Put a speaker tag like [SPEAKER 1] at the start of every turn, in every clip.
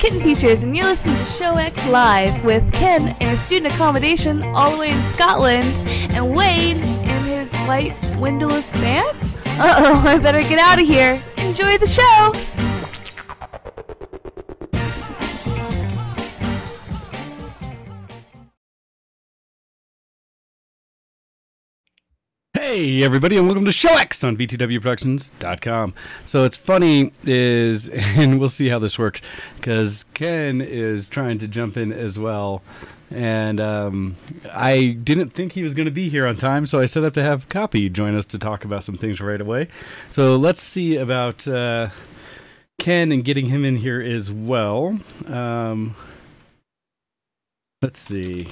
[SPEAKER 1] Kitten Features, and you're listening to Show X Live with Ken in his student accommodation all the way in Scotland, and Wade in his white windowless van? Uh-oh, I better get out of here. Enjoy the show!
[SPEAKER 2] Hey everybody, and welcome to Show X on VTWProductions.com. So it's funny is, and we'll see how this works, because Ken is trying to jump in as well, and I didn't think he was going to be here on time, so I set up to have Kopii join us to talk about some things right away. So let's see about Ken and getting him in here as well. Let's see.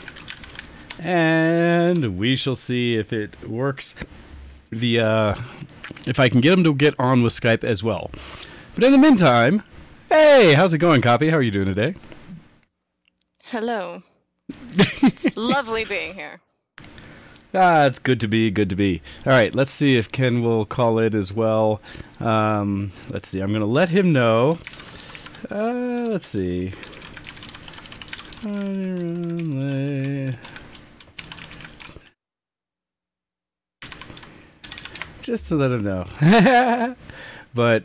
[SPEAKER 2] And we shall see if it works via, if I can get him to get on with Skype as well. But in the meantime, hey, how's it going, Kopii? How are you doing today?
[SPEAKER 3] Hello. It's lovely being here.
[SPEAKER 2] It's good to be, good to be. All right, let's see if Ken will call it as well. Let's see, I'm going to let him know. Let's see. Just to let him know. But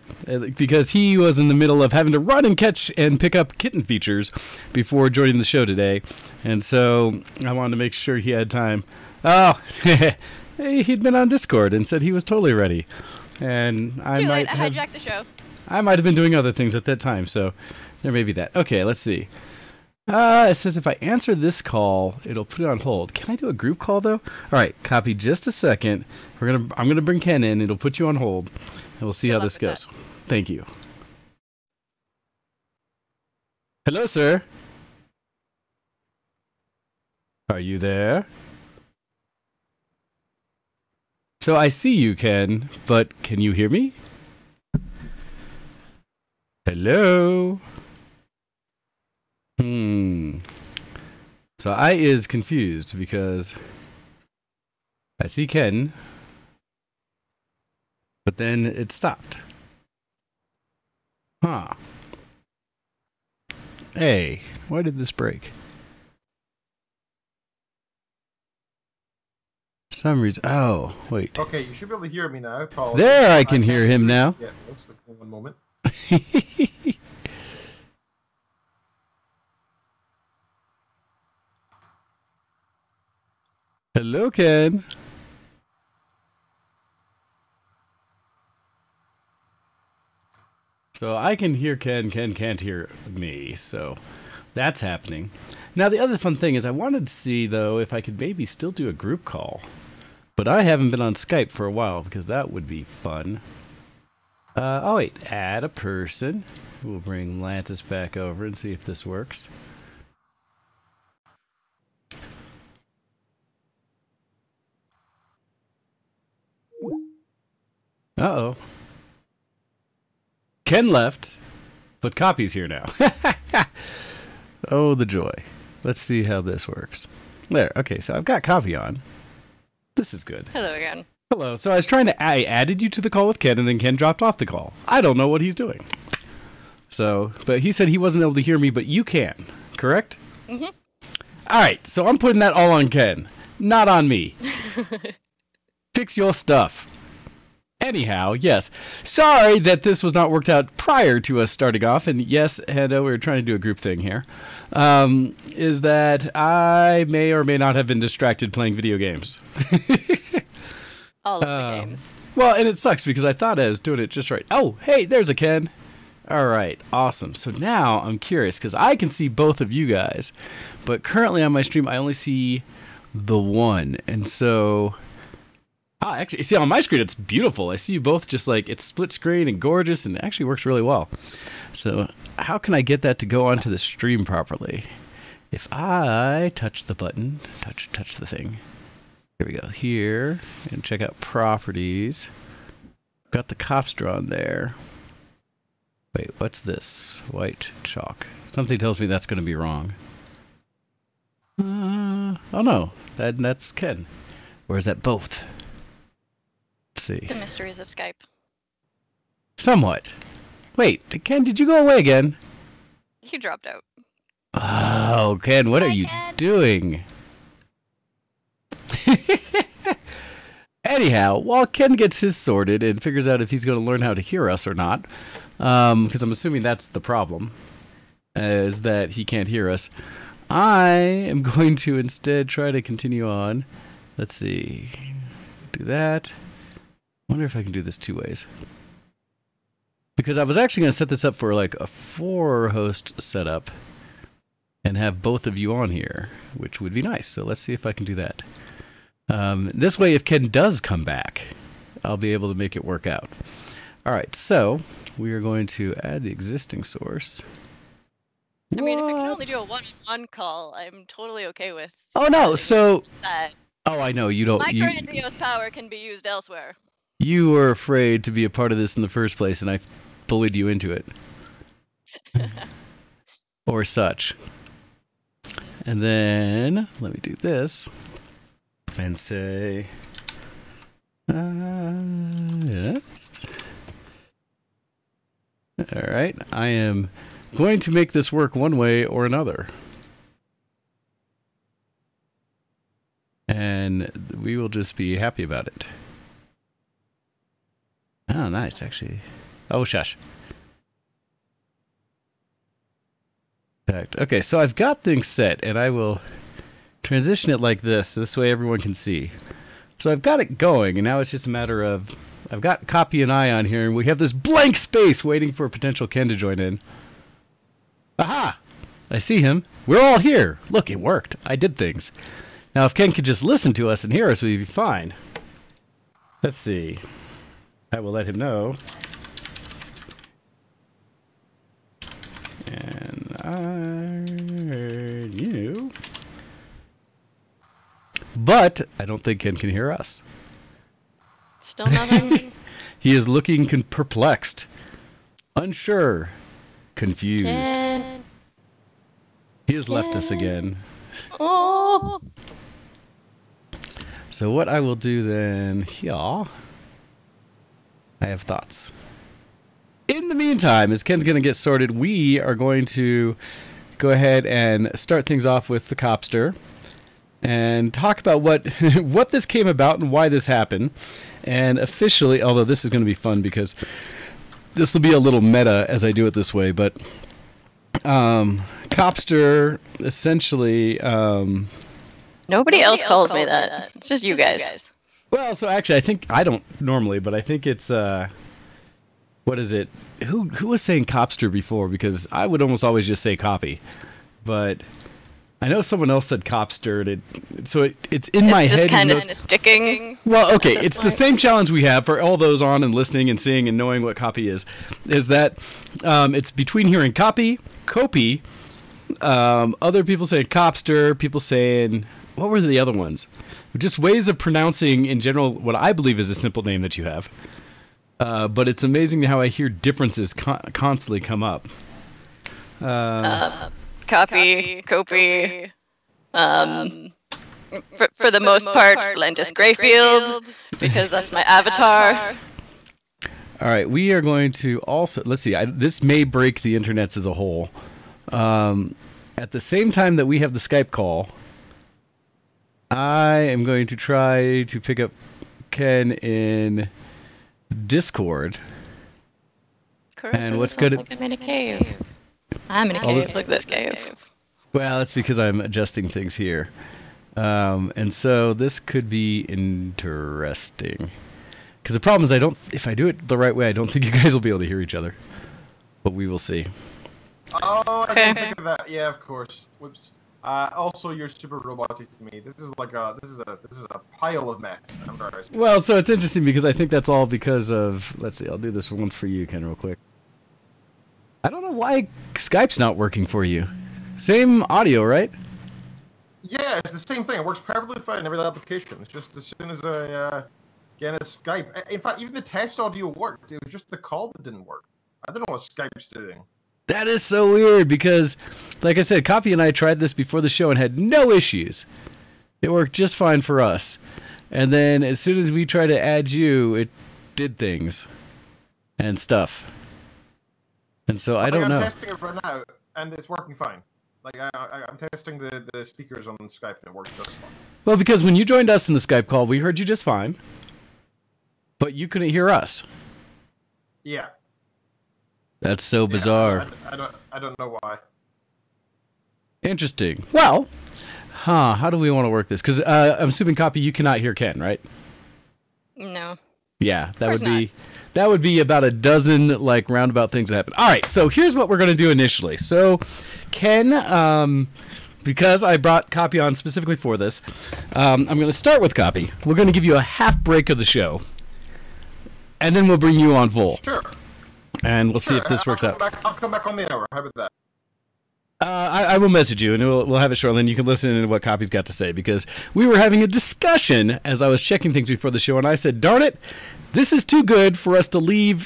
[SPEAKER 2] because he was in the middle of having to run and catch and pick up Kitten Features before joining the show today. And so I wanted to make sure he had time. Oh, he'd been on Discord and said he was totally ready. And I
[SPEAKER 3] hijacked the show.
[SPEAKER 2] I might have been doing other things at that time, so there may be that. Okay, let's see. It says if I answer this call, it'll put it on hold. Can I do a group call though? All right, Kopii just a second. I'm gonna bring Ken in. It'll put you on hold, and we'll see how this goes. Thank you. Hello, sir. Are you there? So I see you, Ken, but can you hear me? Hello? So I is confused because I see Ken, but then it stopped. Huh. Hey, why did this break? Some reason. Oh, wait.
[SPEAKER 4] Okay, you should be able to hear me now.
[SPEAKER 2] There, I can hear him now.
[SPEAKER 4] Yeah, looks like one moment.
[SPEAKER 2] Hello, Ken. So I can hear Ken. Ken can't hear me. So that's happening. Now, the other fun thing is I wanted to see, though, if I could maybe still do a group call. But I haven't been on Skype for a while because that would be fun. Oh, wait. Add a person. We'll bring Lantis back over and see if this works. Uh-oh. Ken left, but Kopie's here now. Oh, the joy. Let's see how this works. There. Okay, so I've got Kopii on. This is good.
[SPEAKER 3] Hello again.
[SPEAKER 2] Hello. So I added you to the call with Ken, and then Ken dropped off the call. I don't know what he's doing. So, but he said he wasn't able to hear me, but you can, correct?
[SPEAKER 3] Mm-hmm.
[SPEAKER 2] All right, so I'm putting that all on Ken, not on me. Fix your stuff. Anyhow, yes. Sorry that this was not worked out prior to us starting off. And yes, Hando, we were trying to do a group thing here. Is that I may or may not have been distracted playing video games.
[SPEAKER 3] All of the games.
[SPEAKER 2] Well, and it sucks because I thought I was doing it just right. Oh, hey, there's a Ken. All right, awesome. So now I'm curious because I can see both of you guys. But currently on my stream, I only see the one. And so... actually, see, on my screen, it's beautiful. I see you both just like, it's split screen and gorgeous, and it actually works really well. So how can I get that to go onto the stream properly? If I touch the button, touch the thing. Here we go, here, and check out properties. Got the cops drawn there. Wait, what's this? White chalk. Something tells me that's going to be wrong. Oh no, that's Ken. Or is that both? See.
[SPEAKER 3] The mysteries of Skype.
[SPEAKER 2] Somewhat. Wait, Ken, did you go away again?
[SPEAKER 3] He dropped out.
[SPEAKER 2] Oh, Ken, what are
[SPEAKER 3] Hi,
[SPEAKER 2] you
[SPEAKER 3] Ken.
[SPEAKER 2] doing? Anyhow, while Ken gets his sorted and figures out if he's going to learn how to hear us or not, because I'm assuming that's the problem, is that he can't hear us, I am going to instead try to continue on. Let's see. Do that. Wonder if I can do this 2 ways. Because I was actually going to set this up for like a 4-host setup and have both of you on here, which would be nice. So let's see if I can do that. This way, if Ken does come back, I'll be able to make it work out. All right, so we are going to add the existing source.
[SPEAKER 3] I mean, if I can
[SPEAKER 2] What?
[SPEAKER 3] only do a one-on-one call, I'm totally okay with.
[SPEAKER 2] Oh no! So
[SPEAKER 3] that.
[SPEAKER 2] oh, I know you don't.
[SPEAKER 3] My
[SPEAKER 2] You,
[SPEAKER 3] grandiose power can be used elsewhere.
[SPEAKER 2] you were afraid to be a part of this in the first place, and I bullied you into it, or such. And then let me do this and say, yes. All right, I am going to make this work one way or another. And we will just be happy about it. Oh, nice, actually. Oh, shush. Okay, so I've got things set, and I will transition it like this. This way everyone can see. So I've got it going, and now it's just a matter of... I've got Kopii and I on here, and we have this blank space waiting for potential Ken to join in. Aha! I see him. We're all here. Look, it worked. I did things. Now, if Ken could just listen to us and hear us, we'd be fine. Let's see. I will let him know. And I heard you. But I don't think Ken can hear us.
[SPEAKER 3] Still nothing.
[SPEAKER 2] He is looking perplexed, unsure, confused.
[SPEAKER 3] Ken.
[SPEAKER 2] He has left us again.
[SPEAKER 3] Oh.
[SPEAKER 2] So what I will do then here, I have thoughts. In the meantime, as Ken's going to get sorted, we are going to go ahead and start things off with the Copster and talk about what what this came about and why this happened. And officially, although this is going to be fun because this will be a little meta as I do it this way, but Copster essentially...
[SPEAKER 3] Nobody else calls me that. It's just you guys.
[SPEAKER 2] Well, so actually, I think I don't normally, but I think it's what is it? Who was saying Copster before? Because I would almost always just say Kopii, but I know someone else said Copster, and it's in my head.
[SPEAKER 3] It's just kind of
[SPEAKER 2] even though-
[SPEAKER 3] sticking.
[SPEAKER 2] Well, okay, it's the same challenge we have for all those on and listening and seeing and knowing what Kopii is that it's between hearing Kopii, other people saying Copster, people saying, what were the other ones? Just ways of pronouncing in general what I believe is a simple name that you have. But it's amazing how I hear differences constantly come up.
[SPEAKER 3] Kopii. For the most part, Lentis Greyfield, because that's my avatar.
[SPEAKER 2] All right, we are going to also... Let's see, this may break the internets as a whole. At the same time that we have the Skype call, I am going to try to pick up Ken in Discord. And what's good
[SPEAKER 3] I'm in a cave. I'm in a cave. Look at this cave.
[SPEAKER 2] Well, it's because I'm adjusting things here. And so this could be interesting. Because the problem is if I do it the right way, I don't think you guys will be able to hear each other. But we will see.
[SPEAKER 4] Oh, I didn't think of that. Yeah, of course. Whoops. Also, you're super robotic to me. This is a pile of mess. I'm sorry.
[SPEAKER 2] Well, so it's interesting because I think that's all because of... Let's see, I'll do this once for you, Ken, real quick. I don't know why Skype's not working for you. Same audio, right?
[SPEAKER 4] Yeah, it's the same thing. It works perfectly fine in every application. It's just as soon as I get a Skype. In fact, even the test audio worked. It was just the call that didn't work. I don't know what Skype's doing.
[SPEAKER 2] That is so weird because, like I said, Kopii and I tried this before the show and had no issues. It worked just fine for us. And then as soon as we tried to add you, it did things and stuff. And so I don't know.
[SPEAKER 4] I'm testing it right now, and it's working fine. Like I'm testing the speakers on Skype, and it works just fine.
[SPEAKER 2] Well, because when you joined us in the Skype call, we heard you just fine, but you couldn't hear us.
[SPEAKER 4] Yeah.
[SPEAKER 2] That's so bizarre.
[SPEAKER 4] I don't know why.
[SPEAKER 2] Interesting. Well, how do we want to work this? Because I'm assuming, Kopii, you cannot hear Ken, right?
[SPEAKER 3] No.
[SPEAKER 2] Yeah, that would be about a dozen like roundabout things that happen. All right, so here's what we're going to do initially. So, Ken, because I brought Kopii on specifically for this, I'm going to start with Kopii. We're going to give you a half break of the show, and then we'll bring you on full.
[SPEAKER 4] Sure.
[SPEAKER 2] And we'll see if this works out.
[SPEAKER 4] I'll come back on the hour. How about that?
[SPEAKER 2] I will message you, and we'll have it shortly, and you can listen to what Kopie's got to say, because we were having a discussion as I was checking things before the show, and I said, darn it, this is too good for us to leave,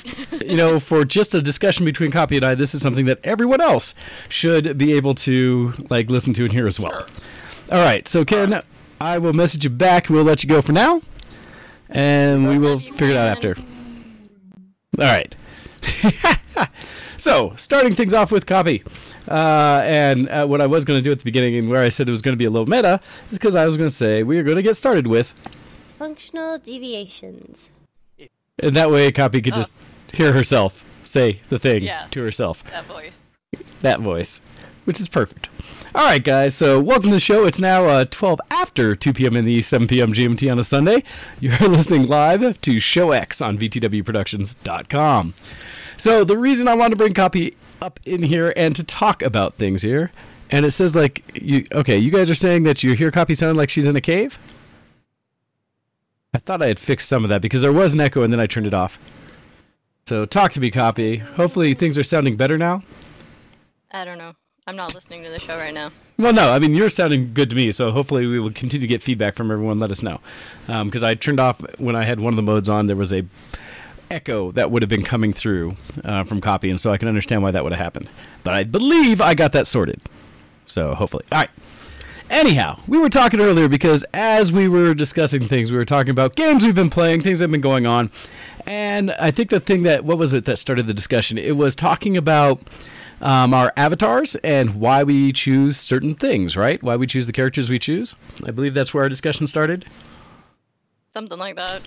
[SPEAKER 2] for just a discussion between Kopii and I. This is something that everyone else should be able to listen to and hear as well.
[SPEAKER 4] Sure.
[SPEAKER 2] All right, so Ken, I will message you back. We'll let you go for now, and we will figure it out after. All right. So, starting things off with Kopii. And what I was going to do at the beginning, and where I said it was going to be a little meta, is because I was going to say we are going to get started with
[SPEAKER 5] functional deviations.
[SPEAKER 2] And that way Kopii could just hear herself say the thing to herself. That voice. Which is perfect. All right, guys, so welcome to the show. It's now 12 after 2 p.m. in the East, 7 p.m. GMT on a Sunday. You're listening live to Show X on VTWProductions.com. So the reason I wanted to bring Kopii up in here and to talk about things here, and it says you guys are saying that you hear Kopii sound like she's in a cave? I thought I had fixed some of that because there was an echo and then I turned it off. So talk to me, Kopii. Hopefully things are sounding better now.
[SPEAKER 3] I don't know. I'm not listening to the show right now.
[SPEAKER 2] Well, no, I mean, you're sounding good to me, so hopefully we will continue to get feedback from everyone. Let us know. Because I turned off, when I had one of the modes on, there was a echo that would have been coming through from Kopii, and so I can understand why that would have happened. But I believe I got that sorted. So hopefully. All right. Anyhow, we were talking earlier because as we were discussing things, we were talking about games we've been playing, things that have been going on. And I think the thing what was it that started the discussion? It was talking about our avatars and why we choose certain things, right? Why we choose the characters we choose. I believe that's where our discussion started.
[SPEAKER 3] Something like that.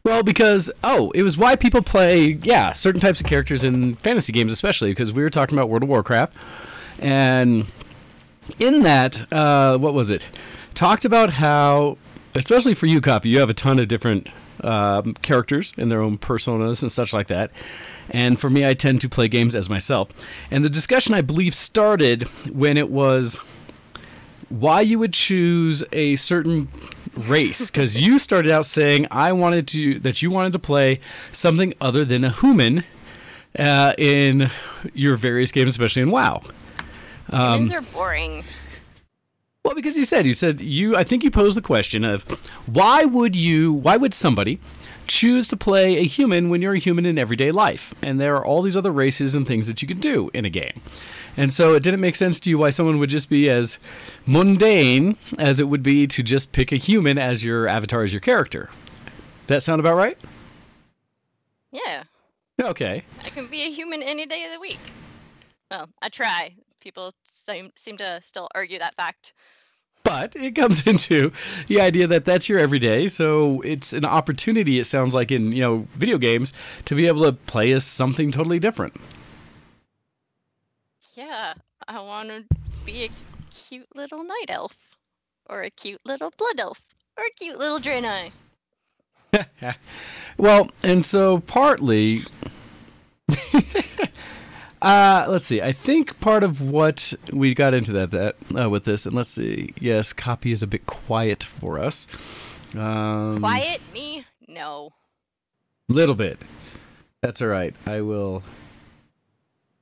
[SPEAKER 2] Well, because, it was why people play, certain types of characters in fantasy games, especially, because we were talking about World of Warcraft. And in that, what was it? Talked about how, especially for you, Kopii, you have a ton of different characters and their own personas and such like that. And for me, I tend to play games as myself. And the discussion, I believe, started when it was why you would choose a certain race, because you started out saying that you wanted to play something other than a human in your various games, especially in WoW.
[SPEAKER 3] Games are boring.
[SPEAKER 2] Well, because you said I think you posed the question of why would somebody choose to play a human when you're a human in everyday life, and there are all these other races and things that you could do in a game. And so it didn't make sense to you why someone would just be as mundane as it would be to just pick a human as your avatar, as your character. Does that sound about right?
[SPEAKER 3] Yeah.
[SPEAKER 2] Okay.
[SPEAKER 3] I can be a human any day of the week. Well, I try. People seem to still argue that fact.
[SPEAKER 2] But it comes into the idea that that's your everyday, so it's an opportunity, it sounds like, in video games, to be able to play as something totally different.
[SPEAKER 3] Yeah, I want to be a cute little night elf, or a cute little blood elf, or a cute little Draenei.
[SPEAKER 2] Well, and so partly, let's see. I think part of what we got into that with this, and let's see. Yes, Kopii is a bit quiet for us.
[SPEAKER 3] Quiet? Me? No.
[SPEAKER 2] Little bit. That's all right. I will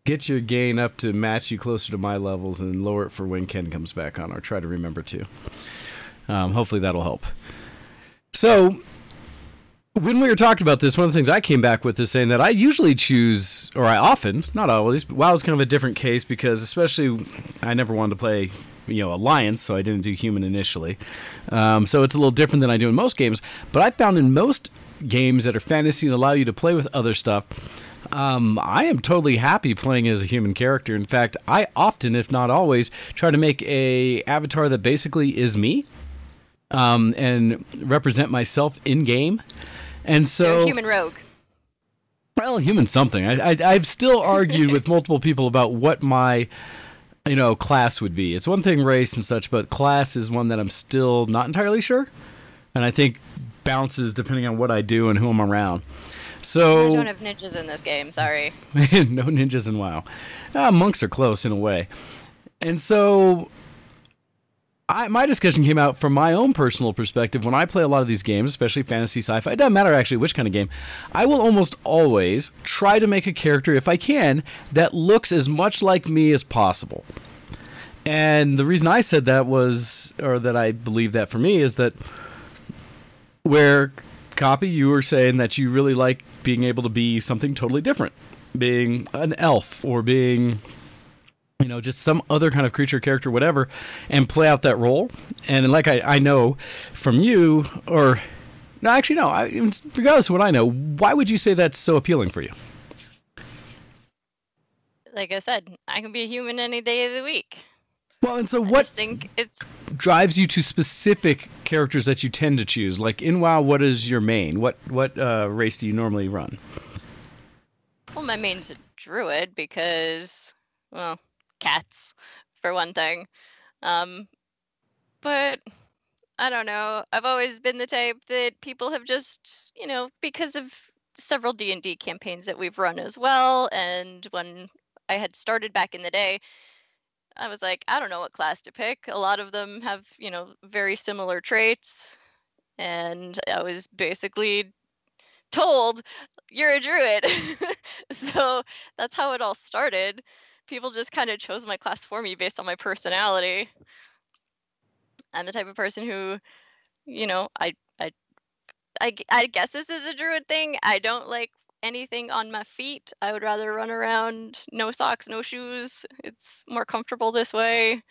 [SPEAKER 2] get your gain up to match you closer to my levels and lower it for when Ken comes back on, or try to remember to. Hopefully that'll help. So, when we were talking about this, one of the things I came back with is saying that I usually choose, or I often, not always, but WoW is kind of a different case because especially I never wanted to play, Alliance, so I didn't do human initially. So it's a little different than I do in most games. But I found in most games that are fantasy and allow you to play with other stuff, I am totally happy playing as a human character. In fact, I often, if not always, try to make a avatar that basically is me, and represent myself in game. And so,
[SPEAKER 3] You're a human rogue.
[SPEAKER 2] Well, human something. I've still argued with multiple people about what my, class would be. It's one thing race and such, but class is one that I'm still not entirely sure, and I think bounces depending on what I do and who I'm around. So
[SPEAKER 3] I don't have ninjas in this game, sorry.
[SPEAKER 2] No ninjas in WoW. Monks are close in a way. And so my discussion came out from my own personal perspective. When I play a lot of these games, especially fantasy, sci-fi, it doesn't matter actually which kind of game, I will almost always try to make a character, if I can, that looks as much like me as possible. And the reason I said that was, or that I believe that for me, is that where Kopii, you were saying that you really like being able to be something totally different, being an elf or being, just some other kind of creature, character, whatever, and play out that role. And like I know from you, or no, actually no, regardless of what I know, why would you say that's so appealing for you?
[SPEAKER 3] Like I said, I can be a human any day of the week.
[SPEAKER 2] Well, and so
[SPEAKER 3] I
[SPEAKER 2] what
[SPEAKER 3] just think it's
[SPEAKER 2] drives you to specific characters that you tend to choose? Like in WoW, what is your main? What race do you normally run?
[SPEAKER 3] well, my main's a druid because, well, cats for one thing. But I don't know. I've always been the type that people have just, because of several D&D campaigns that we've run as well, and when I had started back in the day, I was like, I don't know what class to pick. A lot of them have, very similar traits. And I was basically told, you're a druid. So that's how it all started. People just kind of chose my class for me based on my personality. I'm the type of person who, I guess this is a druid thing. I don't like anything on my feet. I would rather run around no socks, no shoes. It's more comfortable this way.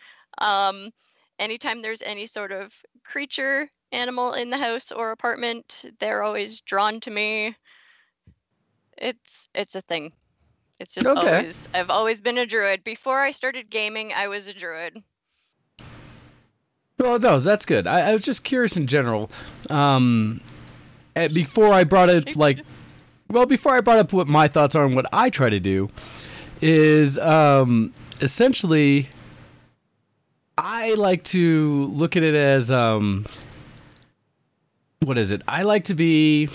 [SPEAKER 3] Anytime there's any sort of creature, animal in the house or apartment, they're always drawn to me. It's a thing. It's just
[SPEAKER 2] Okay.
[SPEAKER 3] I've always been a druid. Before I started gaming, I was a druid.
[SPEAKER 2] Well, no, that's good. I was just curious in general. Before I brought it, before I brought up what my thoughts are and what I try to do, is essentially, I like to look at it as, what is it? I like to be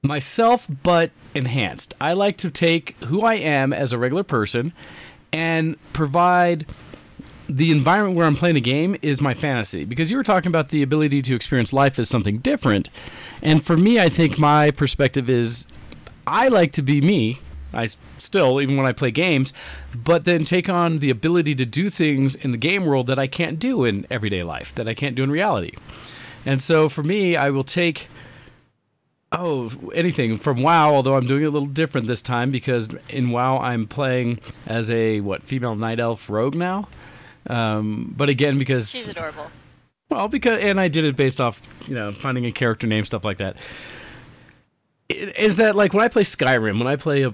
[SPEAKER 2] myself, but enhanced. I like to take who I am as a regular person and provide the environment where I'm playing the game is my fantasy. Because you were talking about the ability to experience life as something different. And for me, I think my perspective is I like to be me. I still, even when I play games, but then take on the ability to do things in the game world that I can't do in everyday life, that I can't do in reality. And so for me, I will take anything from WoW, although I'm doing it a little different this time because in WoW I'm playing as a female night elf rogue now. But again, because
[SPEAKER 3] She's adorable.
[SPEAKER 2] Well, and I did it based off, finding a character name, stuff like that. Is that like when I play Skyrim, when I play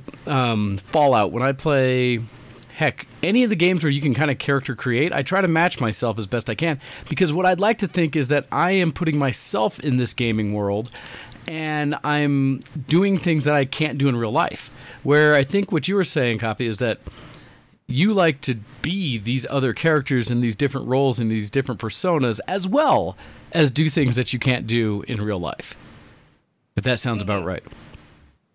[SPEAKER 2] Fallout, when I play, heck, any of the games where you can kind of character create, I try to match myself as best I can. Because what I'd like to think is that I am putting myself in this gaming world and I'm doing things that I can't do in real life. Where I think what you were saying, Kopii, is that you like to be these other characters in these different roles and these different personas, as well as do things that you can't do in real life. If that sounds about right.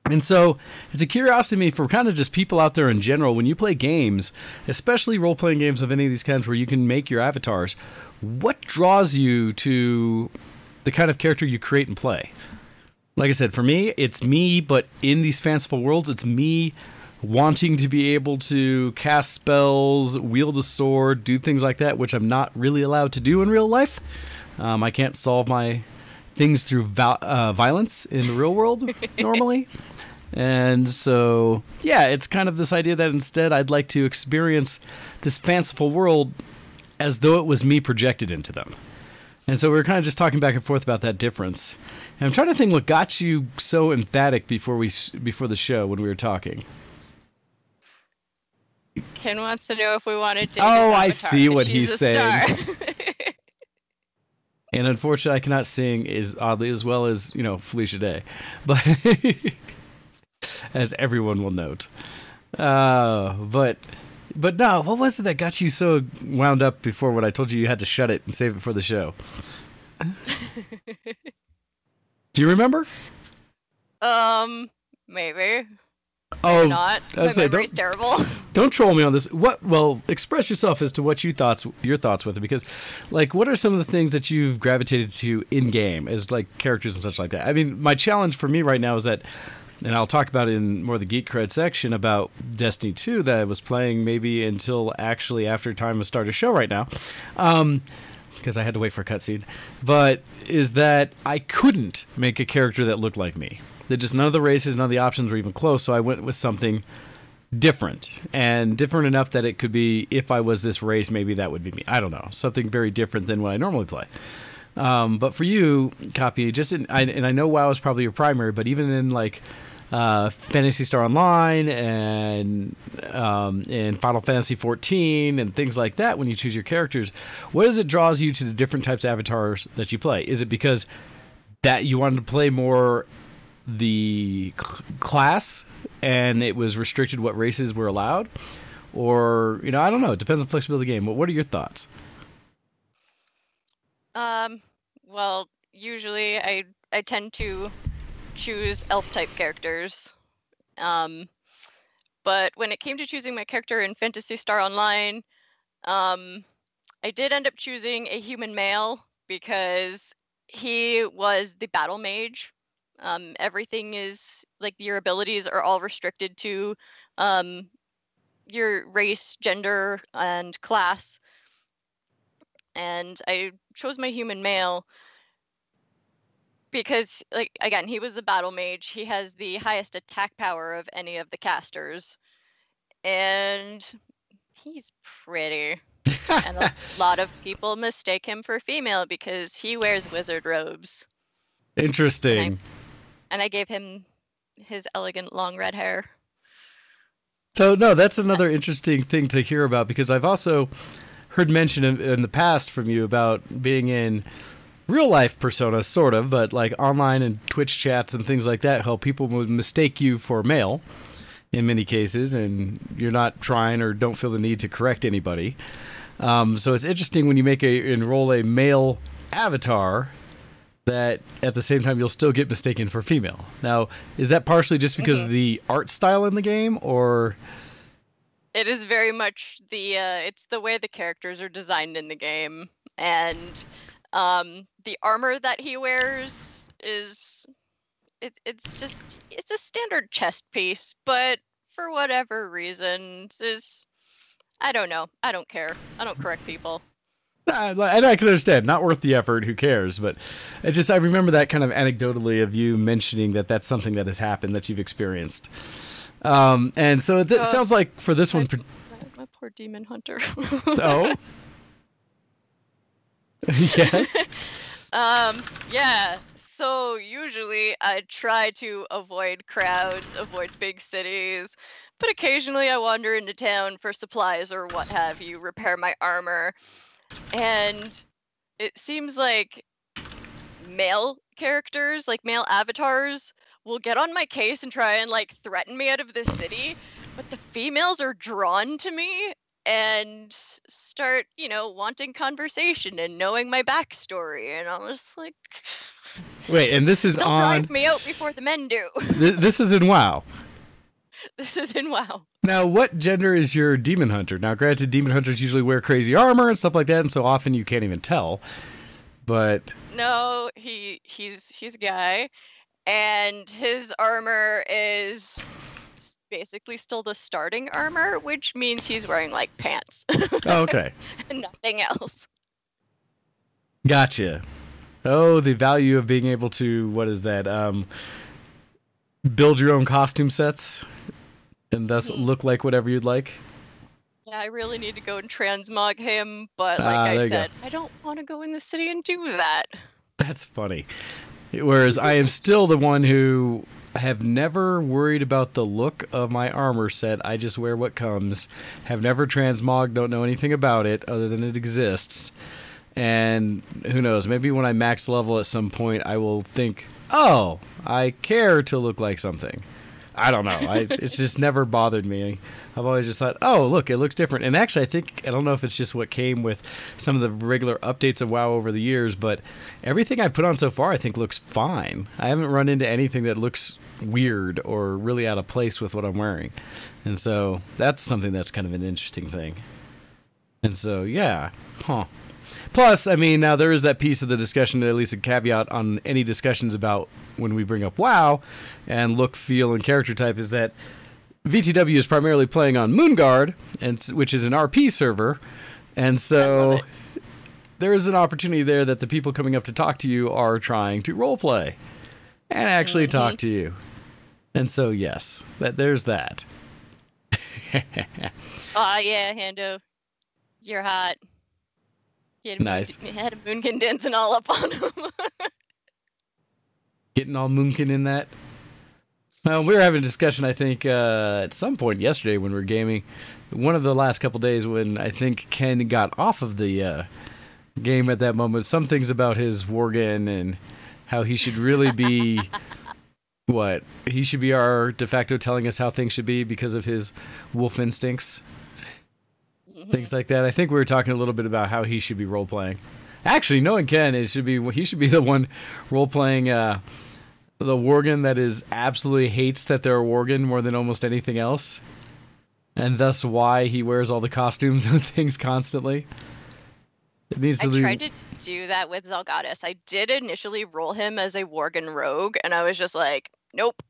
[SPEAKER 2] And so it's a curiosity to me for kind of just people out there in general, when you play games, especially role-playing games of any of these kinds where you can make your avatars, what draws you to the kind of character you create and play? Like I said, for me, it's me, but in these fanciful worlds, it's me wanting to be able to cast spells, wield a sword, do things like that, which I'm not really allowed to do in real life. I can't solve my things through violence in the real world normally. And so, yeah, it's kind of this idea that instead I'd like to experience this fanciful world as though it was me projected into them. And so we were kind of just talking back and forth about that difference. And I'm trying to think what got you so emphatic before the show when we were talking.
[SPEAKER 3] Ken wants to know if we want to date his
[SPEAKER 2] I
[SPEAKER 3] avatar,
[SPEAKER 2] see
[SPEAKER 3] 'cause
[SPEAKER 2] what
[SPEAKER 3] she's
[SPEAKER 2] he's
[SPEAKER 3] a
[SPEAKER 2] saying.
[SPEAKER 3] star.
[SPEAKER 2] And unfortunately, I cannot sing as well as Felicia Day, but as everyone will note. But no, what was it that got you so wound up before when I told you had to shut it and save it for the show? Do you remember?
[SPEAKER 3] Maybe.
[SPEAKER 2] Oh,
[SPEAKER 3] Not. My memory's terrible.
[SPEAKER 2] Don't troll me on this. Well, express yourself as to what your thoughts with it, because, like, what are some of the things that you've gravitated to in game as like characters and such like that? I mean, my challenge for me right now is that, and I'll talk about it in more of the Geek Cred section about Destiny 2 that I was playing maybe until actually after time to start a show right now, because I had to wait for a cutscene. But is that I couldn't make a character that looked like me. That just none of the races, none of the options were even close, so I went with something different. And different enough that it could be, if I was this race, maybe that would be me. I don't know. Something very different than what I normally play. But for you, Kopii, and I know WoW is probably your primary, but even in like Phantasy Star Online and in Final Fantasy 14 and things like that, when you choose your characters, what is it draws you to the different types of avatars that you play? Is it because that you wanted to play more the class and it was restricted what races were allowed, or I don't know, it depends on flexibility of the game, but what are your thoughts?
[SPEAKER 3] Well, usually I tend to choose elf type characters, but when it came to choosing my character in Phantasy Star Online, I did end up choosing a human male because he was the battle mage. Everything is like your abilities are all restricted to your race, gender, and class. And I chose my human male because, like, again, he was the battle mage. He has the highest attack power of any of the casters, and he's pretty. And a lot of people mistake him for female because he wears wizard robes.
[SPEAKER 2] Interesting.
[SPEAKER 3] And I gave him his elegant long red hair.
[SPEAKER 2] So, no, that's another interesting thing to hear about, because I've also heard mention in the past from you about being in real life persona, sort of, but like online and Twitch chats and things like that, how people would mistake you for male in many cases, and you're not trying or don't feel the need to correct anybody. So it's interesting when you enroll a male avatar that at the same time you'll still get mistaken for female. Now, is that partially just because of the art style in the game, or?
[SPEAKER 3] It is very much it's the way the characters are designed in the game, and the armor that he wears is it's a standard chest piece, but for whatever reason, I don't know. I don't care. I don't correct people.
[SPEAKER 2] And I can understand, not worth the effort, who cares, but I remember that kind of anecdotally of you mentioning that that's something that has happened, that you've experienced. And so it sounds like for this one...
[SPEAKER 3] My poor demon hunter.
[SPEAKER 2] Oh? Yes?
[SPEAKER 3] Yeah. So usually I try to avoid crowds, avoid big cities, but occasionally I wander into town for supplies or what have you, repair my armor. And it seems like male characters, like male avatars, will get on my case and try and like threaten me out of this city, but the females are drawn to me and start, wanting conversation and knowing my backstory, and I'm just like,
[SPEAKER 2] wait, and this is
[SPEAKER 3] they'll drive me out before the men do.
[SPEAKER 2] This is in WoW.
[SPEAKER 3] This is in WoW.
[SPEAKER 2] Now, what gender is your demon hunter? Now, granted, demon hunters usually wear crazy armor and stuff like that, and so often you can't even tell. But
[SPEAKER 3] no, he's a guy, and his armor is basically still the starting armor, which means he's wearing like pants.
[SPEAKER 2] Oh, okay.
[SPEAKER 3] And nothing else.
[SPEAKER 2] Gotcha. Oh, the value of being able to, what is that? Build your own costume sets and thus look like whatever you'd like.
[SPEAKER 3] Yeah, I really need to go and transmog him, but like I
[SPEAKER 2] there you
[SPEAKER 3] said, I don't want to go in the city and do that.
[SPEAKER 2] That's funny. Whereas I am still the one who have never worried about the look of my armor set. I just wear what comes. Have never transmogged, don't know anything about it other than it exists. And who knows, maybe when I max level at some point, I will think, oh, I care to look like something. I don't know. It's just never bothered me. I've always just thought, oh, look, it looks different. And actually, I don't know if it's just what came with some of the regular updates of WoW over the years, but everything I've put on so far, I think, looks fine. I haven't run into anything that looks weird or really out of place with what I'm wearing. And so that's something that's kind of an interesting thing. And so, yeah. Huh. Plus, I mean, now there is that piece of the discussion, at least a caveat on any discussions about when we bring up WoW and look, feel, and character type, is that VTW is primarily playing on Moonguard, which is an RP server, and so there is an opportunity there that the people coming up to talk to you are trying to roleplay and actually talk to you. And so, yes, there's that.
[SPEAKER 3] Aw, yeah, Hando. You're hot.
[SPEAKER 2] Nice.
[SPEAKER 3] You had a Moonkin dancing all up on him.
[SPEAKER 2] Getting all Moonkin in that. Well, we were having a discussion, I think, at some point yesterday when we were gaming. One of the last couple days when I think Ken got off of the game at that moment. Some things about his Worgen and how he should really be... what? He should be our de facto telling us how things should be because of his wolf instincts. Things like that. I think we were talking a little bit about how he should be role-playing. Actually, knowing Ken, he should be the one role-playing the Worgen that absolutely hates that they're a Worgen more than almost anything else. And thus why he wears all the costumes and things constantly. It needs to
[SPEAKER 3] tried to do that with Zelgadis. I did initially roll him as a Worgen rogue, and I was just like, nope.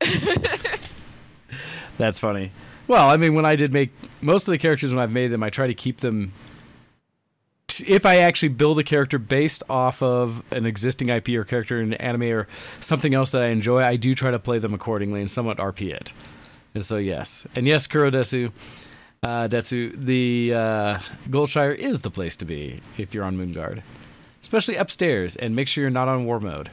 [SPEAKER 2] That's funny. Well, I mean, when I did make most of the characters, when I've made them, I try to keep them. If I actually build a character based off of an existing IP or character in anime or something else that I enjoy, I do try to play them accordingly and somewhat RP it. And so, yes. And yes, Kurodesu, the Goldshire is the place to be if you're on Moonguard. Especially upstairs, and make sure you're not on war mode.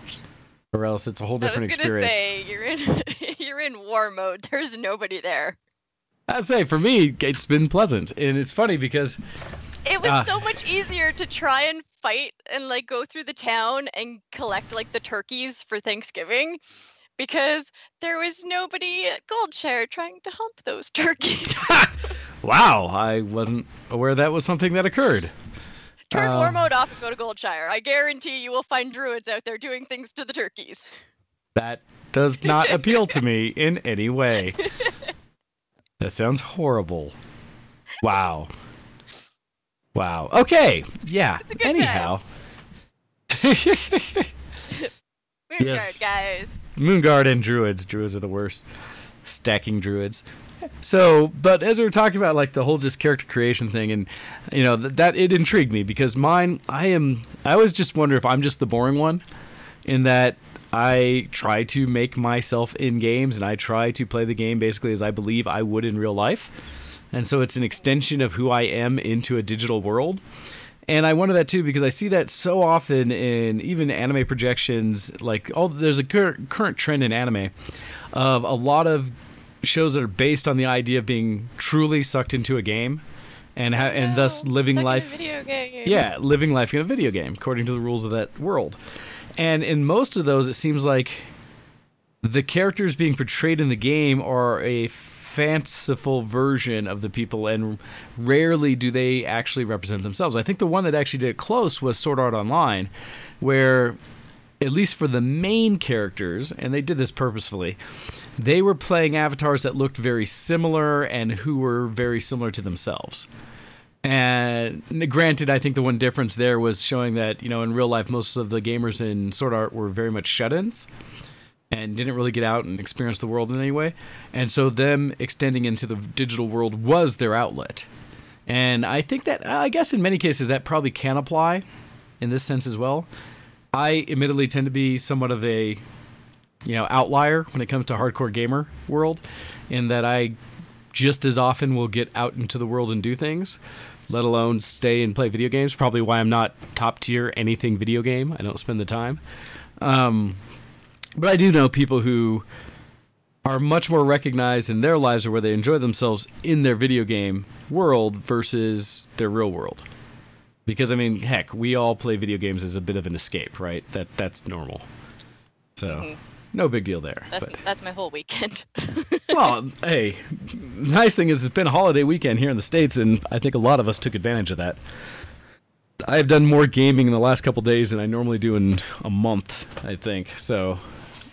[SPEAKER 2] Or else it's a whole different experience.
[SPEAKER 3] I was gonna say, you're in war mode. There's nobody there.
[SPEAKER 2] I'd say, for me, it's been pleasant. And it's funny because...
[SPEAKER 3] It was so much easier to try and fight and, like, go through the town and collect, like, the turkeys for Thanksgiving. Because there was nobody at Goldshire trying to hump those turkeys.
[SPEAKER 2] Wow, I wasn't aware that was something that occurred.
[SPEAKER 3] Turn war mode off and go to Goldshire. I guarantee you will find druids out there doing things to the turkeys.
[SPEAKER 2] That does not appeal to me in any way. That sounds horrible. Wow. Wow. Okay. Yeah. Anyhow.
[SPEAKER 3] Moonguard,
[SPEAKER 2] Yes.
[SPEAKER 3] guys.
[SPEAKER 2] Moonguard and druids. Druids are the worst. Stacking druids. So, but as we were talking about, like, the whole just character creation thing, and, you know, that it intrigued me because I always just wonder if I'm just the boring one in that I try to make myself in games and I try to play the game basically as I believe I would in real life. And so it's an extension of who I am into a digital world. And I wonder that too because I see that so often in even anime projections. Like, there's a current trend in anime of a lot of shows that are based on the idea of being truly sucked into a game and thus living life.
[SPEAKER 3] In a video game.
[SPEAKER 2] Yeah, living life in a video game according to the rules of that world. And in most of those, it seems like the characters being portrayed in the game are a fanciful version of the people, and rarely do they actually represent themselves. I think the one that actually did it close was Sword Art Online, where, at least for the main characters, and they did this purposefully, they were playing avatars that looked very similar and who were very similar to themselves. And granted, I think the one difference there was showing that, you know, in real life, most of the gamers in Sword Art were very much shut-ins and didn't really get out and experience the world in any way. And so them extending into the digital world was their outlet. And I think that, I guess in many cases, that probably can apply in this sense as well. I admittedly tend to be somewhat of a, you know, outlier when it comes to hardcore gamer world, in that I just as often will get out into the world and do things, let alone stay and play video games. Probably why I'm not top tier anything video game. I don't spend the time. But I do know people who are much more recognized in their lives or where they enjoy themselves in their video game world versus their real world. Because, I mean, heck, we all play video games as a bit of an escape, right? That's normal. So, no big deal there.
[SPEAKER 3] That's my whole weekend.
[SPEAKER 2] Well, hey, nice thing is it's been a holiday weekend here in the States, and I think a lot of us took advantage of that. I've done more gaming in the last couple days than I normally do in a month, I think. So,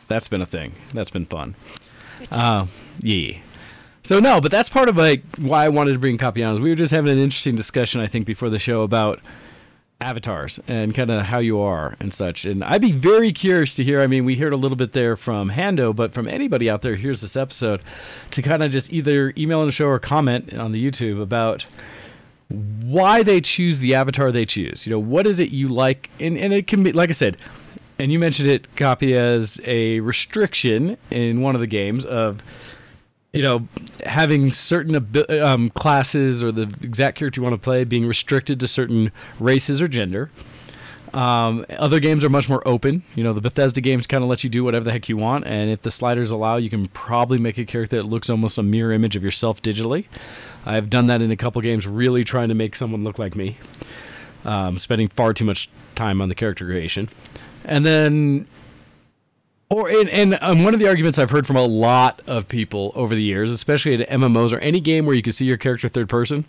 [SPEAKER 2] that's been a thing. That's been fun. Yeah. So no, but that's part of why I wanted to bring Kopii on. We were just having an interesting discussion, I think, before the show about avatars and kind of how you are and such. And I'd be very curious to hear. I mean, we heard a little bit there from Hando, but from anybody out there who hears this episode, to kind of just either email in the show or comment on the YouTube about why they choose the avatar they choose. You know, what is it you like? And it can be, like I said, and you mentioned it, Kopii, as a restriction in one of the games of, you know, having certain classes or the exact character you want to play being restricted to certain races or gender. Other games are much more open. You know, the Bethesda games kind of let you do whatever the heck you want, and if the sliders allow, you can probably make a character that looks almost a mirror image of yourself digitally. I've done that in a couple games, really trying to make someone look like me, spending far too much time on the character creation. And then, and one of the arguments I've heard from a lot of people over the years, especially at MMOs or any game where you can see your character third person,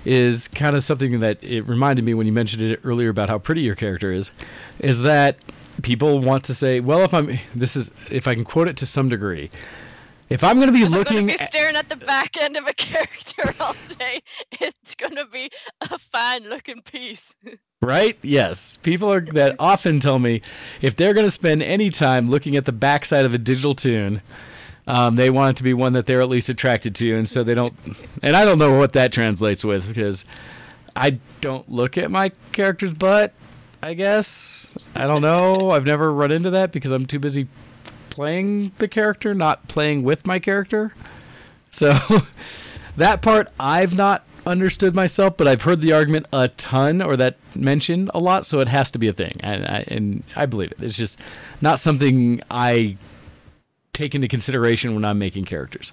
[SPEAKER 2] is kind of something that it reminded me when you mentioned it earlier about how pretty your character is that people want to say, well, if I can quote it to some degree, if I'm going to be looking
[SPEAKER 3] at staring at the back end of a character all day, it's going to be a fine looking piece.
[SPEAKER 2] Right? Yes. People that often tell me if they're going to spend any time looking at the backside of a digital toon, they want it to be one that they're at least attracted to, and so they don't. And I don't know what that translates with, because I don't look at my character's butt, I guess. I don't know. I've never run into that because I'm too busy playing the character, not playing with my character. So that part I've not understood myself, but I've heard the argument a ton, or that mentioned a lot, so it has to be a thing, and I believe it. It's just not something I take into consideration when I'm making characters.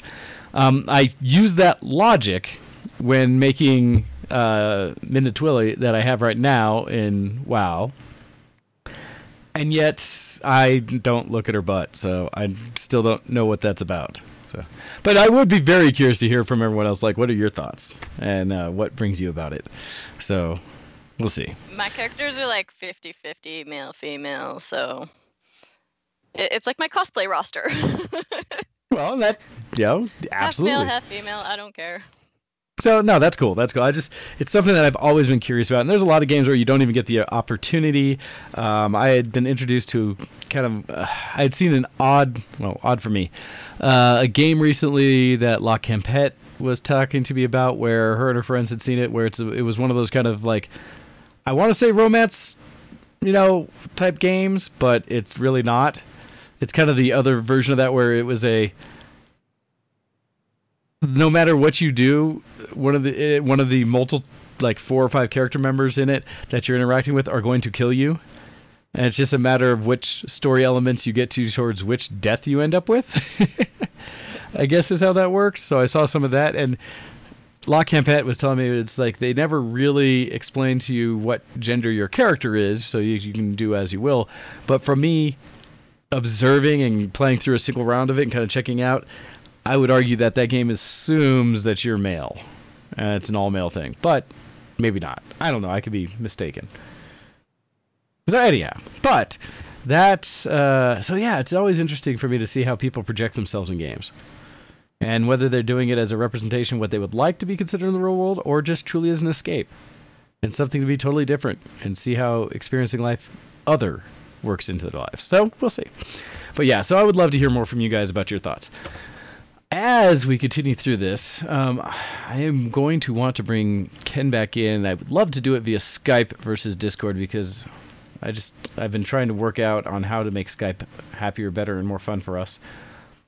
[SPEAKER 2] I use that logic when making Minna Twilly that I have right now in WoW, and yet I don't look at her butt, so I still don't know what that's about. So, but I would be very curious to hear from everyone else, like, what are your thoughts and what brings you about it? So we'll see.
[SPEAKER 3] My characters are like 50-50 male female, so it's like my cosplay roster.
[SPEAKER 2] Well, that, absolutely.
[SPEAKER 3] Half male, half female, I don't care.
[SPEAKER 2] So no, that's cool. That's cool. It's something that I've always been curious about, and there's a lot of games where you don't even get the opportunity. I had been introduced to kind of, I had seen an odd for me, a game recently that La Campette was talking to me about, where her and her friends had seen it, where it was one of those kind of like, I want to say romance, type games, but it's really not. It's kind of the other version of that, where it was no matter what you do, one of the multiple, like 4 or 5 character members in it that you're interacting with are going to kill you, and it's just a matter of which story elements you get to towards which death you end up with. I guess is how that works. So I saw some of that, and La Campette was telling me it's like they never really explain to you what gender your character is, so you can do as you will. But for me, observing and playing through a single round of it and kind of checking out, I would argue that game assumes that you're male. It's an all-male thing, but maybe not. I don't know. I could be mistaken. So anyhow, but that's it's always interesting for me to see how people project themselves in games, and whether they're doing it as a representation of what they would like to be considered in the real world, or just truly as an escape and something to be totally different, and see how experiencing life other works into their lives. So we'll see. But yeah, so I would love to hear more from you guys about your thoughts. As we continue through this, I am going to want to bring Ken back in. I would love to do it via Skype versus Discord, because I've been trying to work out on how to make Skype happier, better, and more fun for us.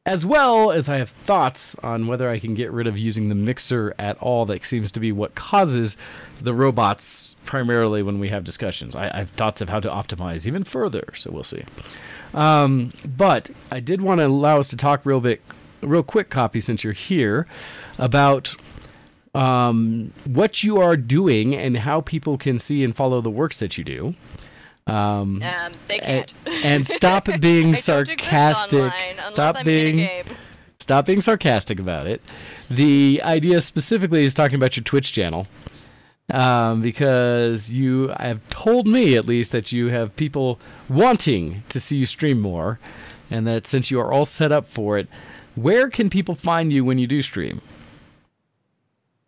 [SPEAKER 2] as well as I have thoughts on whether I can get rid of using the mixer at all. That seems to be what causes the robots primarily when we have discussions. I have thoughts of how to optimize even further, so we'll see. But I did want to allow us to talk real quick, Kopii, since you're here, about what you are doing and how people can see and follow the works that you do.
[SPEAKER 3] They can't.
[SPEAKER 2] And stop being sarcastic.
[SPEAKER 3] Stop
[SPEAKER 2] being sarcastic about it. The idea specifically is talking about your Twitch channel. Because you have told me, at least, that you have people wanting to see you stream more, and that since you are all set up for it, where can people find you when you do stream?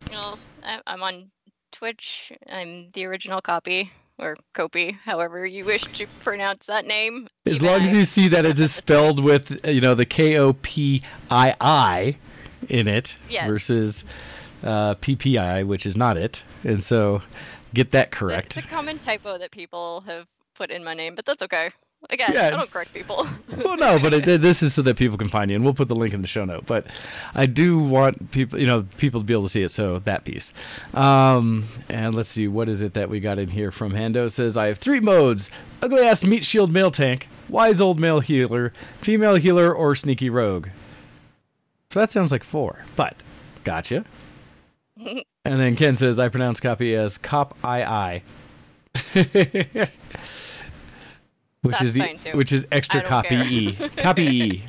[SPEAKER 3] Well, I'm on Twitch. I'm the original Kopii, or Kopii, however you wish to pronounce that name.
[SPEAKER 2] As long as you see that it is spelled with, the Kopii in it,
[SPEAKER 3] yes,
[SPEAKER 2] versus PPI, which is not it. And so, get that correct.
[SPEAKER 3] It's a common typo that people have put in my name, but that's okay. Again,
[SPEAKER 2] Yeah,
[SPEAKER 3] I don't correct people.
[SPEAKER 2] Well, no, but this is so that people can find you, and we'll put the link in the show note. But I do want people, people to be able to see it, so that piece. And let's see, what is it that we got in here from Hando? It says, I have 3 modes: ugly-ass meat shield male tank, wise old male healer, female healer, or sneaky rogue. So that sounds like 4, but gotcha. And then Ken says, I pronounce Kopii as Cop-I-I. Which is extra Kopii. Kopii.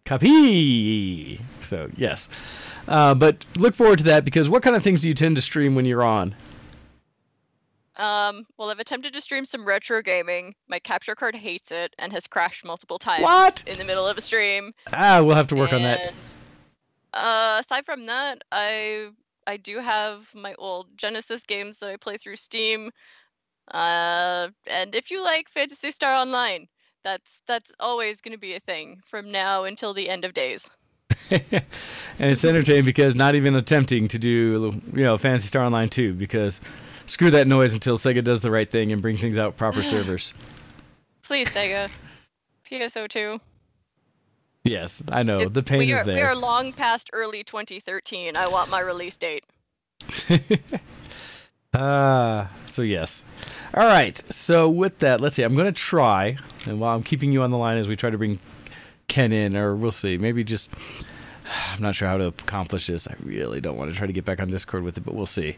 [SPEAKER 2] Kopii. So, yes. But look forward to that, because what kind of things do you tend to stream when you're on?
[SPEAKER 3] Well, I've attempted to stream some retro gaming. My capture card hates it and has crashed multiple times in the middle of a stream.
[SPEAKER 2] We'll have to work on that.
[SPEAKER 3] Aside from that, I do have my old Genesis games that I play through Steam. And if you like Phantasy Star Online, that's always going to be a thing from now until the end of days.
[SPEAKER 2] And it's entertaining because not even attempting to do, Phantasy Star Online 2, because screw that noise until Sega does the right thing and bring things out proper servers.
[SPEAKER 3] Please, Sega. PSO2.
[SPEAKER 2] Yes, I know. The pain is there.
[SPEAKER 3] We are long past early 2013. I want my release date.
[SPEAKER 2] So yes. All right. So with that, let's see. I'm going to try, and while I'm keeping you on the line as we try to bring Ken in, or we'll see. Maybe just, I'm not sure how to accomplish this. I really don't want to try to get back on Discord with it, but we'll see.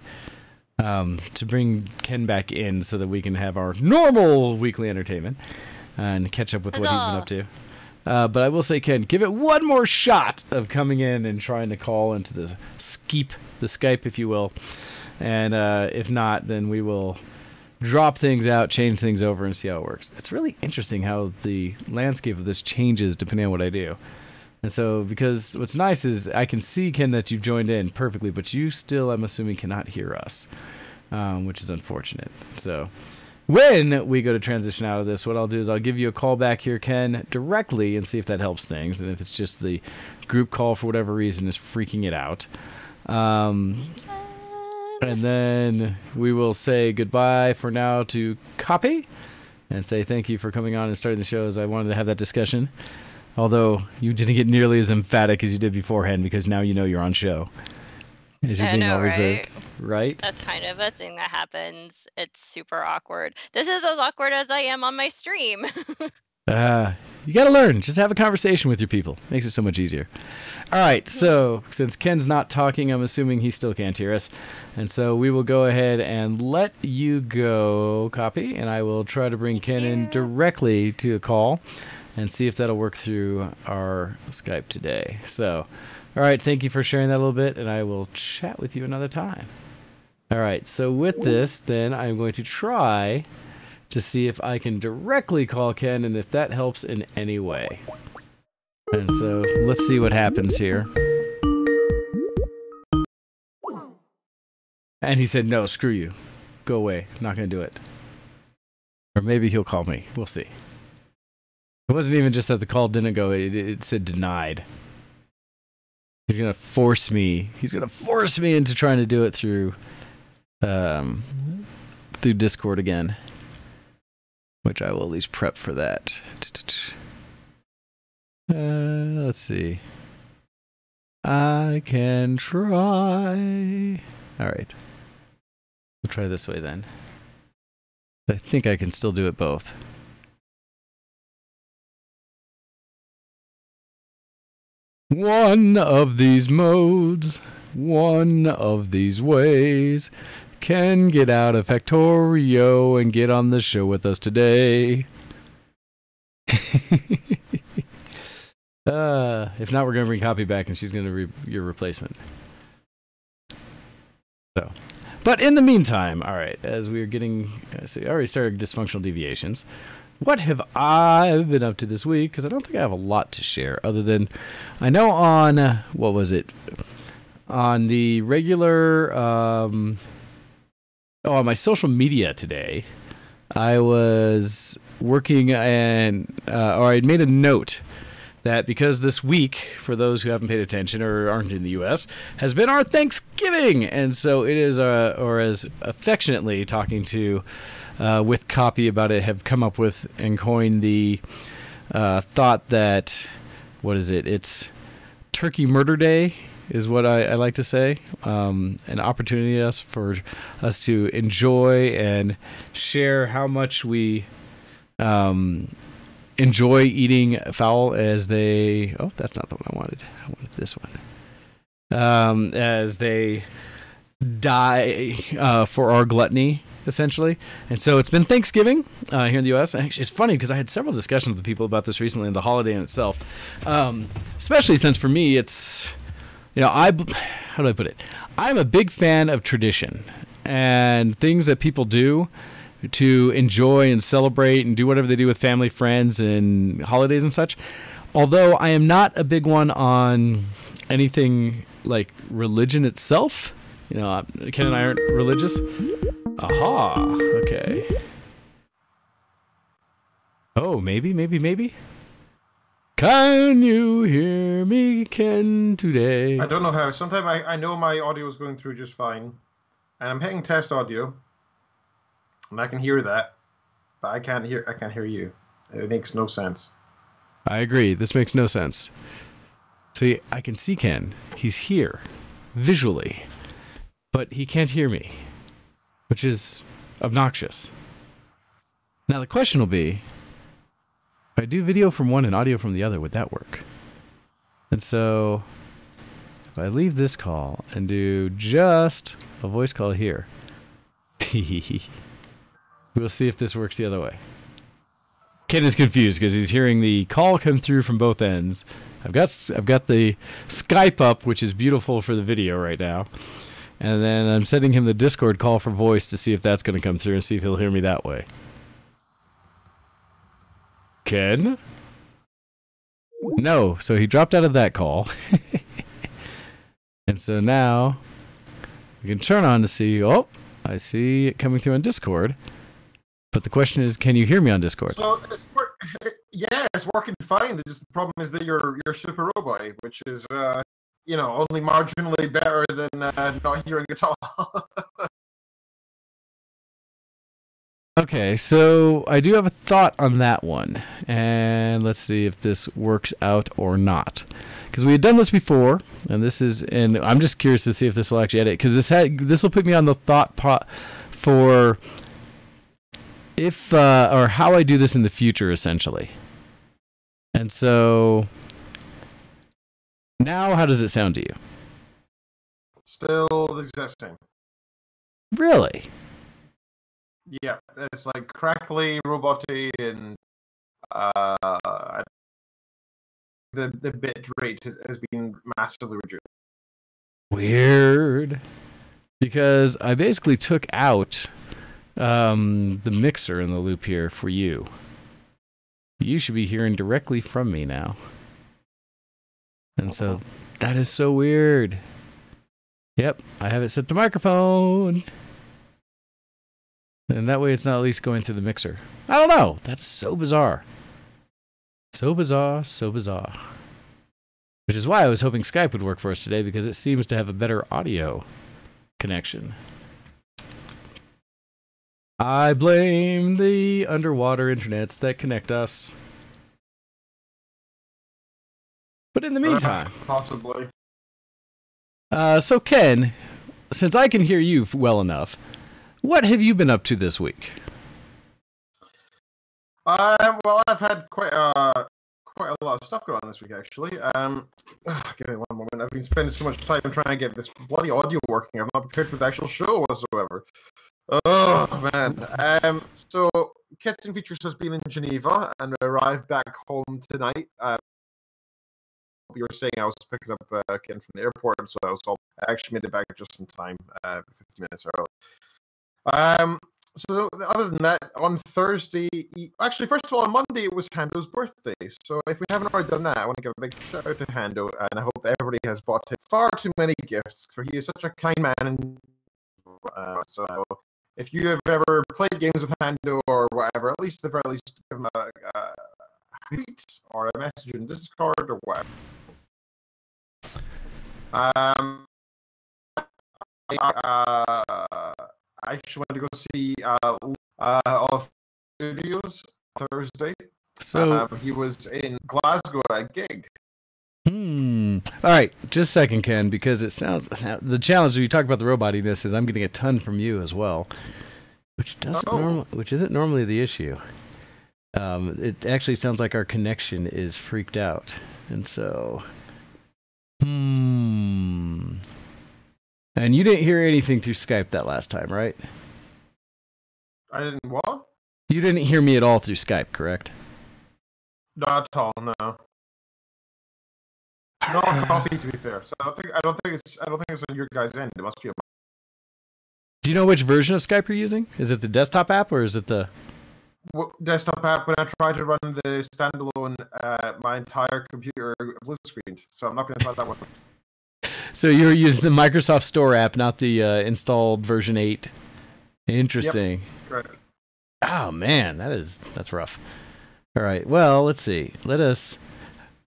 [SPEAKER 2] To bring Ken back in so that we can have our normal weekly entertainment and catch up with what he's been up to. But I will say, Ken, give it one more shot of coming in and trying to call into the Skype, if you will. And if not, then we will drop things out, change things over, and see how it works. It's really interesting how the landscape of this changes depending on what I do. And so, because what's nice is I can see, Ken, that you've joined in perfectly, but you still, I'm assuming, cannot hear us, which is unfortunate. So when we go to transition out of this, what I'll do is I'll give you a call back here, Ken, directly, and see if that helps things. And if it's just the group call for whatever reason is freaking it out. And then we will say goodbye for now to Kopii and say thank you for coming on and starting the show, as I wanted to have that discussion. Although you didn't get nearly as emphatic as you did beforehand, because now you know you're on show. As you're being all reserved, right?
[SPEAKER 3] That's kind of a thing that happens. It's super awkward. This is as awkward as I am on my stream.
[SPEAKER 2] You got to learn. Just have a conversation with your people. Makes it so much easier. All right, so since Ken's not talking, I'm assuming he still can't hear us. And so we will go ahead and let you go, Kopii, and I will try to bring Ken in directly to a call and see if that'll work through our Skype today. So, all right, thank you for sharing that a little bit, and I will chat with you another time. All right, so with this, then, I'm going to try to see if I can directly call Ken and if that helps in any way. And so let's see what happens here. And he said, no, screw you. Go away. I'm not going to do it. Or maybe he'll call me. We'll see. It wasn't even just that the call didn't go. It said denied. He's going to force me. He's going to force me into trying to do it through Discord again. Which I will at least prep for that. Let's see. I can try. All right. We'll try this way then. I think I can still do it both. One of these modes, one of these ways, can get out of Factorio and get on the show with us today. If not, we're going to bring Kopii back and she's going to be your replacement. So, but in the meantime, all right, as we are getting, I already started dysfunctional deviations. What have I been up to this week? Because I don't think I have a lot to share other than I know on, what was it? On the regular, on my social media today, I was working and, or I'd made a note that because this week, for those who haven't paid attention or aren't in the U.S., has been our Thanksgiving. And so it is, or as affectionately talking to with Kopii about it, have come up with and coined the thought that, what is it? It's Turkey Murder Day is what I like to say. An opportunity for us to enjoy and share how much we enjoy eating fowl as they... Oh, that's not the one I wanted. I wanted this one. As they die for our gluttony, essentially. And so it's been Thanksgiving here in the U.S. Actually, it's funny because I had several discussions with people about this recently, and the holiday in itself. Especially since for me it's... how do I put it? I'm a big fan of tradition and things that people do to enjoy and celebrate and do whatever they do with family, friends, and holidays and such. Although I am not a big one on anything like religion itself. Ken and I aren't religious. Aha. Okay. Oh, maybe. Can you hear me, Ken, today?
[SPEAKER 4] I don't know how. Sometimes I know my audio is going through just fine. And I'm hitting test audio. And I can hear that. But I can't hear you. It makes no sense.
[SPEAKER 2] I agree. This makes no sense. See, I can see Ken. He's here. Visually. But he can't hear me. Which is obnoxious. Now the question will be, if I do video from one and audio from the other, would that work? And so, if I leave this call and do just a voice call here, we'll see if this works the other way. Ken is confused because he's hearing the call come through from both ends. I've got the Skype up, which is beautiful for the video right now. And then I'm sending him the Discord call for voice to see if that's going to come through and see if he'll hear me that way. Ken? No, so he dropped out of that call. And so now we can turn on to see, oh, I see it coming through on Discord. But the question is, can you hear me on Discord?
[SPEAKER 4] So it's working fine. The problem is that you're Super Robot, which is only marginally better than not hearing at all.
[SPEAKER 2] Okay, so I do have a thought on that one, and let's see if this works out or not. Because we had done this before, and I'm just curious to see if this will actually edit. Because this will put me on the thought for if or how I do this in the future, essentially. And so now, how does it sound to you?
[SPEAKER 4] Still the exact same.
[SPEAKER 2] Really?
[SPEAKER 4] Yeah, it's like crackly, roboty, and the bit rate has been massively reduced.
[SPEAKER 2] Weird. Because I basically took out the mixer in the loop here for you. You should be hearing directly from me now. And so that is so weird. Yep, I have it set to microphone. And that way it's not at least going through the mixer. I don't know. That's so bizarre. So bizarre, so bizarre. Which is why I was hoping Skype would work for us today, because it seems to have a better audio connection. I blame the underwater internets that connect us. But in the meantime,
[SPEAKER 4] possibly.
[SPEAKER 2] So Ken, since I can hear you well enough, what have you been up to this week?
[SPEAKER 4] Well, I've had quite a lot of stuff going on this week, actually. Give me one moment. I've been spending so much time trying to get this bloody audio working. I've not prepared for the actual show whatsoever. Oh man. So Kitchen Features has been in Geneva and arrived back home tonight. You were saying I was picking up Ken from the airport, so I actually made it back just in time, 15 minutes early. So other than that, on Thursday, actually, first of all, on Monday it was Hando's birthday. So if we haven't already done that, I want to give a big shout out to Hando, and I hope everybody has bought him far too many gifts, for he is such a kind man. And so if you have ever played games with Hando or whatever, at least give him a tweet or a message in Discord or whatever. I actually went to go see of Studios Thursday.
[SPEAKER 2] So
[SPEAKER 4] he was in Glasgow at a gig.
[SPEAKER 2] All right, just a second, Ken, because it sounds the challenge when you talk about the robotiness is I'm getting a ton from you as well, which isn't normally the issue. It actually sounds like our connection is freaked out, and so And you didn't hear anything through Skype that last time, right?
[SPEAKER 4] I didn't what?
[SPEAKER 2] You didn't hear me at all through Skype, correct?
[SPEAKER 4] Not at all, no. No copy, to be fair. So I don't think it's on your guys' end. It must be.
[SPEAKER 2] Do you know which version of Skype you're using? Is it the desktop app or is it the
[SPEAKER 4] desktop app? When I try to run the standalone, my entire computer blue screened. So I'm not going to try that one.
[SPEAKER 2] So you're using the Microsoft Store app, not the installed version 8. Interesting.
[SPEAKER 4] Yep. Right.
[SPEAKER 2] Oh man, that's rough. All right. Well, let's see. Let us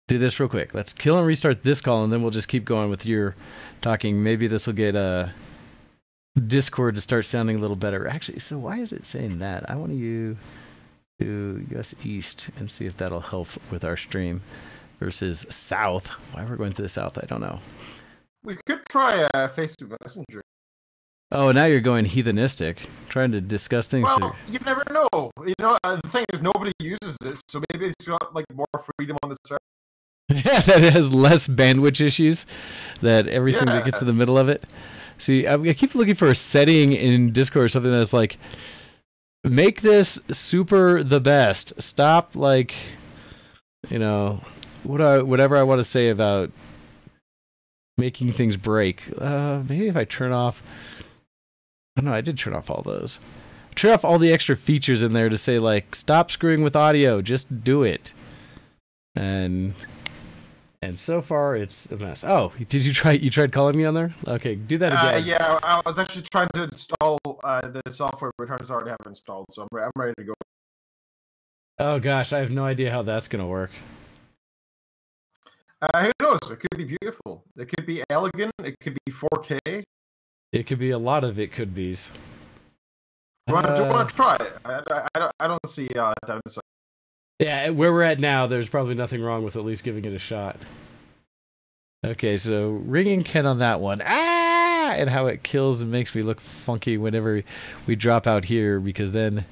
[SPEAKER 2] do this real quick. Let's kill and restart this call, and then we'll just keep going with your talking. Maybe this will get Discord to start sounding a little better. Actually, so why is it saying that? I want you to US East and see if that'll help with our stream versus South. Why we're going to the South, I don't know.
[SPEAKER 4] We could try Facebook Messenger.
[SPEAKER 2] Oh, now you're going heathenistic, trying to discuss things.
[SPEAKER 4] Well, you never know. You know, the thing is, nobody uses it, so maybe it's got like more freedom on the server.
[SPEAKER 2] Yeah, that has less bandwidth issues. That everything that gets in the middle of it. See, I keep looking for a setting in Discord or something that's like, make this super the best. Stop, like, you know, whatever I want to say about making things break. Maybe if I turn off. Oh, no, I did turn off all those. Turn off all the extra features in there to say, like, stop screwing with audio. Just do it. And so far, it's a mess. Oh, did you try? You tried calling me on there? Okay, do that again.
[SPEAKER 4] Yeah, I was actually trying to install the software, but it turns out I have it installed, so I'm ready to go.
[SPEAKER 2] Oh gosh, I have no idea how that's gonna work.
[SPEAKER 4] Who knows? It could be beautiful. It could be elegant. It could be 4K.
[SPEAKER 2] It could be a lot of it could be's.
[SPEAKER 4] Do you want to try it? I don't see downside.
[SPEAKER 2] Yeah, where we're at now, there's probably nothing wrong with at least giving it a shot. Okay, so ringing Ken on that one. Ah! And how it kills and makes me look funky whenever we drop out here, because then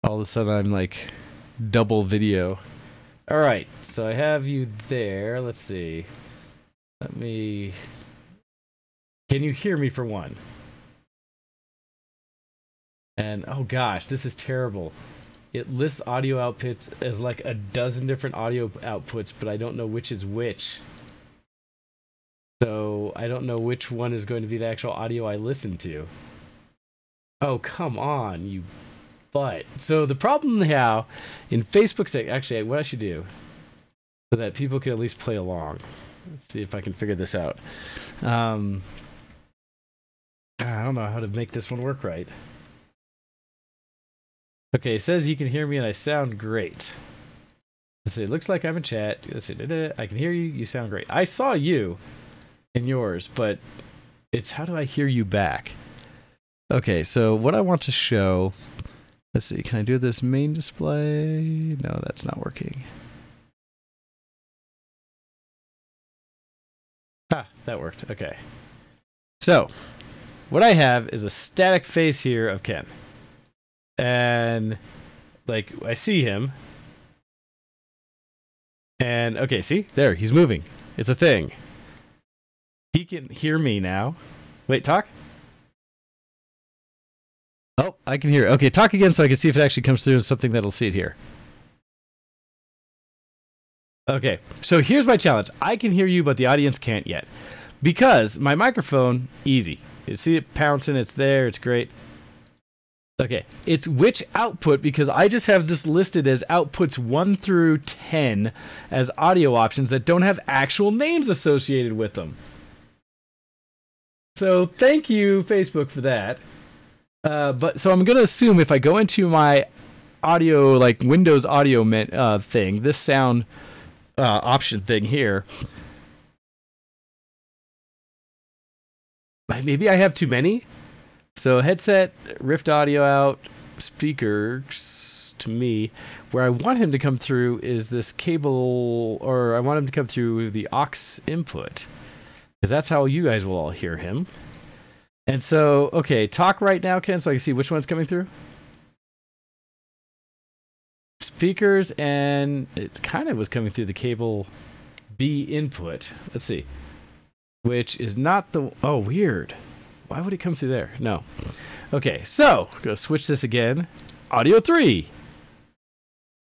[SPEAKER 2] all of a sudden I'm like double video. All right, so I have you there. Let's see. Can you hear me for one? And oh gosh, this is terrible. It lists audio outputs as like a dozen different audio outputs, but I don't know which is which. So I don't know which one is going to be the actual audio I listen to. Oh, come on, you butt. So the problem now in Facebook, actually, what I should do so that people can at least play along. Let's see if I can figure this out. I don't know how to make this one work right. Okay, it says you can hear me and I sound great. Let's see, it looks like I'm in chat. Let's see, I can hear you, you sound great. I saw you in yours, but it's how do I hear you back? Okay, so what I want to show, let's see, can I do this main display? No, that's not working. that worked. Okay. So, what I have is a static face here of Ken. And, like, I see him. And, okay, see? There, he's moving. It's a thing. He can hear me now. Wait, talk? Oh, I can hear it. Okay, talk again so I can see if it actually comes through as something that'll see it here. Okay, so here's my challenge. I can hear you, but the audience can't yet. Because my microphone, easy. You see it pouncing, it's there, it's great. Okay, it's which output, because I just have this listed as outputs 1 through 10 as audio options that don't have actual names associated with them. So thank you, Facebook, for that. So I'm going to assume if I go into my audio, like Windows audio thing, this sound option thing here, maybe I have too many. So headset, Rift audio out, speakers to me. Where I want him to come through is this cable, or I want him to come through the aux input. Because that's how you guys will all hear him. And so, okay, talk right now, Ken, so I can see which one's coming through. Speakers, and it kind of was coming through the cable B input. Let's see. Which is not the... Oh, weird. Why would it come through there? No. Okay, so, go switch this again. Audio 3.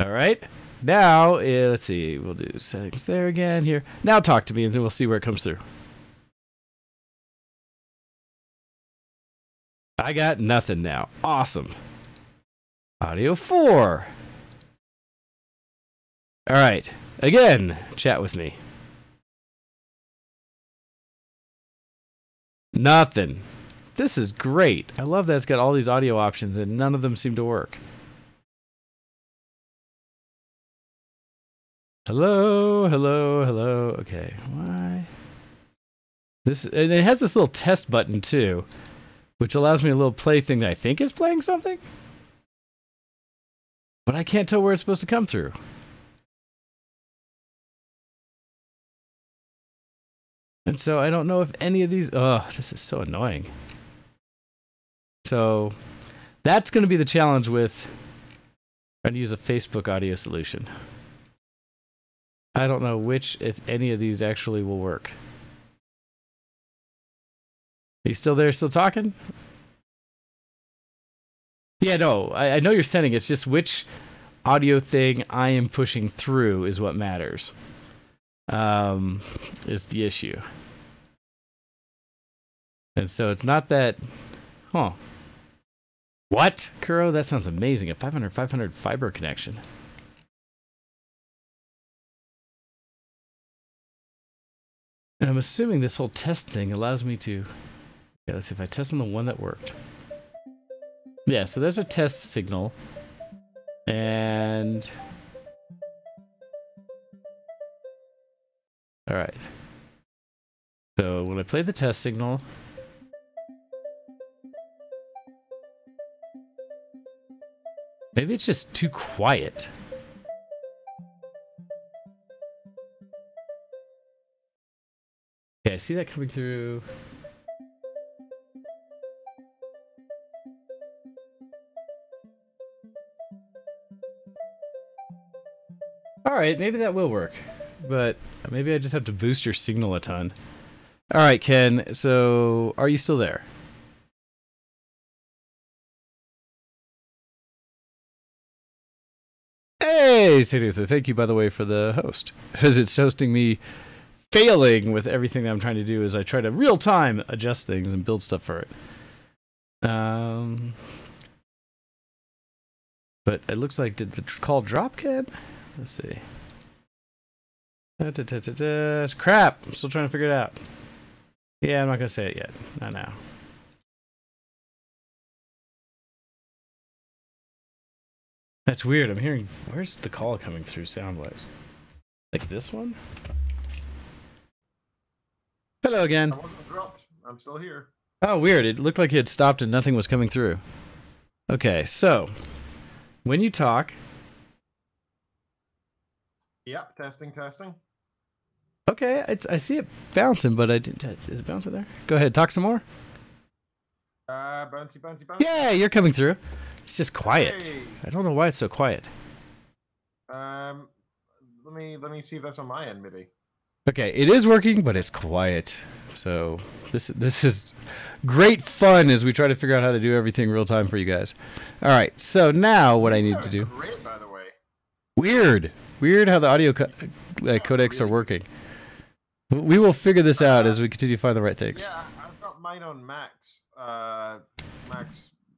[SPEAKER 2] All right. Now, let's see. We'll do settings there again here. Now talk to me, and then we'll see where it comes through. I got nothing now. Awesome. Audio 4. All right. Again, chat with me. Nothing. This is great. I love that it's got all these audio options and none of them seem to work. Hello, hello, hello. Okay, why? And it has this little test button too, which allows me a little play thing that I think is playing something. But I can't tell where it's supposed to come through. And so I don't know if any of these... Oh, this is so annoying. So that's going to be the challenge with trying to use a Facebook audio solution. I don't know which, if any of these actually will work. Are you still there, still talking? Yeah, no, I know you're sending. It's just which audio thing I am pushing through is what matters. Is the issue. And so it's not that... Huh. What? Kuro, that sounds amazing. A 500 fiber connection. And I'm assuming this whole test thing allows me to... Yeah, let's see if I test on the one that worked. Yeah, so there's a test signal. And... Alright. So when I play the test signal... Maybe it's just too quiet. Okay, I see that coming through. Alright, maybe that will work. But maybe I just have to boost your signal a ton. Alright, Ken, so are you still there? Hey, Sadutha, thank you, by the way, for the host. Because it's hosting me failing with everything that I'm trying to do as I try to real-time adjust things and build stuff for it. But it looks like, did the call drop, Ken? Let's see. Crap! I'm still trying to figure it out. Yeah, I'm not going to say it yet. Not now. That's weird. I'm hearing... Where's the call coming through sound-wise? Like this one? Hello again.
[SPEAKER 4] I wasn't dropped. I'm still here.
[SPEAKER 2] Oh, weird. It looked like it had stopped and nothing was coming through. Okay, so... When you talk...
[SPEAKER 4] Yep, testing.
[SPEAKER 2] Okay, I see it bouncing, but I didn't. Is it bouncing there? Go ahead, talk some more.
[SPEAKER 4] Bouncy, bouncy, bouncy.
[SPEAKER 2] Yeah, you're coming through. It's just quiet.
[SPEAKER 4] Hey.
[SPEAKER 2] I don't know why it's so quiet.
[SPEAKER 4] Let me see if that's on my end, maybe.
[SPEAKER 2] Okay, it is working, but it's quiet. So this is great fun as we try to figure out how to do everything real time for you guys. All right, so now what I need to do.
[SPEAKER 4] Great, by the way.
[SPEAKER 2] Weird how the audio codecs are working. We will figure this out as we continue to find the right things.
[SPEAKER 4] Yeah, I've got mine on max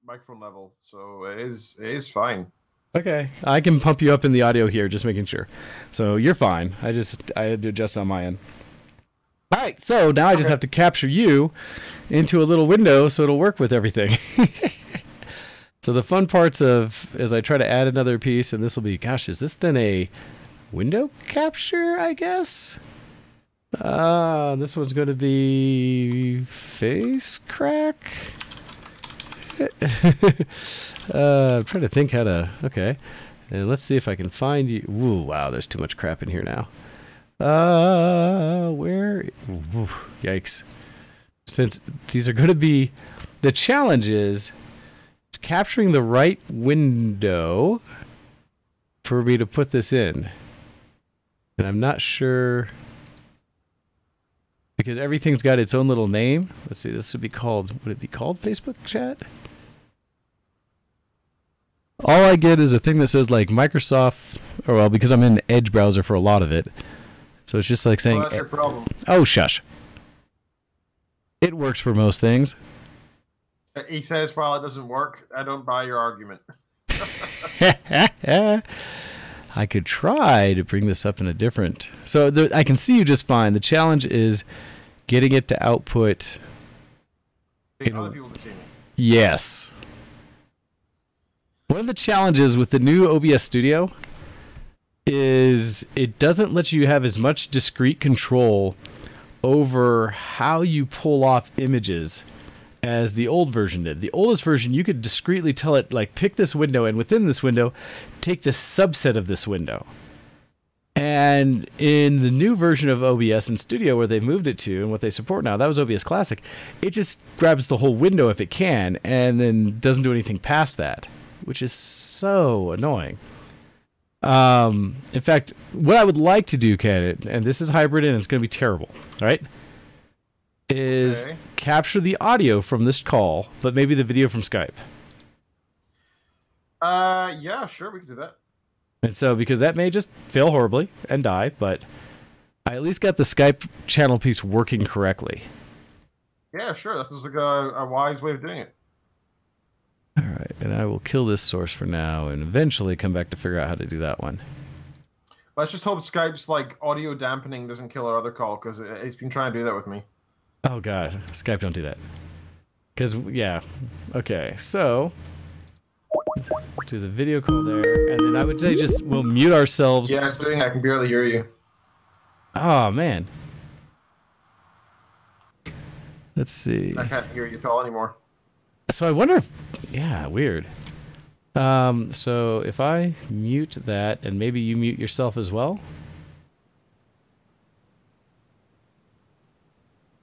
[SPEAKER 4] microphone level, so it is fine.
[SPEAKER 2] Okay, I can pump you up in the audio here, just making sure. So you're fine. I had to adjust on my end. All right, so now I just have to capture you into a little window so it'll work with everything. So the fun parts of as I try to add another piece, and this will be, gosh, is this then a window capture? I guess. This one's going to be face crack. I'm trying to think how to. Okay, and let's see if I can find you. Ooh, wow, there's too much crap in here now. Where? Ooh, yikes! Since these are going to be, the challenge is capturing the right window for me to put this in, and I'm not sure because everything's got its own little name. Let's see. This would be called. Would it be called Facebook chat? All I get is a thing that says like Microsoft, or well, because I'm in Edge browser for a lot of it. So it's just like saying,
[SPEAKER 4] that's your problem.
[SPEAKER 2] Oh, shush. It works for most things.
[SPEAKER 4] He says, while it doesn't work, I don't buy your argument.
[SPEAKER 2] I could try to bring this up in a different... So I can see you just fine. The challenge is getting it to output...
[SPEAKER 4] Other people can see me.
[SPEAKER 2] Yes. One of the challenges with the new OBS Studio is it doesn't let you have as much discrete control over how you pull off images as the old version did. The oldest version, you could discreetly tell it, like, pick this window, and within this window, take the subset of this window. And in the new version of OBS and Studio, where they've moved it to, and what they support now, that was OBS Classic, it just grabs the whole window if it can, and then doesn't do anything past that, which is so annoying. In fact, what I would like to do, Ken, and this is hybrid and it's going to be terrible, all right, is capture the audio from this call, but maybe the video from Skype.
[SPEAKER 4] Yeah, sure, we can do that.
[SPEAKER 2] And so, because that may just fail horribly and die, but I at least got the Skype channel piece working correctly.
[SPEAKER 4] Yeah, sure, this is like a wise way of doing it.
[SPEAKER 2] All right, and I will kill this source for now and eventually come back to figure out how to do that one.
[SPEAKER 4] Let's just hope Skype's like audio dampening doesn't kill our other call, because it's been trying to do that with me.
[SPEAKER 2] Oh god, Skype don't do that. Because, yeah, okay, so do the video call there, and then I would say just we'll mute ourselves.
[SPEAKER 4] Yeah, it's doing. I can barely hear you.
[SPEAKER 2] Oh man. Let's see.
[SPEAKER 4] I can't hear you call anymore.
[SPEAKER 2] So I wonder if, yeah, weird. So if I mute that, and maybe you mute yourself as well?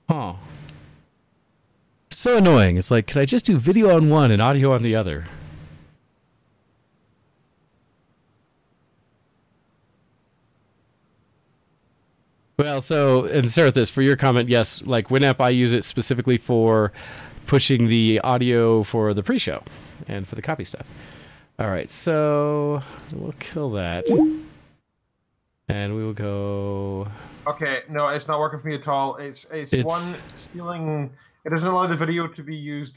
[SPEAKER 2] Huh. So annoying. It's like, could I just do video on one and audio on the other? Well, so, and Sarah, this, for your comment, yes, like Winamp, I use it specifically for pushing the audio for the pre-show and for the copy stuff. All right, so we'll kill that. And we will go...
[SPEAKER 4] Okay, no, it's not working for me at all. It's one stealing... It doesn't allow the video to be used...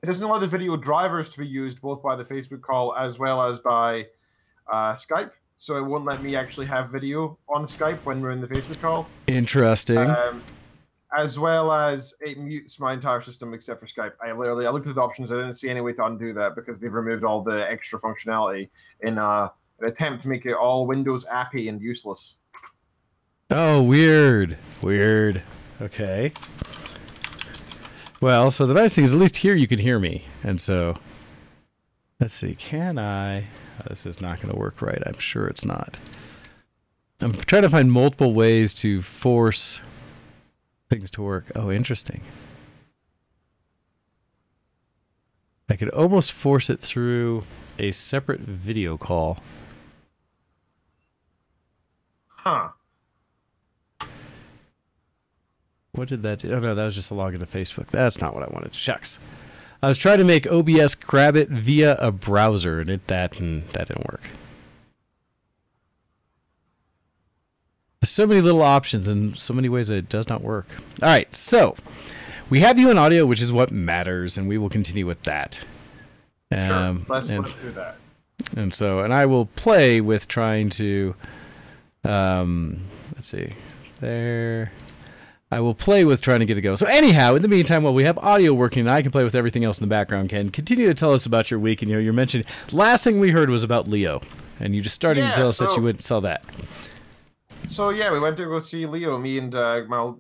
[SPEAKER 4] It doesn't allow the video drivers to be used both by the Facebook call as well as by Skype. So it won't let me actually have video on Skype when we're in the Facebook call.
[SPEAKER 2] Interesting.
[SPEAKER 4] As well as it mutes my entire system except for Skype. I looked at the options. I didn't see any way to undo that because they've removed all the extra functionality in an attempt to make it all Windows appy and useless.
[SPEAKER 2] Oh, weird. Weird. Okay. Well, so the nice thing is at least here you can hear me. And so, let's see. Can I... Oh, this is not going to work right. I'm sure it's not. I'm trying to find multiple ways to force things to work. Oh, interesting. I could almost force it through a separate video call.
[SPEAKER 4] Huh.
[SPEAKER 2] What did that do? Oh, no, that was just a login to Facebook. That's not what I wanted. Shucks. I was trying to make OBS grab it via a browser, and that didn't work. There's so many little options and so many ways that it does not work. All right, so we have you in audio, which is what matters, and we will continue with that.
[SPEAKER 4] Sure, let's do that.
[SPEAKER 2] And I will play with trying to, let's see, there. I will play with trying to get it go. So anyhow, in the meantime, while we have audio working and I can play with everything else in the background, Ken, continue to tell us about your week. And you mentioned, last thing we heard was about Leo, and you just started to tell us that you wouldn't sell that.
[SPEAKER 4] So yeah, we went to go see Leo. Me and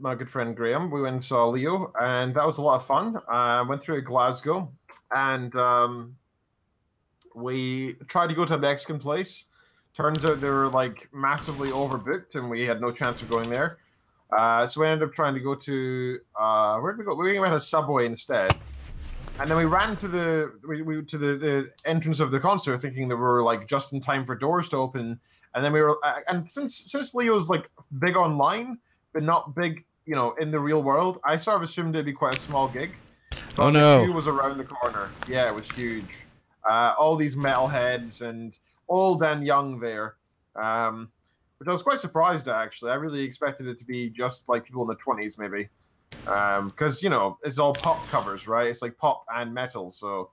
[SPEAKER 4] my good friend Graham. We went and saw Leo, and that was a lot of fun. Went through Glasgow, and we tried to go to a Mexican place. Turns out they were like massively overbooked, and we had no chance of going there. So we ended up trying to go to where did we go? We went to Subway instead, and then we ran to the entrance of the concert, thinking that we were like just in time for doors to open. And then we were, and since Leo's like big online, but not big, in the real world, I sort of assumed it'd be quite a small gig. But
[SPEAKER 2] oh no!
[SPEAKER 4] The queue was around the corner. Yeah, it was huge. All these metalheads and old and young there, which I was quite surprised at actually. I really expected it to be just like people in the 20s maybe, because it's all pop covers, right? It's like pop and metal, so.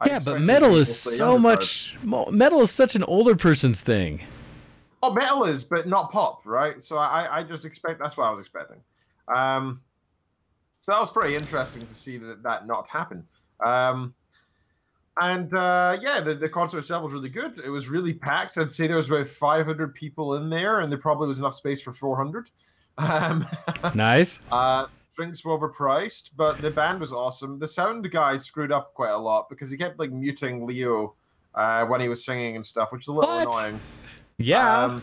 [SPEAKER 2] Yeah, but metal is so much. Metal is such an older person's thing.
[SPEAKER 4] Oh, metal is, but not pop, right? So I just expect that's what I was expecting. So that was pretty interesting to see that not happen. The concert itself was really good. It was really packed. I'd say there was about 500 people in there, and there probably was enough space for 400.
[SPEAKER 2] Nice.
[SPEAKER 4] Drinks were overpriced, but the band was awesome. The sound guy screwed up quite a lot because he kept like muting Leo when he was singing and stuff, which is a little annoying.
[SPEAKER 2] Yeah.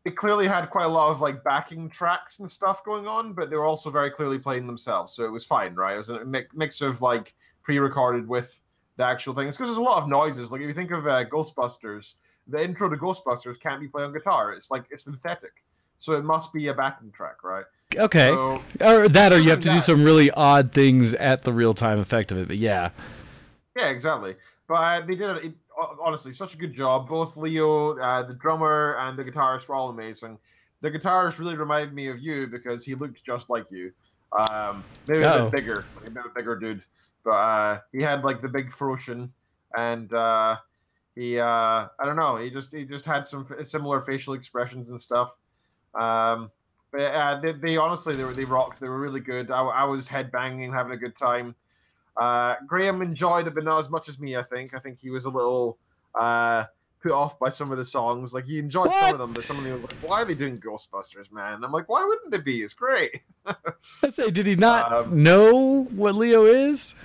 [SPEAKER 4] It clearly had quite a lot of like backing tracks and stuff going on, but they were also very clearly playing themselves, so it was fine, right? It was a mix of like pre-recorded with the actual things, because there's a lot of noises. Like if you think of Ghostbusters, the intro to Ghostbusters can't be played on guitar. It's like it's synthetic, so it must be a backing track, right?
[SPEAKER 2] Okay.
[SPEAKER 4] So,
[SPEAKER 2] or you have to do some really odd things at the real-time effect of it, but yeah.
[SPEAKER 4] Yeah, exactly. But they did it. Honestly, such a good job. Both Leo, the drummer, and the guitarist were all amazing. The guitarist really reminded me of you because he looked just like you. Maybe a bit bigger, like a bit bigger dude. But he had like the big frozen, and he I don't know. He just had some similar facial expressions and stuff. But they honestly they rocked. They were really good. I was headbanging, having a good time. Graham enjoyed it, but not as much as me, I think. I think he was a little put off by some of the songs. Like, he enjoyed some of them, but some of them was like, why are they doing Ghostbusters, man? And I'm like, why wouldn't they be? It's great.
[SPEAKER 2] I say, did he not know what Leo is?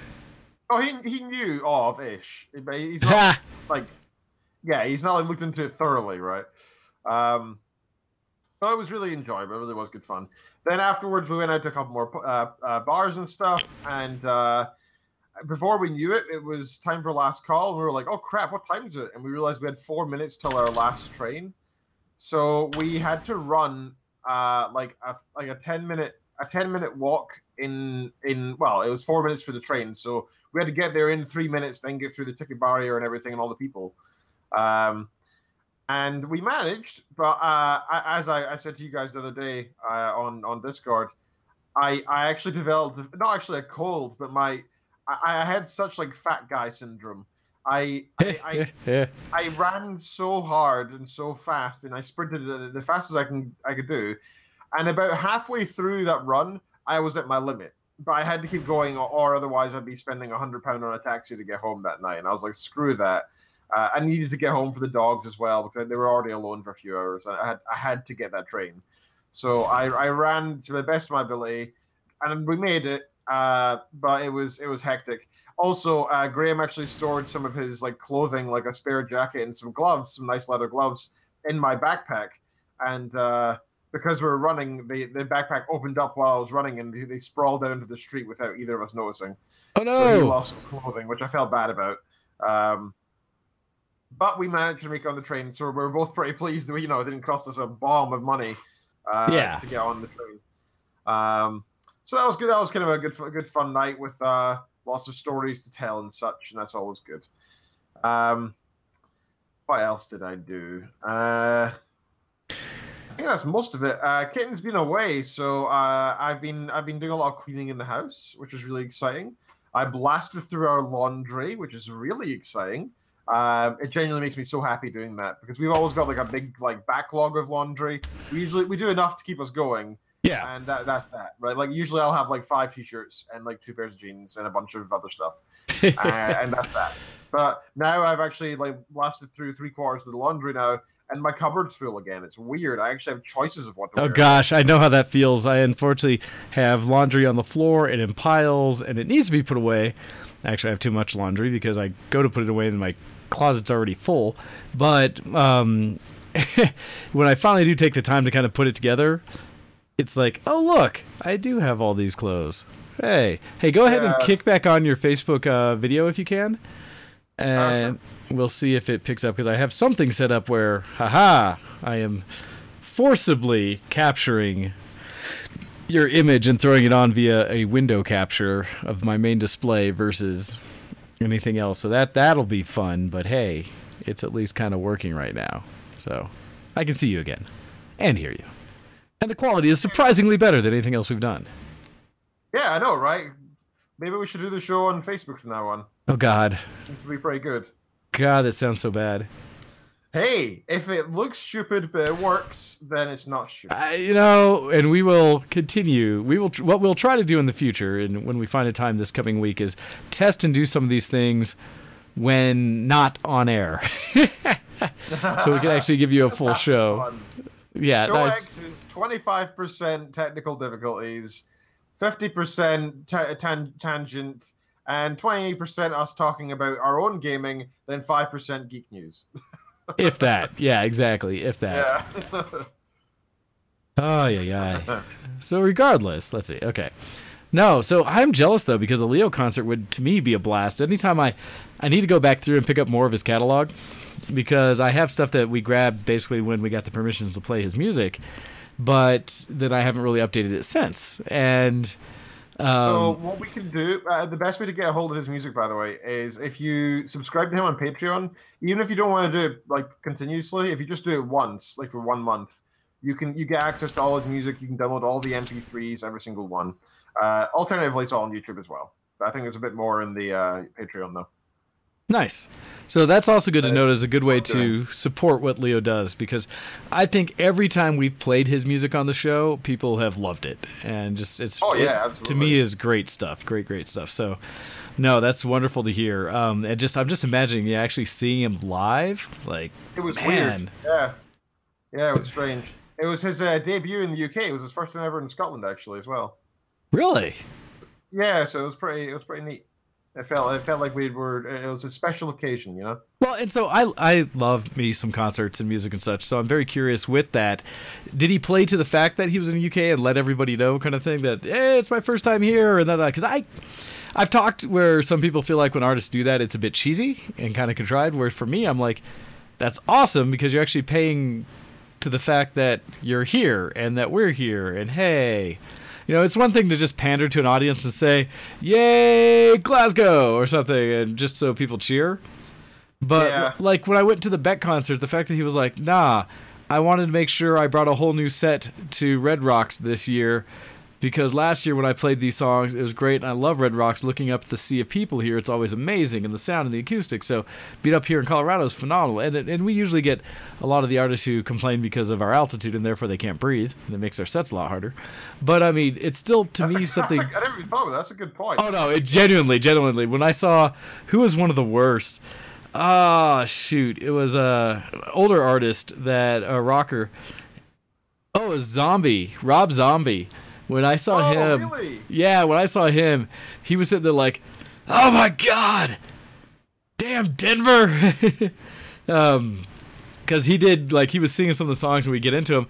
[SPEAKER 4] Oh, he knew of-ish. But he's not, he's not like, looked into it thoroughly, right? So it was really enjoyable. It really was good fun. Then afterwards, we went out to a couple more bars and stuff, and before we knew it, it was time for last call. And we were like, "Oh crap, what time is it?" And we realized we had 4 minutes till our last train, so we had to run like a 10-minute walk in well, it was 4 minutes for the train, so we had to get there in 3 minutes, then get through the ticket barrier and everything and all the people. And we managed, but as I said to you guys the other day on Discord, I actually developed not actually a cold, but I had such like fat guy syndrome. I ran so hard and so fast, and I sprinted the fastest I could do, and about halfway through that run, I was at my limit. But I had to keep going, or otherwise I'd be spending £100 on a taxi to get home that night. And I was like, screw that. I needed to get home for the dogs as well because they were already alone for a few hours. I had to get that train, so I ran to the best of my ability, and we made it. But it was hectic. Also, Graham actually stored some of his like clothing, like a spare jacket and some gloves, some nice leather gloves, in my backpack. and because we were running, the backpack opened up while I was running, and they sprawled out into the street without either of us noticing.
[SPEAKER 2] Oh no!
[SPEAKER 4] So he lost his clothing, which I felt bad about. But we managed to make it on the train, so we were both pretty pleased that it didn't cost us a bomb of money to get on the train. So that was good. That was kind of a good fun night with lots of stories to tell and such, and that's always good. What else did I do? I think that's most of it. Kitten's been away, so I've been doing a lot of cleaning in the house, which is really exciting. I blasted through our laundry, which is really exciting. It genuinely makes me so happy doing that because we've always got like a big backlog of laundry. We do enough to keep us going.
[SPEAKER 2] Yeah,
[SPEAKER 4] and that's that, right? Like usually I'll have like 5 t-shirts and like 2 pairs of jeans and a bunch of other stuff, and that's that. But now I've actually blasted through 3/4 of the laundry now, and my cupboard's full again. It's weird. I actually have choices of what to wear.
[SPEAKER 2] Oh gosh, I know how that feels. I unfortunately have laundry on the floor and in piles, and it needs to be put away. Actually, I have too much laundry because I go to put it away and my closet's already full. But when I finally do take the time to kind of put it together, it's like, oh look, I do have all these clothes. Hey, go ahead and kick back on your Facebook video if you can, and we'll see if it picks up because I have something set up where, I am forcibly capturing your image and throwing it on via a window capture of my main display versus anything else. So that'll be fun. But hey, it's at least kind of working right now, so I can see you again and hear you. And the quality is surprisingly better than anything else we've done.
[SPEAKER 4] Yeah, I know, right? Maybe we should do the show on Facebook from now on.
[SPEAKER 2] Oh, God.
[SPEAKER 4] Seems to be pretty good.
[SPEAKER 2] God, that sounds so bad.
[SPEAKER 4] Hey, if it looks stupid but it works, then it's not stupid.
[SPEAKER 2] And we will continue. What we'll try to do in the future, and when we find a time this coming week, is test and do some of these things when not on air. So we can actually give you a full show.
[SPEAKER 4] Fun.
[SPEAKER 2] Yeah,
[SPEAKER 4] Show
[SPEAKER 2] nice.
[SPEAKER 4] X is 25% technical difficulties, 50% tangent, and 28% us talking about our own gaming, then 5% geek news.
[SPEAKER 2] If that. Yeah, exactly. If that.
[SPEAKER 4] Yeah.
[SPEAKER 2] Oh, yeah. So regardless, let's see. Okay. No, so I'm jealous, though, because a Leo concert would, to me, be a blast. Anytime I need to go back through and pick up more of his catalog, because I have stuff that we grabbed basically when we got the permissions to play his music, but that I haven't really updated it since. And
[SPEAKER 4] so what we can do, the best way to get a hold of his music, by the way, is if you subscribe to him on Patreon, even if you don't want to do it continuously, if you just do it once, for 1 month, you get access to all his music. You can download all the MP3s, every single one. Alternatively, it's all on YouTube as well. But I think it's a bit more in the Patreon, though.
[SPEAKER 2] Nice. So that's also good to note as a good way to support what Leo does, because I think every time we've played his music on the show, people have loved it, and absolutely. To me is great stuff, great stuff. So, no, that's wonderful to hear. And I'm just imagining actually seeing him live,
[SPEAKER 4] it was weird. Yeah, it was strange. It was his debut in the UK. It was his first time ever in Scotland, actually, as well.
[SPEAKER 2] Really?
[SPEAKER 4] Yeah, so it was pretty neat. It felt like it was a special occasion, you know?
[SPEAKER 2] Well, and so I love me some concerts and music and such, so I'm very curious with that. Did he play to the fact that he was in the UK and let everybody know kind of thing that, hey, it's my first time here, and then, because I've talked where some people feel like when artists do that, it's a bit cheesy and kind of contrived, where for me, I'm like, that's awesome because you're actually paying to the fact that you're here and that we're here, and hey... it's one thing to just pander to an audience and say, yay, Glasgow, or something, and just so people cheer. But, when I went to the Beck concert, the fact that he was like, nah, I wanted to make sure I brought a whole new set to Red Rocks this year, because last year when I played these songs, it was great, and I love Red Rocks. Looking up the sea of people here, it's always amazing, and the sound and the acoustics. So being up here in Colorado is phenomenal. And we usually get a lot of the artists who complain because of our altitude, and therefore they can't breathe, and it makes our sets a lot harder. But, I mean, it's still, to me, something...
[SPEAKER 4] I never even thought of that. That's a good point.
[SPEAKER 2] Oh, no, it genuinely. When I saw who was one of the worst... shoot. It was a older artist, a rocker. Oh, it was Zombie. Rob Zombie. When I saw him,
[SPEAKER 4] really?
[SPEAKER 2] Yeah, when I saw him, he was sitting there like, "Oh my God, damn Denver!" because he did, like, he was singing some of the songs when we get into them.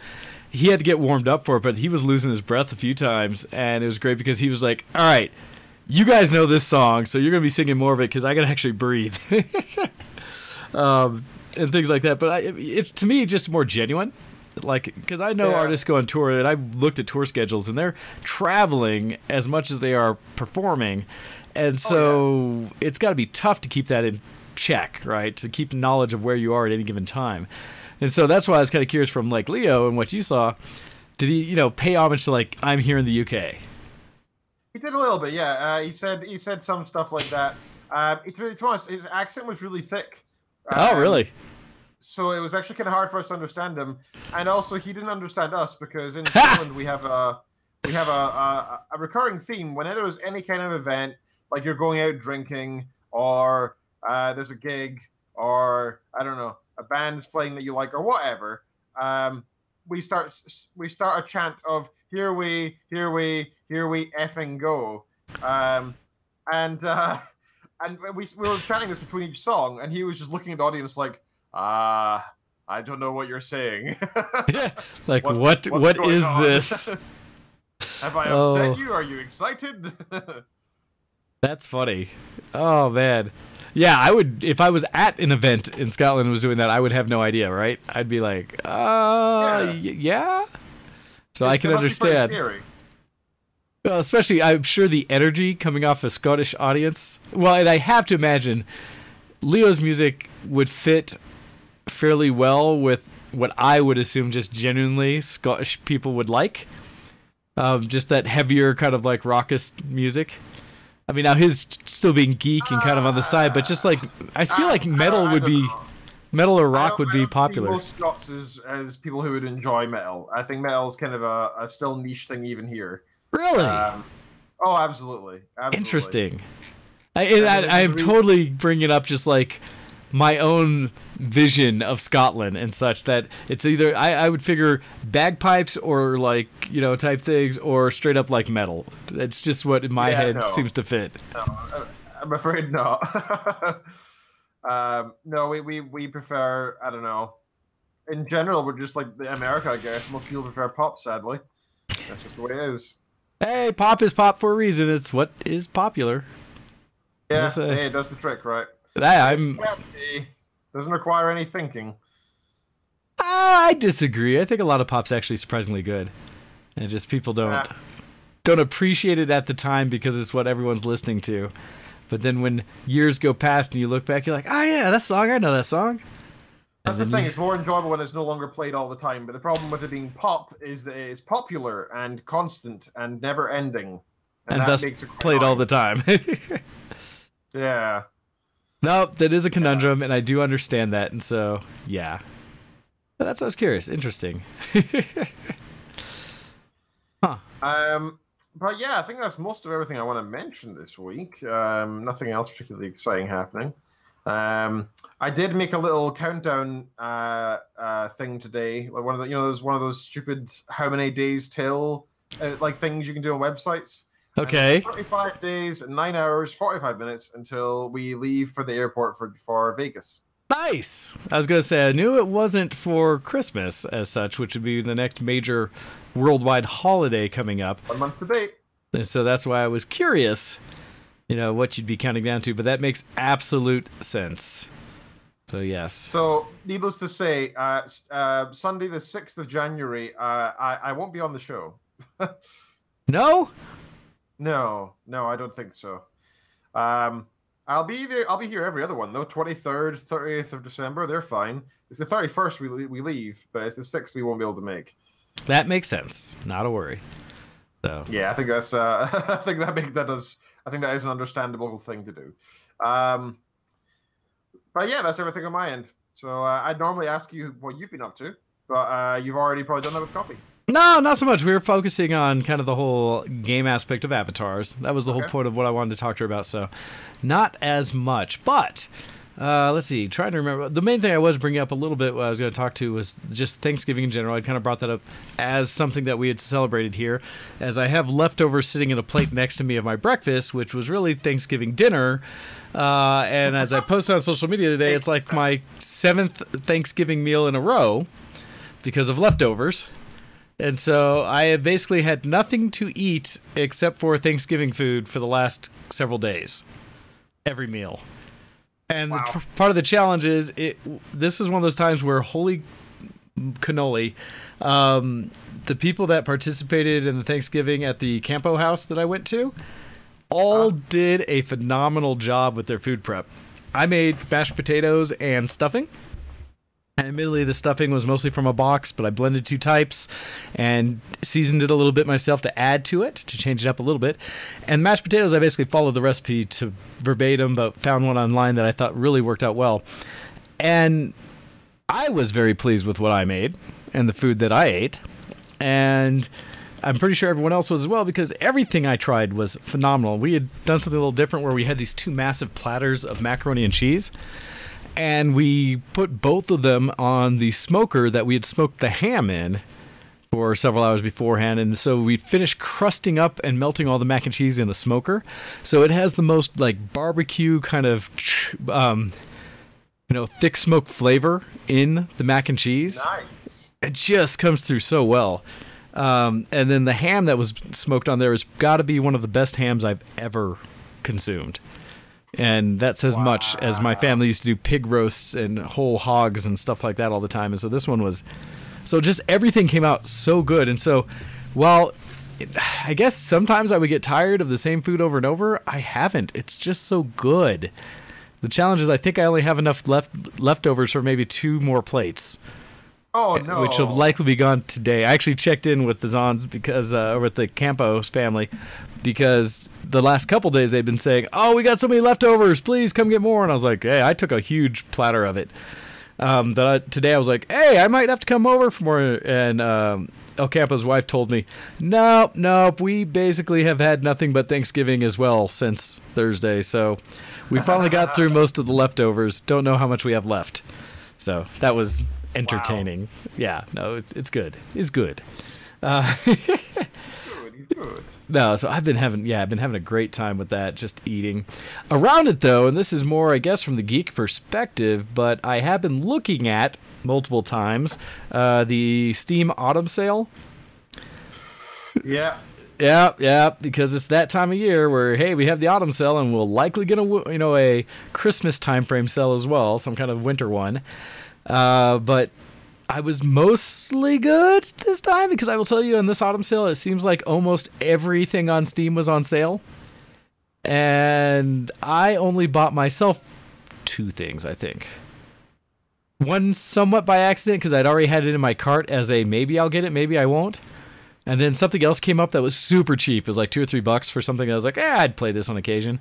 [SPEAKER 2] He had to get warmed up for it, but he was losing his breath a few times, and it was great because he was like, all right, you guys know this song, so you're going to be singing more of it because I got to actually breathe. And things like that. But it's, to me, just more genuine. Like, because I know artists go on tour, and I've looked at tour schedules, and they're traveling as much as they are performing. And so it's got to be tough to keep that in check, right? To keep knowledge of where you are at any given time. And so that's why I was kind of curious from, like, Leo and what you saw. Did he, you know, pay homage to, like, I'm here in the UK?
[SPEAKER 4] He did a little bit, yeah. He said some stuff like that. To be honest, his accent was really thick.
[SPEAKER 2] Oh, really?
[SPEAKER 4] So it was actually kind of hard for us to understand him, and also he didn't understand us because in Scotland we have a recurring theme whenever there's any kind of event, like you're going out drinking, or there's a gig, or I don't know, a band's playing that you like, or whatever. We start a chant of here we effing go, and we were chanting this between each song, and he was just looking at the audience like, I don't know what you're saying.
[SPEAKER 2] Yeah, like what is this?
[SPEAKER 4] Have I upset you? Are you excited?
[SPEAKER 2] That's funny. Oh man. Yeah, I would, if I was at an event in Scotland and was doing that, I would have no idea, right? I'd be like, yeah. So I can understand. Well, especially, I'm sure the energy coming off a Scottish audience. Well, and I have to imagine Leo's music would fit fairly well with what I would assume just genuinely Scottish people would like. Just that heavier kind of like raucous music. I mean, now his still being geek and kind of on the side, but just like, I feel like metal would be, metal or rock would be popular.
[SPEAKER 4] Most Scots as people who would enjoy metal. I think metal is kind of a still niche thing even here.
[SPEAKER 2] Really?
[SPEAKER 4] Oh, absolutely.
[SPEAKER 2] Interesting. I'm totally bringing up just like my own vision of Scotland and such, that it's either I would figure bagpipes or like, you know, type things, or straight up like metal. It's just what in my head seems to fit.
[SPEAKER 4] No, I'm afraid not. No, we prefer, I don't know. In general, we're just like America, I guess. Most people prefer pop, sadly. That's just the way it is.
[SPEAKER 2] Hey, pop is pop for a reason. It's what is popular.
[SPEAKER 4] Yeah, hey, it does the trick, right?
[SPEAKER 2] Doesn't
[SPEAKER 4] require any thinking.
[SPEAKER 2] I disagree. I think a lot of pop's actually surprisingly good, and just people don't appreciate it at the time because it's what everyone's listening to. But then when years go past and you look back, you're like, oh yeah, that song, I know that song.
[SPEAKER 4] That's the thing. It's more enjoyable when it's no longer played all the time. But the problem with it being pop is that it's popular and constant and never ending,
[SPEAKER 2] and
[SPEAKER 4] that
[SPEAKER 2] thus
[SPEAKER 4] makes it
[SPEAKER 2] played all the time.
[SPEAKER 4] Yeah.
[SPEAKER 2] No, that is a conundrum, and I do understand that, and so yeah. But that's what I was curious. Interesting. Huh.
[SPEAKER 4] But yeah, I think that's most of everything I want to mention this week. Nothing else particularly exciting happening. I did make a little countdown thing today. Like one of the, there's one of those stupid how many days till like things you can do on websites.
[SPEAKER 2] Okay.
[SPEAKER 4] 35 days, 9 hours, 45 minutes until we leave for the airport for Vegas.
[SPEAKER 2] Nice. I was going to say, I knew it wasn't for Christmas as such, which would be the next major worldwide holiday coming up.
[SPEAKER 4] 1 month to date.
[SPEAKER 2] And so that's why I was curious, what you'd be counting down to, but that makes absolute sense. So, yes. So,
[SPEAKER 4] needless to say, Sunday the 6th of January, I won't be on the show.
[SPEAKER 2] No?
[SPEAKER 4] No, I don't think so. I'll be there. I'll be here every other one though. 23rd, 30th of December, they're fine. It's the 31st we leave, but it's the 6th we won't be able to make.
[SPEAKER 2] That makes sense. Not a worry. So
[SPEAKER 4] yeah, I think that's. I think that is an understandable thing to do. But yeah, that's everything on my end. So I'd normally ask you what you've been up to, but you've already probably done that with Kopii.
[SPEAKER 2] No, not so much. We were focusing on kind of the whole game aspect of avatars. That was the whole point of what I wanted to talk to her about, so not as much. But, let's see, trying to remember. The main thing I was bringing up a little bit what I was going to talk to was just Thanksgiving in general. I kind of brought that up as something that we had celebrated here, as I have leftovers sitting in a plate next to me of my breakfast, which was really Thanksgiving dinner. And as I posted on social media today, it's like my 7th Thanksgiving meal in a row because of leftovers. And so I have basically had nothing to eat except for Thanksgiving food for the last several days. Every meal. And
[SPEAKER 4] Wow.
[SPEAKER 2] part of the challenge is, this is one of those times where, holy cannoli, the people that participated in the Thanksgiving at the Campo house that I went to all did a phenomenal job with their food prep. I made mashed potatoes and stuffing. And admittedly, the stuffing was mostly from a box, but I blended 2 types and seasoned it a little bit myself to add to it, to change it up a little bit. And mashed potatoes, I basically followed the recipe to verbatim, but found one online that I thought really worked out well. And I was very pleased with what I made and the food that I ate. And I'm pretty sure everyone else was as well, because everything I tried was phenomenal. We had done something a little different where we had these 2 massive platters of macaroni and cheese. And we put both of them on the smoker that we had smoked the ham in for several hours beforehand. And so we'd finished crusting up and melting all the mac and cheese in the smoker. So it has the most like barbecue kind of, thick smoke flavor in the mac and cheese.
[SPEAKER 4] Nice.
[SPEAKER 2] It just comes through so well. And then the ham that was smoked on there has got to be one of the best hams I've ever consumed. And that says much, as my family used to do pig roasts and whole hogs and stuff like that all the time. And so this one was... So just everything came out so good. And so while I guess sometimes I would get tired of the same food over and over, I haven't. It's just so good. The challenge is I think I only have enough leftovers for maybe 2 more plates.
[SPEAKER 4] Oh, no.
[SPEAKER 2] Which will likely be gone today. I actually checked in with the Zons because, with the Campos family, because the last couple days they've been saying, "Oh, we got so many leftovers, please come get more." And I was like, "Hey, I took a huge platter of it." Today I was like, "Hey, I might have to come over for more." And El Campo's wife told me, "Nope, we basically have had nothing but Thanksgiving as well since Thursday. So we finally got through most of the leftovers. Don't know how much we have left." So that was entertaining. Wow. Yeah, no, it's good. It's good.
[SPEAKER 4] Good.
[SPEAKER 2] No, so I've been having a great time with that, just eating. Around it though, and this is more, I guess, from the geek perspective, but I have been looking at multiple times the Steam Autumn Sale.
[SPEAKER 4] Yeah.
[SPEAKER 2] Yeah, because it's that time of year where, hey, we have the autumn sale, and we'll likely get a Christmas time frame sale as well, some kind of winter one. But I was mostly good this time, because I will tell you, in this autumn sale, it seems like almost everything on Steam was on sale. And I only bought myself 2 things, I think. One somewhat by accident, because I'd already had it in my cart as a maybe I'll get it, maybe I won't. And then something else came up that was super cheap. It was like $2 or $3 for something that I was like, I'd play this on occasion.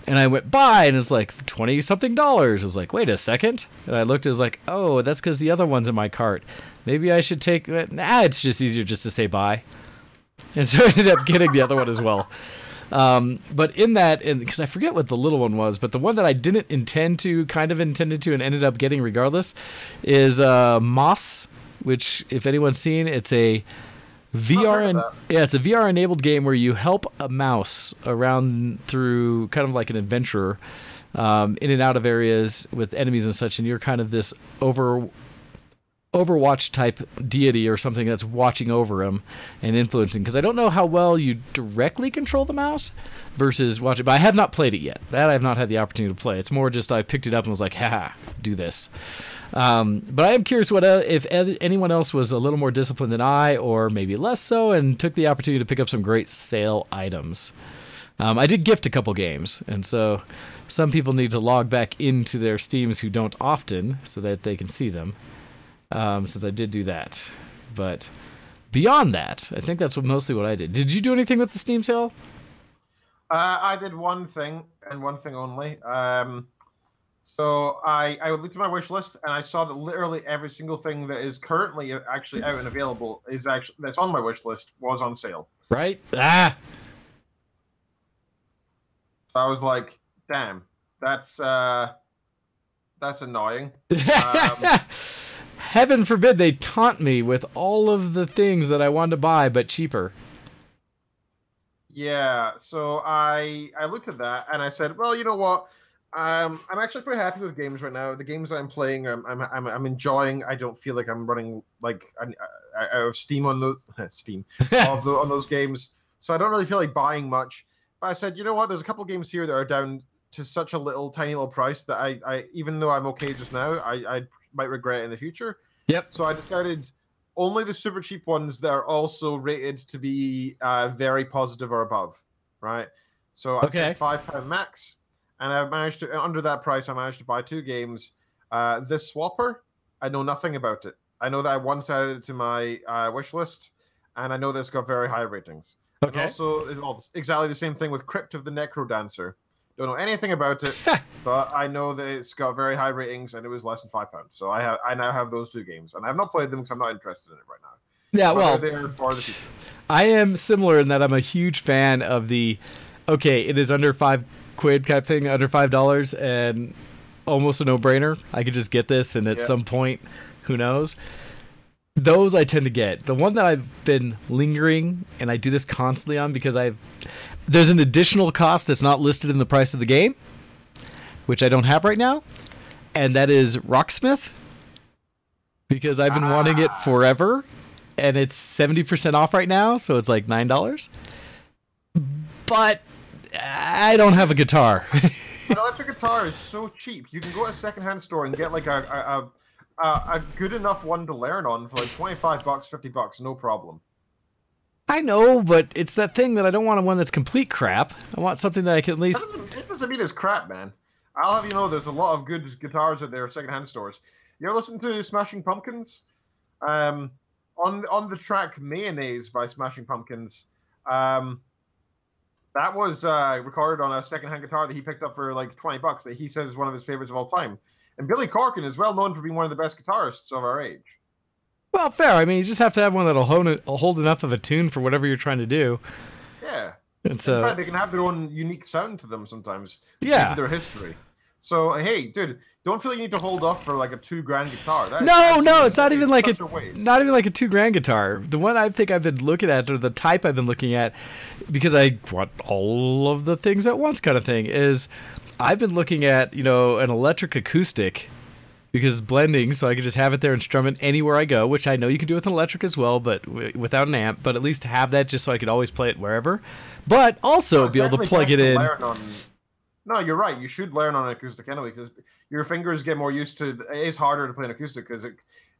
[SPEAKER 2] And I went by, and it's like $20-something. I was like, wait a second. And I looked, it was like, oh, that's because the other one's in my cart. Maybe I should take... it's just easier just to say bye. And so I ended up getting the other one as well. But in that, because I forget what the little one was, but the one that I didn't kind of intended to, and ended up getting regardless, is Moss, which, if anyone's seen, it's a... it's a VR enabled game where you help a mouse around through kind of like an adventurer, in and out of areas with enemies and such, and you're kind of this Overwatch type deity or something that's watching over him and influencing. Because I don't know how well you directly control the mouse versus watching, but I have not played it yet. That I have not had the opportunity to play. It's more just I picked it up and was like, haha, do this. But I am curious if anyone else was a little more disciplined than I, or maybe less so, and took the opportunity to pick up some great sale items. I did gift a couple games, and so some people need to log back into their Steams who don't often, so that they can see them, since I did do that. But beyond that, I think that's mostly what I did. Did you do anything with the Steam sale?
[SPEAKER 4] I did one thing, and one thing only. So I looked at my wish list, and I saw that literally every single thing that is currently actually out and available that's on my wish list was on sale.
[SPEAKER 2] Right?
[SPEAKER 4] So I was like, damn, that's annoying.
[SPEAKER 2] Heaven forbid they taunt me with all of the things that I wanted to buy, but cheaper.
[SPEAKER 4] Yeah, so I looked at that, and I said, well, you know what? I'm actually pretty happy with games right now. The games I'm playing, I'm enjoying. I don't feel like I'm running like out of steam on those steam on those games. So I don't really feel like buying much. But I said, you know what? There's a couple games here that are down to such a tiny little price that I even though I'm okay just now, I might regret it in the future.
[SPEAKER 2] Yep.
[SPEAKER 4] So I decided only the super cheap ones that are also rated to be very positive or above, right? So I said £5 max. And I managed to, under that price, I managed to buy 2 games. This Swapper, I know nothing about it. I know that I once added it to my wish list, and I know that it's got very high ratings.
[SPEAKER 2] Okay.
[SPEAKER 4] And also, exactly the same thing with Crypt of the Necro Dancer. Don't know anything about it, but I know that it's got very high ratings, and it was less than £5. So I now have those 2 games, and I have not played them because I'm not interested in it right now.
[SPEAKER 2] Yeah, well,
[SPEAKER 4] they're for the future.
[SPEAKER 2] I am similar in that I'm a huge fan of the, it is under £5 type thing, under $5, and almost a no-brainer. I could just get this, and at some point, who knows? Those I tend to get. The one that I've been lingering, and I do this constantly on because there's an additional cost that's not listed in the price of the game, which I don't have right now, and that is Rocksmith, because I've been wanting it forever, and it's 70% off right now, so it's like $9. But I don't have a guitar.
[SPEAKER 4] An electric guitar is so cheap. You can go to a secondhand store and get like a good enough one to learn on for like $25, $50, no problem.
[SPEAKER 2] I know, but it's that thing that I don't want one that's complete crap. I want something that I can at least...
[SPEAKER 4] It doesn't mean it's crap, man. I'll have you know there's a lot of good guitars at their secondhand stores. You ever listen to Smashing Pumpkins? On the track Mayonnaise by Smashing Pumpkins, that was recorded on a secondhand guitar that he picked up for like $20 that he says is one of his favorites of all time. And Billy Corgan is well known for being one of the best guitarists of our age.
[SPEAKER 2] Well, fair. I mean, you just have to have one that'll hold enough of a tune for whatever you're trying to do.
[SPEAKER 4] Yeah.
[SPEAKER 2] And so,
[SPEAKER 4] in fact, they can have their own unique sound to them sometimes.
[SPEAKER 2] Yeah.
[SPEAKER 4] Because of their history. So, hey, dude, don't feel you need to hold off for like a $2,000 guitar.
[SPEAKER 2] No, it's not even like not even like a $2,000 guitar. The one I think I've been looking at, or the type I've been looking at, because I want all of the things at once kind of thing, is I've been looking at, an electric acoustic, because it's blending, so I could just have it there and strum it anywhere I go, which I know you can do with an electric as well, but without an amp, but at least have that just so I could always play it wherever. But also be able to plug it in.
[SPEAKER 4] No, you're right. You should learn on an acoustic anyway, because your fingers get more used to. It is harder to play an acoustic because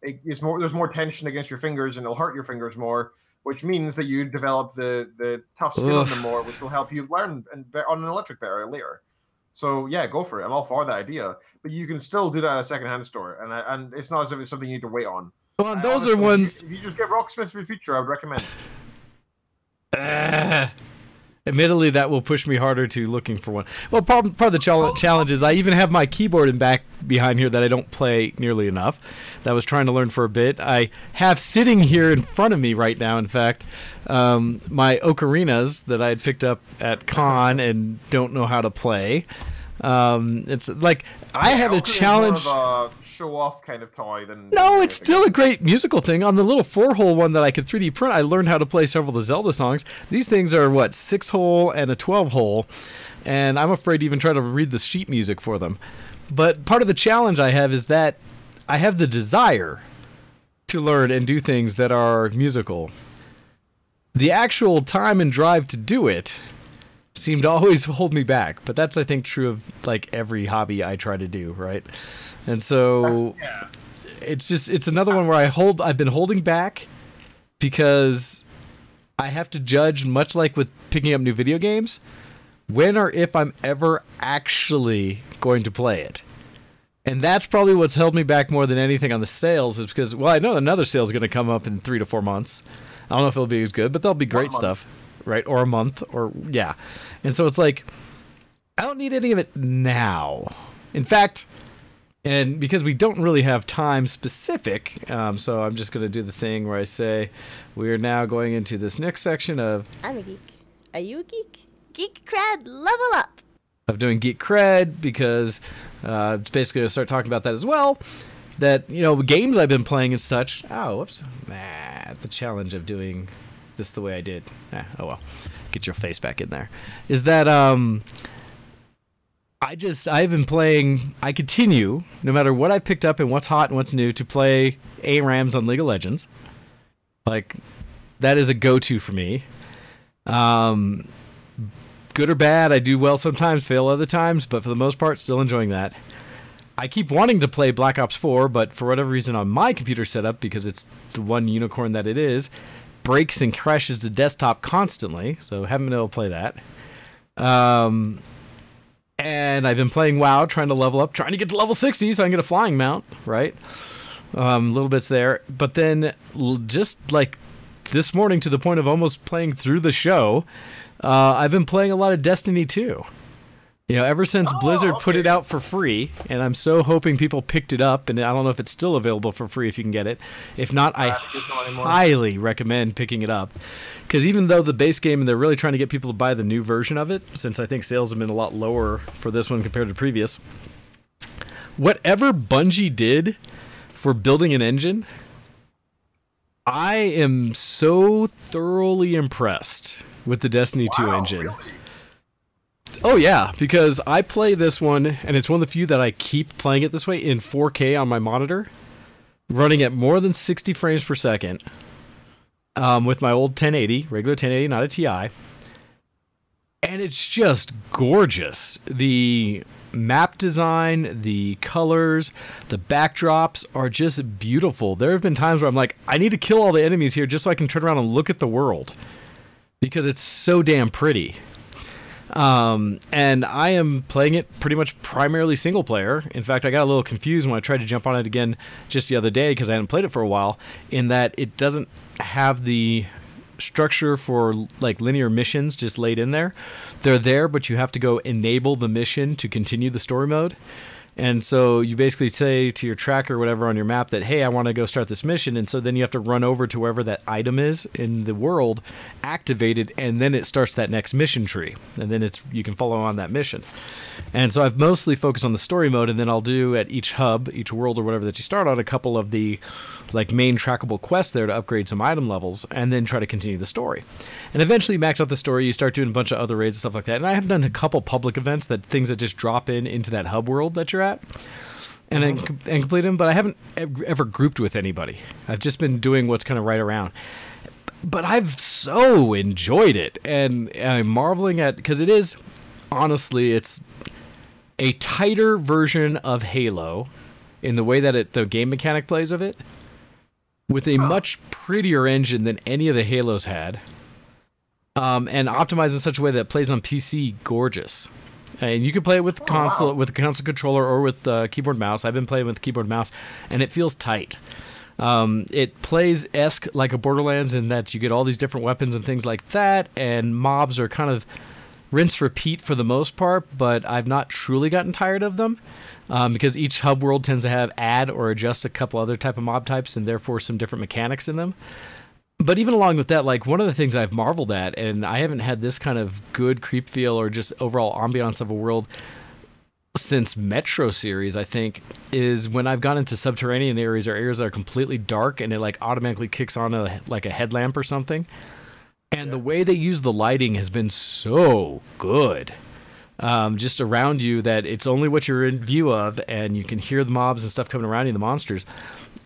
[SPEAKER 4] it's more. There's more tension against your fingers, and it'll hurt your fingers more, which means that you develop the tough skin on them more, which will help you learn on an electric better later. So yeah, go for it. I'm all for that idea, but you can still do that at a secondhand store, and it's not as if it's something you need to wait on.
[SPEAKER 2] Well, those are ones.
[SPEAKER 4] If you just get Rocksmith for the future, I would recommend.
[SPEAKER 2] Admittedly, that will push me harder to looking for one. Well, part of the challenge is I even have my keyboard in back behind here that I don't play nearly enough. That I was trying to learn for a bit. I have sitting here in front of me right now, in fact, my ocarinas that I had picked up at con and don't know how to play. It's like I have a challenge.
[SPEAKER 4] More of a show-off kind of toy than.
[SPEAKER 2] No, it's still a great musical thing. On the little 4-hole one that I could 3D print, I learned how to play several of the Zelda songs. These things are 6-hole and a 12-hole, and I'm afraid to even try to read the sheet music for them. But part of the challenge I have is that I have the desire to learn and do things that are musical. The actual time and drive to do it seemed to always hold me back, but that's I think true of every hobby I try to do, right? And so it's another one where I've been holding back because I have to judge, much like with picking up new video games, when or if I'm ever actually going to play it. And that's probably what's held me back more than anything on the sales, is because, I know another sale is going to come up in 3 to 4 months. I don't know if it'll be as good, but there'll be great stuff. Right, or a month, and so it's like I don't need any of it now. In fact, and because we don't really have time specific, so I'm just going to do the thing where I say we are now going into this next section of
[SPEAKER 5] I'm a geek. Are you a geek? Geek cred, level up.
[SPEAKER 2] Of doing geek cred, because it's basically going to start talking about that as well. That games I've been playing and such. Oh, whoops! The challenge of doing this the way I did. Oh well, get your face back in there. Is that I I've been playing, I continue, no matter what I picked up and what's hot and what's new, to play ARAMs on League of Legends. Like, that is a go-to for me. Good or bad, I do well sometimes, fail other times, but for the most part, still enjoying that. I keep wanting to play Black Ops 4, but for whatever reason on my computer setup, because it's the one unicorn that it is, breaks and crashes the desktop constantly, so haven't been able to play that. And I've been playing WoW, trying to level up, trying to get to level 60 so I can get a flying mount, right? Little bits there. But then just like this morning, to the point of almost playing through the show, I've been playing a lot of Destiny 2. You know, ever since Blizzard put it out for free, and I'm so hoping people picked it up, and I don't know if it's still available for free if you can get it. If not, I highly recommend picking it up. Because even though the base game, and they're really trying to get people to buy the new version of it, since I think sales have been a lot lower for this one compared to previous, whatever Bungie did for building an engine, I am so thoroughly impressed with the Destiny 2 engine.
[SPEAKER 4] Really?
[SPEAKER 2] Oh yeah, because I play this one, and it's one of the few that I keep playing it this way in 4K on my monitor, running at more than 60 frames per second, with my old 1080, regular 1080, not a TI, and it's just gorgeous. The map design, the colors, the backdrops are just beautiful. There have been times where I'm like, I need to kill all the enemies here just so I can turn around and look at the world, because it's so damn pretty. And I am playing it pretty much primarily single player. In fact, I got a little confused when I tried to jump on it again just the other day because I hadn't played it for a while, in that it doesn't have the structure for like linear missions just laid in there. They're there, but you have to go enable the mission to continue the story mode. And so you basically say to your tracker or whatever on your map that, hey, I want to go start this mission. And so then you have to run over to wherever that item is in the world, activate it, and then it starts that next mission tree. And then you can follow on that mission. And so I've mostly focused on the story mode, and then I'll do at each hub, each world or whatever that you start on, a couple of the like main trackable quests there to upgrade some item levels, and then try to continue the story. And eventually max out the story, you start doing a bunch of other raids and stuff like that. And I have done a couple public events, things that just drop into that hub world that you're at, and complete them, but I haven't ever grouped with anybody. I've just been doing what's kind of right around. But I've so enjoyed it, and I'm marveling at, because it is, honestly, it's a tighter version of Halo in the way that the game mechanic plays of it, with a much prettier engine than any of the Halos had, and optimized in such a way that it plays on PC gorgeous. And you can play it with console, with a console controller, or with keyboard mouse. I've been playing with keyboard mouse, and it feels tight. It plays like a Borderlands in that you get all these different weapons and things like that, and mobs are kind of rinse repeat for the most part, but I've not truly gotten tired of them. Because each hub world tends to add or adjust a couple other type of mob types, and therefore some different mechanics in them. But even along with that, like, one of the things I've marveled at, and I haven't had this kind of good creep feel or just overall ambiance of a world since Metro series, I think, is when I've gone into subterranean areas or areas that are completely dark, and it like automatically kicks on a headlamp or something. And the way they use the lighting has been so good. Just around you, that it's only what you're in view of, and you can hear the mobs and stuff coming around you, the monsters.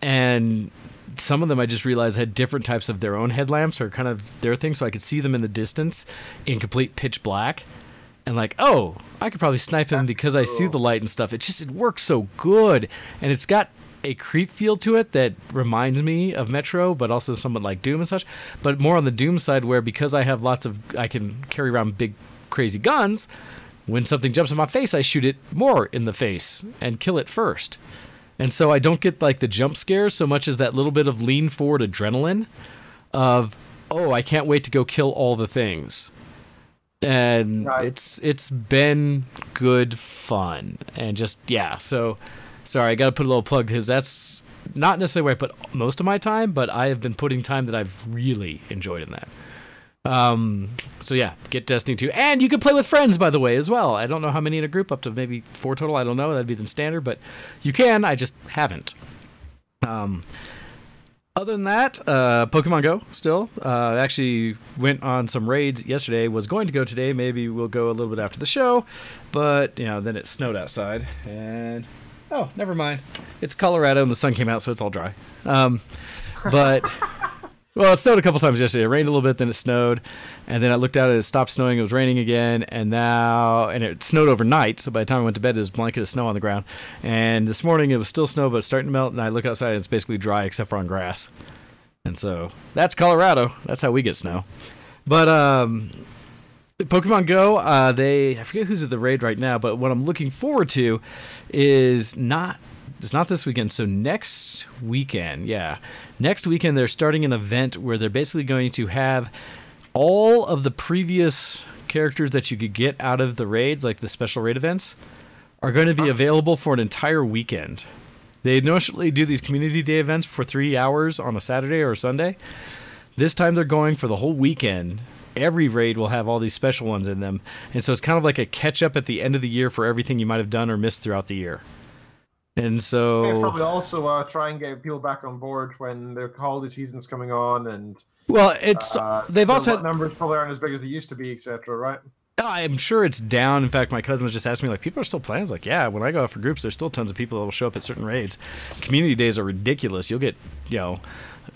[SPEAKER 2] And some of them I just realized had different types of their own headlamps or kind of their thing, so I could see them in the distance in complete pitch black. And like, oh, I could probably snipe him because I see the light and stuff. It works so good. And it's got a creep feel to it that reminds me of Metro, but also somewhat like Doom and such. But more on the Doom side, where because I can carry around big crazy guns, when something jumps in my face, I shoot it more in the face and kill it first. And so I don't get like the jump scares so much as that little bit of lean forward adrenaline of, oh, I can't wait to go kill all the things. And it's been good fun. And just, yeah, so sorry, I got to put a little plug, because that's not necessarily where I put most of my time, but I have been putting time that I've really enjoyed in that. So yeah, get Destiny 2, and you can play with friends, by the way, as well. I don't know how many in a group, up to maybe 4 total. I don't know. That'd be the standard, but you can. I just haven't. Other than that, Pokemon Go still. Actually went on some raids yesterday. Was going to go today. Maybe we'll go a little bit after the show, but then it snowed outside, and oh, never mind. It's Colorado and the sun came out, so it's all dry. But well, it snowed a couple times yesterday. It rained a little bit, then it snowed, and then I looked out and it stopped snowing. It was raining again, and it snowed overnight. So by the time I went to bed, there was a blanket of snow on the ground. And this morning it was still snow, but it's starting to melt. And I look outside and it's basically dry except for on grass. And so that's Colorado. That's how we get snow. But Pokemon Go, I forget who's at the raid right now, but what I'm looking forward to is it's not this weekend. So next weekend, next weekend they're starting an event where they're basically going to have all of the previous characters that you could get out of the raids, like the special raid events, are going to be available for an entire weekend. They initially do these community day events for 3 hours on a Saturday or a Sunday. This time they're going for the whole weekend. Every raid will have all these special ones in them. And so it's kind of like a catch up at the end of the year for everything you might have done or missed throughout the year. And so
[SPEAKER 4] and probably also try and get people back on board when the holiday season's coming on, and
[SPEAKER 2] well, they've also had
[SPEAKER 4] numbers probably aren't as big as they used to be, etc. Right?
[SPEAKER 2] I'm sure it's down. In fact, my cousin was just asking me, like, people are still playing. I was like, yeah, when I go out for groups, there's still tons of people that will show up at certain raids. Community days are ridiculous. You'll get,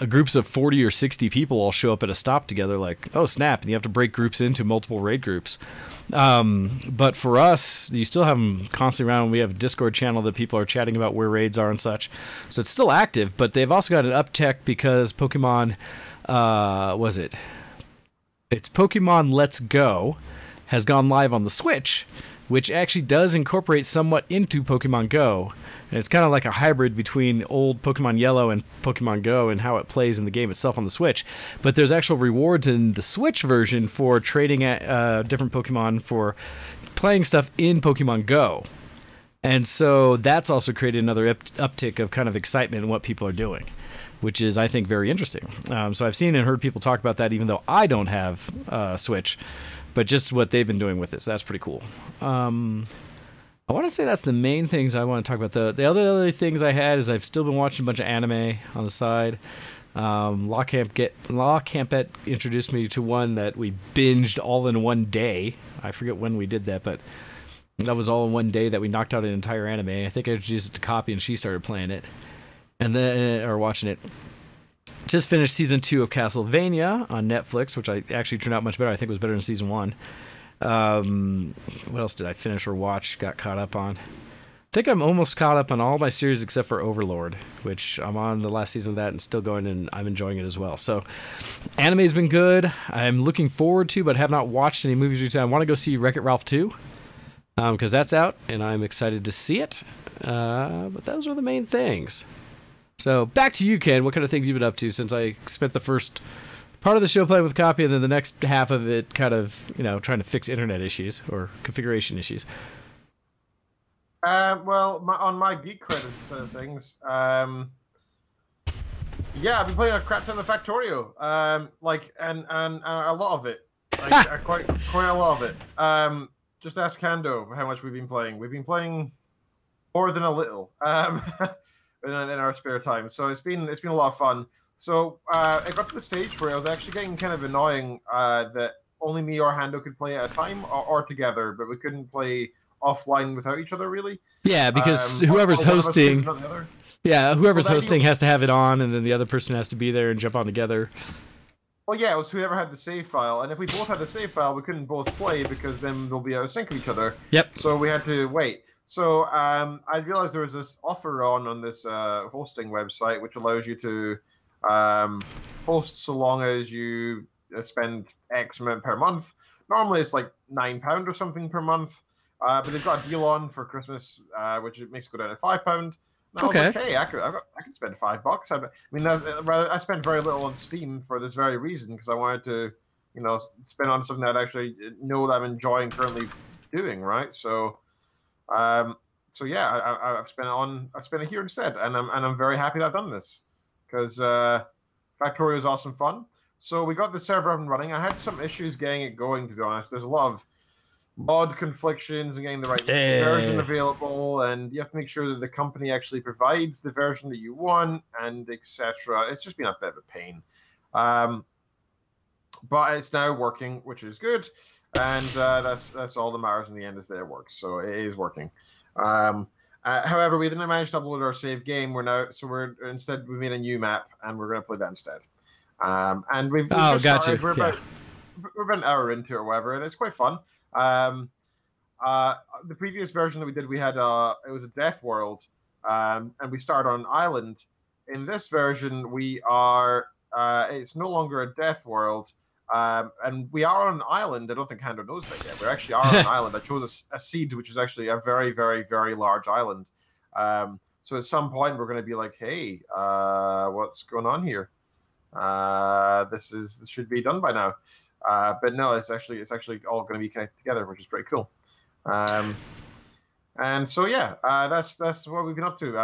[SPEAKER 2] groups of 40 or 60 people all show up at a stop together, like, oh, snap, and you have to break groups into multiple raid groups. But for us, you still have them constantly around. We have a Discord channel that people are chatting about where raids are and such. So it's still active, but they've also got an uptick because Pokemon, it's Pokemon Let's Go has gone live on the Switch, which actually does incorporate somewhat into Pokemon Go. And it's kind of like a hybrid between old Pokemon Yellow and Pokemon Go and how it plays in the game itself on the Switch. But there's actual rewards in the Switch version for trading at different Pokemon for playing stuff in Pokemon Go. And so that's also created another uptick of kind of excitement in what people are doing, which is, I think, very interesting. So I've seen and heard people talk about that, even though I don't have Switch, but just what they've been doing with it. So that's pretty cool. I want to say that's the main things I want to talk about. The other things I had is I've still been watching a bunch of anime on the side. Law Campette introduced me to one that we binged all in one day. I forget when we did that, but that was all in one day that we knocked out an entire anime. I think I introduced it to Kopii and she started playing it, or watching it. Just finished season 2 of Castlevania on Netflix, which I actually turned out much better. I think it was better than season 1. What else did I finish or watch, got caught up on? I think I'm almost caught up on all my series except for Overlord, which I'm on the last season of that and still going, and I'm enjoying it as well. So anime's been good. I'm looking forward to, but have not watched any movies recently. I want to go see Wreck-It Ralph 2 because that's out and I'm excited to see it. But those are the main things. So back to you, Ken. What kind of things you've been up to since I spent the first part of the show playing with Kopii, and then the next half of it kind of, trying to fix internet issues or configuration issues?
[SPEAKER 4] On my geek credit side of things, I've been playing a crap ton of Factorio, and a lot of it, quite a lot of it. Just ask Hando how much we've been playing. We've been playing more than a little, in our spare time. So it's been a lot of fun. So it got to the stage where I was actually getting kind of annoying that only me or Hando could play at a time or together, but we couldn't play offline without each other, really.
[SPEAKER 2] Yeah, because whoever's hosting, hosting has to have it on, and then the other person has to be there and jump on together.
[SPEAKER 4] Well, yeah, it was whoever had the save file, and if we both had the save file, we couldn't both play because then we'll be out of sync with each other.
[SPEAKER 2] Yep.
[SPEAKER 4] So we had to wait. So I realized there was this offer on this hosting website which allows you to host so long as you spend X amount per month. Normally it's like £9 or something per month, but they've got a deal on for Christmas, which makes it go down to £5. And I was like, hey, I could spend $5. I spent very little on Steam for this very reason, because I wanted to, spend on something that I actually know that I'm enjoying currently doing, right? So, I've spent it here instead, and I'm very happy that I've done this, because Factorio is awesome fun. So we got the server up and running. I had some issues getting it going, to be honest. There's a lot of mod conflictions and getting the right version available, and you have to make sure that the company actually provides the version that you want, and etc. It's just been a bit of a pain. But it's now working, which is good, and that's all that matters in the end is that it works. So it is working. However, we didn't manage to upload our save game. We made a new map, and we're going to play that instead. And we've just started. We're about an hour into it or whatever, and it's quite fun. The previous version that we did, we had it was a death world, and we started on an island. In this version, we are it's no longer a death world. And we are on an island. I don't think Hando knows that yet. We actually are on an island. I chose a seed, which is actually a very, very, very large island. So at some point, we're going to be like, hey, what's going on here? This should be done by now. But no, it's actually all going to be connected together, which is pretty cool. And so yeah, that's what we've been up to.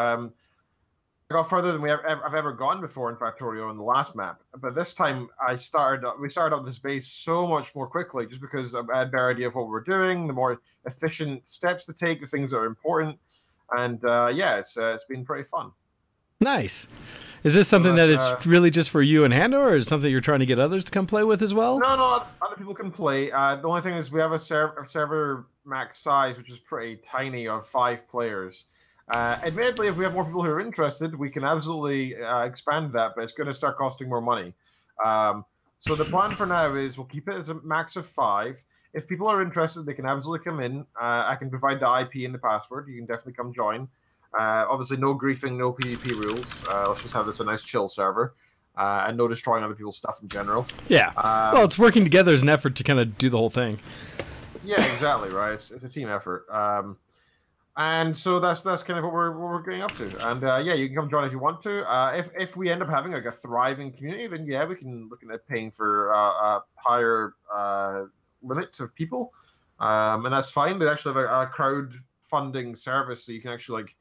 [SPEAKER 4] I got further than I've ever gone before in Factorio in the last map, but this time we started up this base so much more quickly, just because I had a better idea of what we're doing, the more efficient steps to take, the things that are important, and yeah, it's been pretty fun.
[SPEAKER 2] Nice. Is this something that is really just for you and Hando, or is it something you're trying to get others to come play with as well?
[SPEAKER 4] No, other people can play. The only thing is we have a server max size, which is pretty tiny, of 5 players. Admittedly, if we have more people who are interested, we can absolutely expand that, but it's going to start costing more money. So the plan for now is we'll keep it as a max of 5. If people are interested, they can absolutely come in. I can provide the IP and the password. You can definitely come join. Obviously, no griefing, no PvP rules. Let's just have this a nice chill server. And no destroying other people's stuff in general. Yeah.
[SPEAKER 2] Well, it's working together as an effort to kind of do the whole thing.
[SPEAKER 4] Yeah, exactly, right? It's a team effort. And so that's kind of what we're getting up to. And yeah, you can come join if you want to. If we end up having like a thriving community, then yeah, we can look at paying for a higher limit of people, and that's fine. They actually have a crowdfunding service, so you can actually like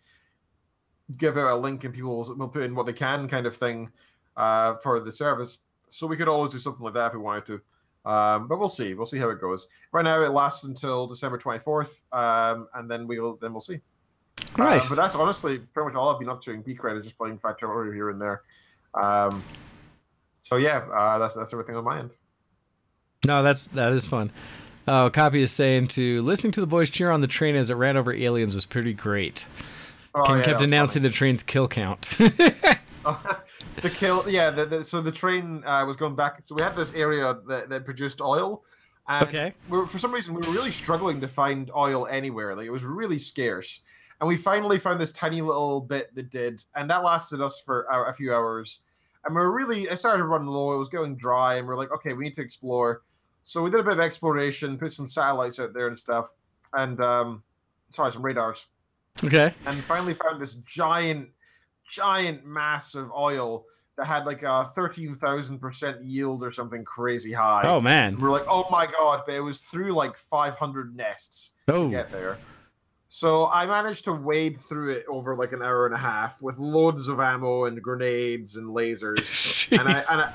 [SPEAKER 4] give out a link and people will put in what they can, kind of thing, for the service. So we could always do something like that if we wanted to. But we'll see. We'll see how it goes. Right now, it lasts until December 24th, and then we'll see.
[SPEAKER 2] Nice.
[SPEAKER 4] But that's honestly pretty much all I've been up to in Geekred, is just playing Factorio here and there. So yeah, that's everything on my end.
[SPEAKER 2] No, that is fun. Kopii is saying listening to the boys cheer on the train as it ran over aliens was pretty great. Ken kept announcing the train's kill count.
[SPEAKER 4] The kill, yeah. So the train was going back. So we had this area that produced oil, and for some reason we were really struggling to find oil anywhere. Like, it was really scarce, and we finally found this tiny little bit that did, and that lasted us for a few hours. And it started running low. It was going dry, and we're like, okay, we need to explore. So we did a bit of exploration, put some satellites out there and stuff, and some radars. Okay. And finally found this giant mass of oil that had like a 13,000% yield or something crazy high.
[SPEAKER 2] Oh man.
[SPEAKER 4] We're like, oh my god, but it was through like 500 nests to get there. So I managed to wade through it over like an hour and a half with loads of ammo and grenades and lasers.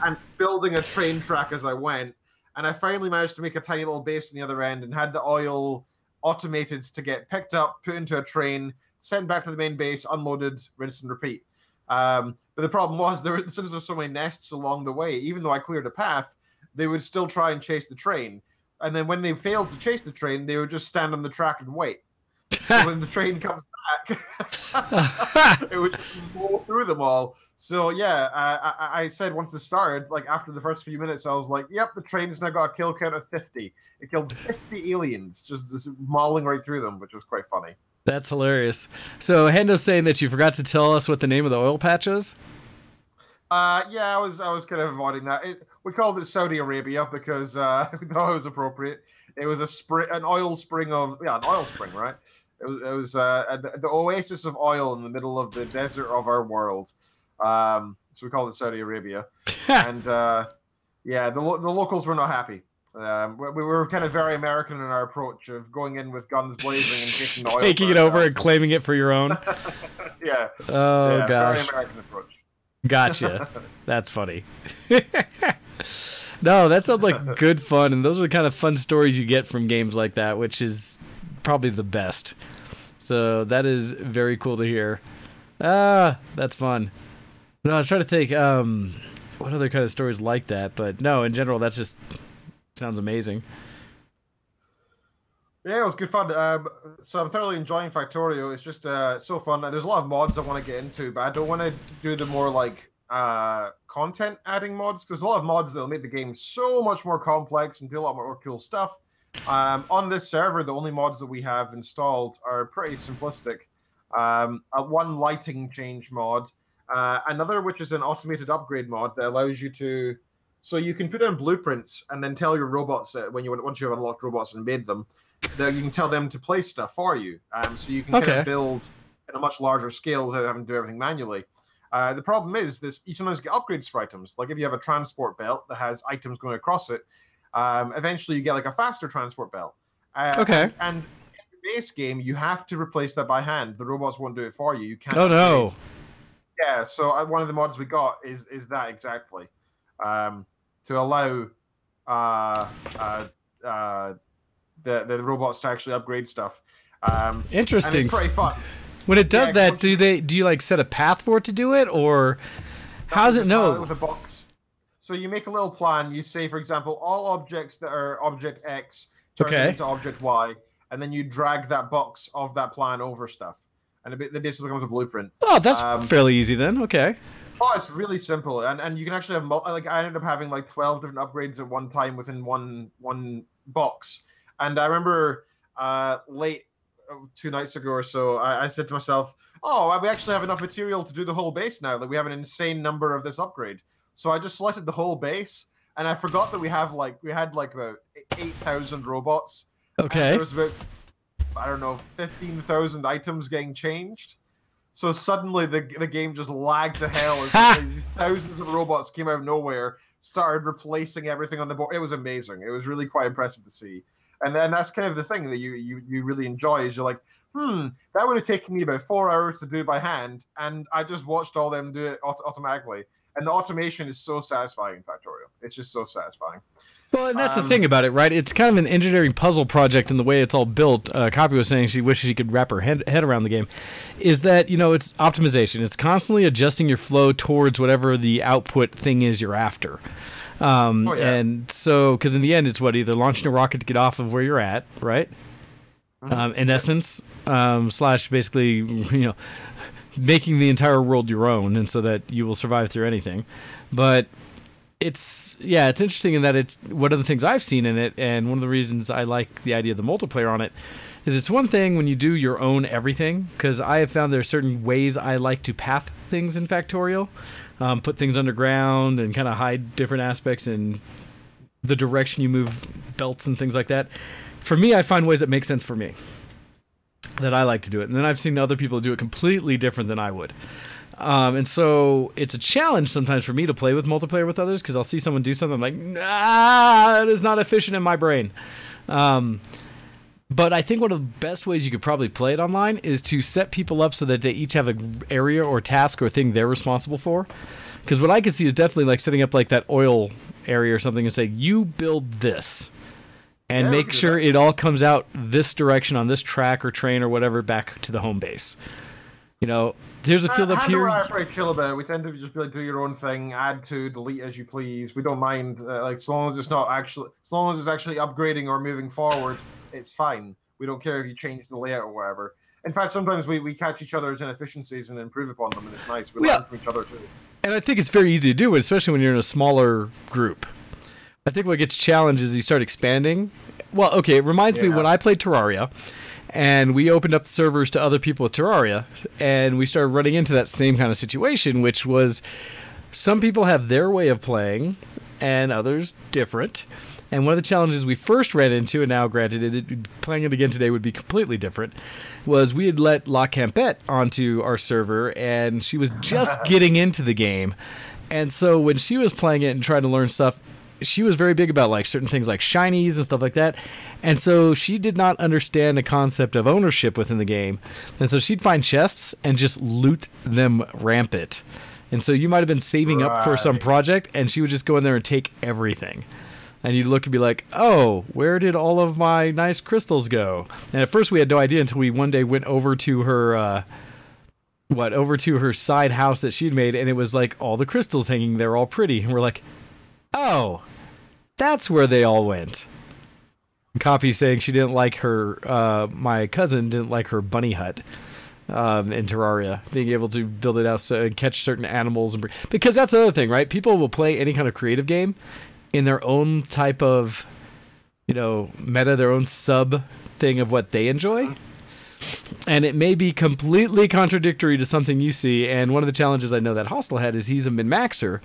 [SPEAKER 4] and building a train track as I went. And I finally managed to make a tiny little base on the other end and had the oil automated to get picked up, put into a train, sent back to the main base, unloaded, rinse and repeat. But the problem was, since there were so many nests along the way, even though I cleared a path, they would still try and chase the train. And then when they failed to chase the train, they would just stand on the track and wait. So when the train comes back, it would just roll through them all. So yeah, I said once it started, like after the first few minutes, I was like, yep, the train's now got a kill count of 50. It killed 50 aliens, just mauling right through them, which was quite funny.
[SPEAKER 2] That's hilarious. So Hando's saying that you forgot to tell us what the name of the oil patch is?
[SPEAKER 4] Yeah, I was kind of avoiding that. We called it Saudi Arabia because we thought it was appropriate. It was an oil spring, right? It was the oasis of oil in the middle of the desert of our world. So we called it Saudi Arabia. And yeah, the locals were not happy. We were kind of very American in our approach of going in with guns blazing and taking oil.
[SPEAKER 2] Taking it over and claiming it for your own.
[SPEAKER 4] Yeah.
[SPEAKER 2] Oh, gosh.
[SPEAKER 4] Very American approach.
[SPEAKER 2] Gotcha. That's funny. No, that sounds like good fun, and those are the kind of fun stories you get from games like that, which is probably the best. So that is very cool to hear. That's fun. No, I was trying to think, what other kind of stories like that, but no, in general, that's just sounds amazing.
[SPEAKER 4] Yeah, it was good fun. So I'm thoroughly enjoying Factorio. It's just so fun. There's a lot of mods I want to get into, but I don't want to do the more like content adding mods. There's a lot of mods that'll make the game so much more complex and do a lot more cool stuff. On this server, the only mods that we have installed are pretty simplistic. One lighting change mod, another which is an automated upgrade mod that allows you to, so you can put in blueprints and then tell your robots that once you've unlocked robots and made them, that you can tell them to place stuff for you. So you can kind of build in a much larger scale without having to do everything manually. The problem is you sometimes get upgrades for items. Like if you have a transport belt that has items going across it, eventually you get like a faster transport belt. And in the base game, you have to replace that by hand. The robots won't do it for you. You can't.
[SPEAKER 2] Oh no.
[SPEAKER 4] Yeah, so one of the mods we got is that exactly, to allow the robots to actually upgrade stuff.
[SPEAKER 2] Interesting.
[SPEAKER 4] And it's pretty fun.
[SPEAKER 2] When it does that, do you like set a path for it to do it, or how does it know?
[SPEAKER 4] With a box. So you make a little plan. You say, for example, all objects that are object X turn into object Y, and then you drag that box of that plan over stuff, and it basically becomes a blueprint.
[SPEAKER 2] Oh, that's fairly easy then. Okay.
[SPEAKER 4] Oh, it's really simple, and you can actually have like I ended up having like 12 different upgrades at one time within one box. And I remember late 2 nights ago or so, I said to myself, "Oh, we actually have enough material to do the whole base now. Like we have an insane number of this upgrade." So I just selected the whole base, and I forgot that we had like about 8,000 robots.
[SPEAKER 2] Okay.
[SPEAKER 4] There was about 15,000 items getting changed. So suddenly the game just lagged to hell as these thousands of robots came out of nowhere, started replacing everything on the board. It was amazing. It was really quite impressive to see. And then that's kind of the thing that you really enjoy is you're like, that would have taken me about 4 hours to do by hand, and I just watched all them do it automatically. And the automation is so satisfying in Factorio. It's just so satisfying.
[SPEAKER 2] Well, and that's the thing about it, right? It's kind of an engineering puzzle project in the way it's all built. Kopii was saying she wishes she could wrap her head around the game. Is that, it's optimization. It's constantly adjusting your flow towards whatever the output thing is you're after. And so, because in the end, it's either launching a rocket to get off of where you're at, right? In essence, slash basically, making the entire world your own, and so that you will survive through anything. But it's interesting in that it's one of the things I've seen in it, and one of the reasons I like the idea of the multiplayer on it is it's one thing when you do your own everything, because I have found there are certain ways I like to path things in Factorio. Put things underground and kind of hide different aspects in the direction you move belts and things like that. For me, I find ways that make sense for me, that I like to do it. And then I've seen other people do it completely different than I would. And so it's a challenge sometimes for me to play with multiplayer with others, because I'll see someone do something, I'm like, nah, that is not efficient in my brain. But I think one of the best ways you could probably play it online is to set people up so that they each have an area or task or thing they're responsible for. Because what I can see is definitely like setting up like that oil area or something and say, you build this. And make sure it all comes out this direction on this track or train or whatever back to the home base. There's a field up here.
[SPEAKER 4] We're pretty chill about it. We tend to just be like, do your own thing, add to, delete as you please. We don't mind, as long as it's actually upgrading or moving forward. It's fine. We don't care if you change the layout or whatever. In fact, sometimes we catch each other's inefficiencies and improve upon them, and it's nice. We learn from each other too.
[SPEAKER 2] And I think it's very easy to do, especially when you're in a smaller group. I think what gets challenged is you start expanding. Well, okay, it reminds me when I played Terraria, and we opened up the servers to other people with Terraria, and we started running into that same kind of situation, which was some people have their way of playing, and others different. And one of the challenges we first ran into, and now granted, playing it again today would be completely different, was we had let La Campette onto our server, and she was just getting into the game. And so when she was playing it and trying to learn stuff, she was very big about like certain things like shinies and stuff like that. And so she did not understand the concept of ownership within the game. And so she'd find chests and just loot them rampant. And so you might have been saving up for some project, and she would just go in there and take everything. And you'd look and be like, oh, where did all of my nice crystals go? And at first we had no idea until we one day went over to her, over to her side house that she'd made, and it was like all the crystals hanging there all pretty. And we're like, oh, that's where they all went. Kopii saying she didn't like her, my cousin didn't like her bunny hut in Terraria, being able to build it out and catch certain animals. Because that's the other thing, right? People will play any kind of creative game in their own type of, meta, their own sub thing of what they enjoy. And it may be completely contradictory to something you see. And one of the challenges I know that Hostel had is he's a min-maxer.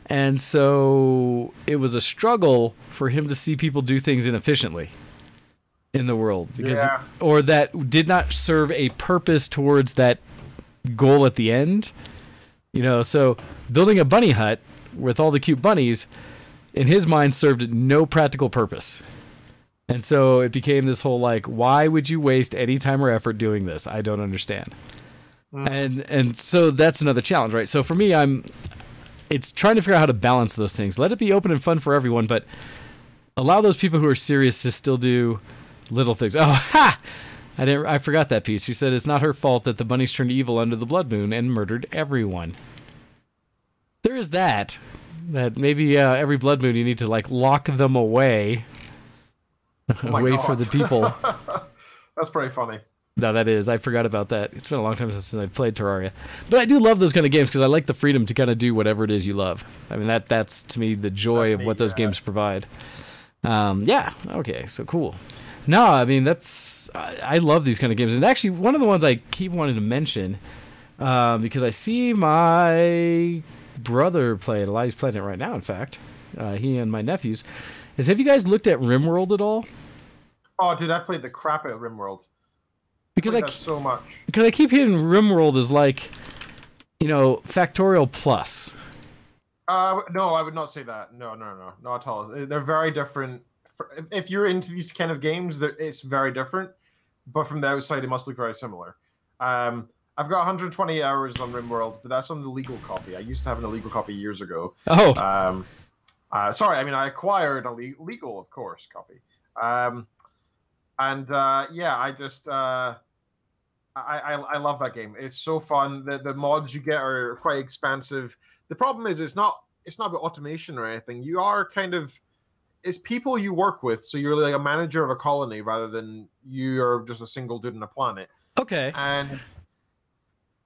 [SPEAKER 2] And so it was a struggle for him to see people do things inefficiently in the world, or that did not serve a purpose towards that goal at the end. So building a bunny hut with all the cute bunnies, in his mind, served no practical purpose. And so it became this whole, why would you waste any time or effort doing this? I don't understand. And so that's another challenge, right? So for me, it's trying to figure out how to balance those things. Let it be open and fun for everyone, but allow those people who are serious to still do little things. Oh, ha! I forgot that piece. She said it's not her fault that the bunnies turned evil under the blood moon and murdered everyone. There is that maybe every blood moon you need to lock them away for the people.
[SPEAKER 4] That's pretty funny.
[SPEAKER 2] No, that is. I forgot about that. It's been a long time since I've played Terraria. But I do love those kind of games because I like the freedom to kind of do whatever it is you love. I mean, that's to me the joy of what those games provide. Yeah. Okay. So cool. No, I mean, I love these kind of games. And actually, one of the ones I keep wanting to mention, because I see my brother play it a lot. He's playing it right now, in fact. He and my nephews. Have you guys looked at RimWorld at all?
[SPEAKER 4] Oh, dude, I played the crap out of RimWorld.
[SPEAKER 2] Because
[SPEAKER 4] so much.
[SPEAKER 2] Because I keep hearing RimWorld is Factorio Plus.
[SPEAKER 4] No, I would not say that. No, not at all. They're very different. If you're into these kind of games, it's very different. But from the outside, it must look very similar. I've got 120 hours on RimWorld, but that's on the legal copy. I used to have an illegal copy years ago.
[SPEAKER 2] Oh.
[SPEAKER 4] Sorry, I mean, I acquired a legal, of course, copy. I just I love that game. It's so fun. The mods you get are quite expansive. The problem is it's not about automation or anything. You are it's people you work with, so you're like a manager of a colony rather than you're just a single dude on a planet.
[SPEAKER 2] Okay.
[SPEAKER 4] And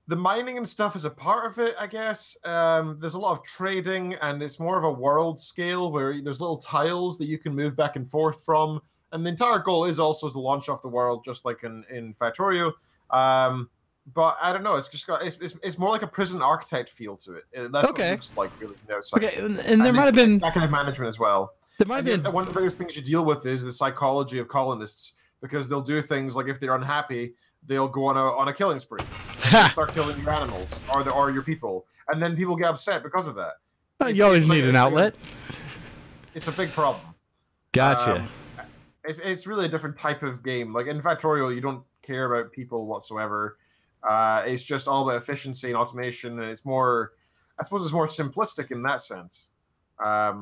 [SPEAKER 4] the mining and stuff is a part of it, I guess. There's a lot of trading, and it's more of a world scale where there's little tiles that you can move back and forth from. And the entire goal is also to launch off the world, just like in Factorio. But I don't know. It's just it's more like a prison architect feel to it. That's what it looks like, really.
[SPEAKER 2] Okay, and there might have been
[SPEAKER 4] that kind of management as well.
[SPEAKER 2] There might have been
[SPEAKER 4] one of the biggest things you deal with is the psychology of colonists, because they'll do things like if they're unhappy, they'll go on a killing spree, and start killing your animals or your people, and then people get upset because of that.
[SPEAKER 2] You always need an outlet.
[SPEAKER 4] It's a big problem.
[SPEAKER 2] Gotcha.
[SPEAKER 4] It's really a different type of game. Like in Factorio, you don't care about people whatsoever. It's just all about efficiency and automation, and it's more, I suppose, it's more simplistic in that sense. But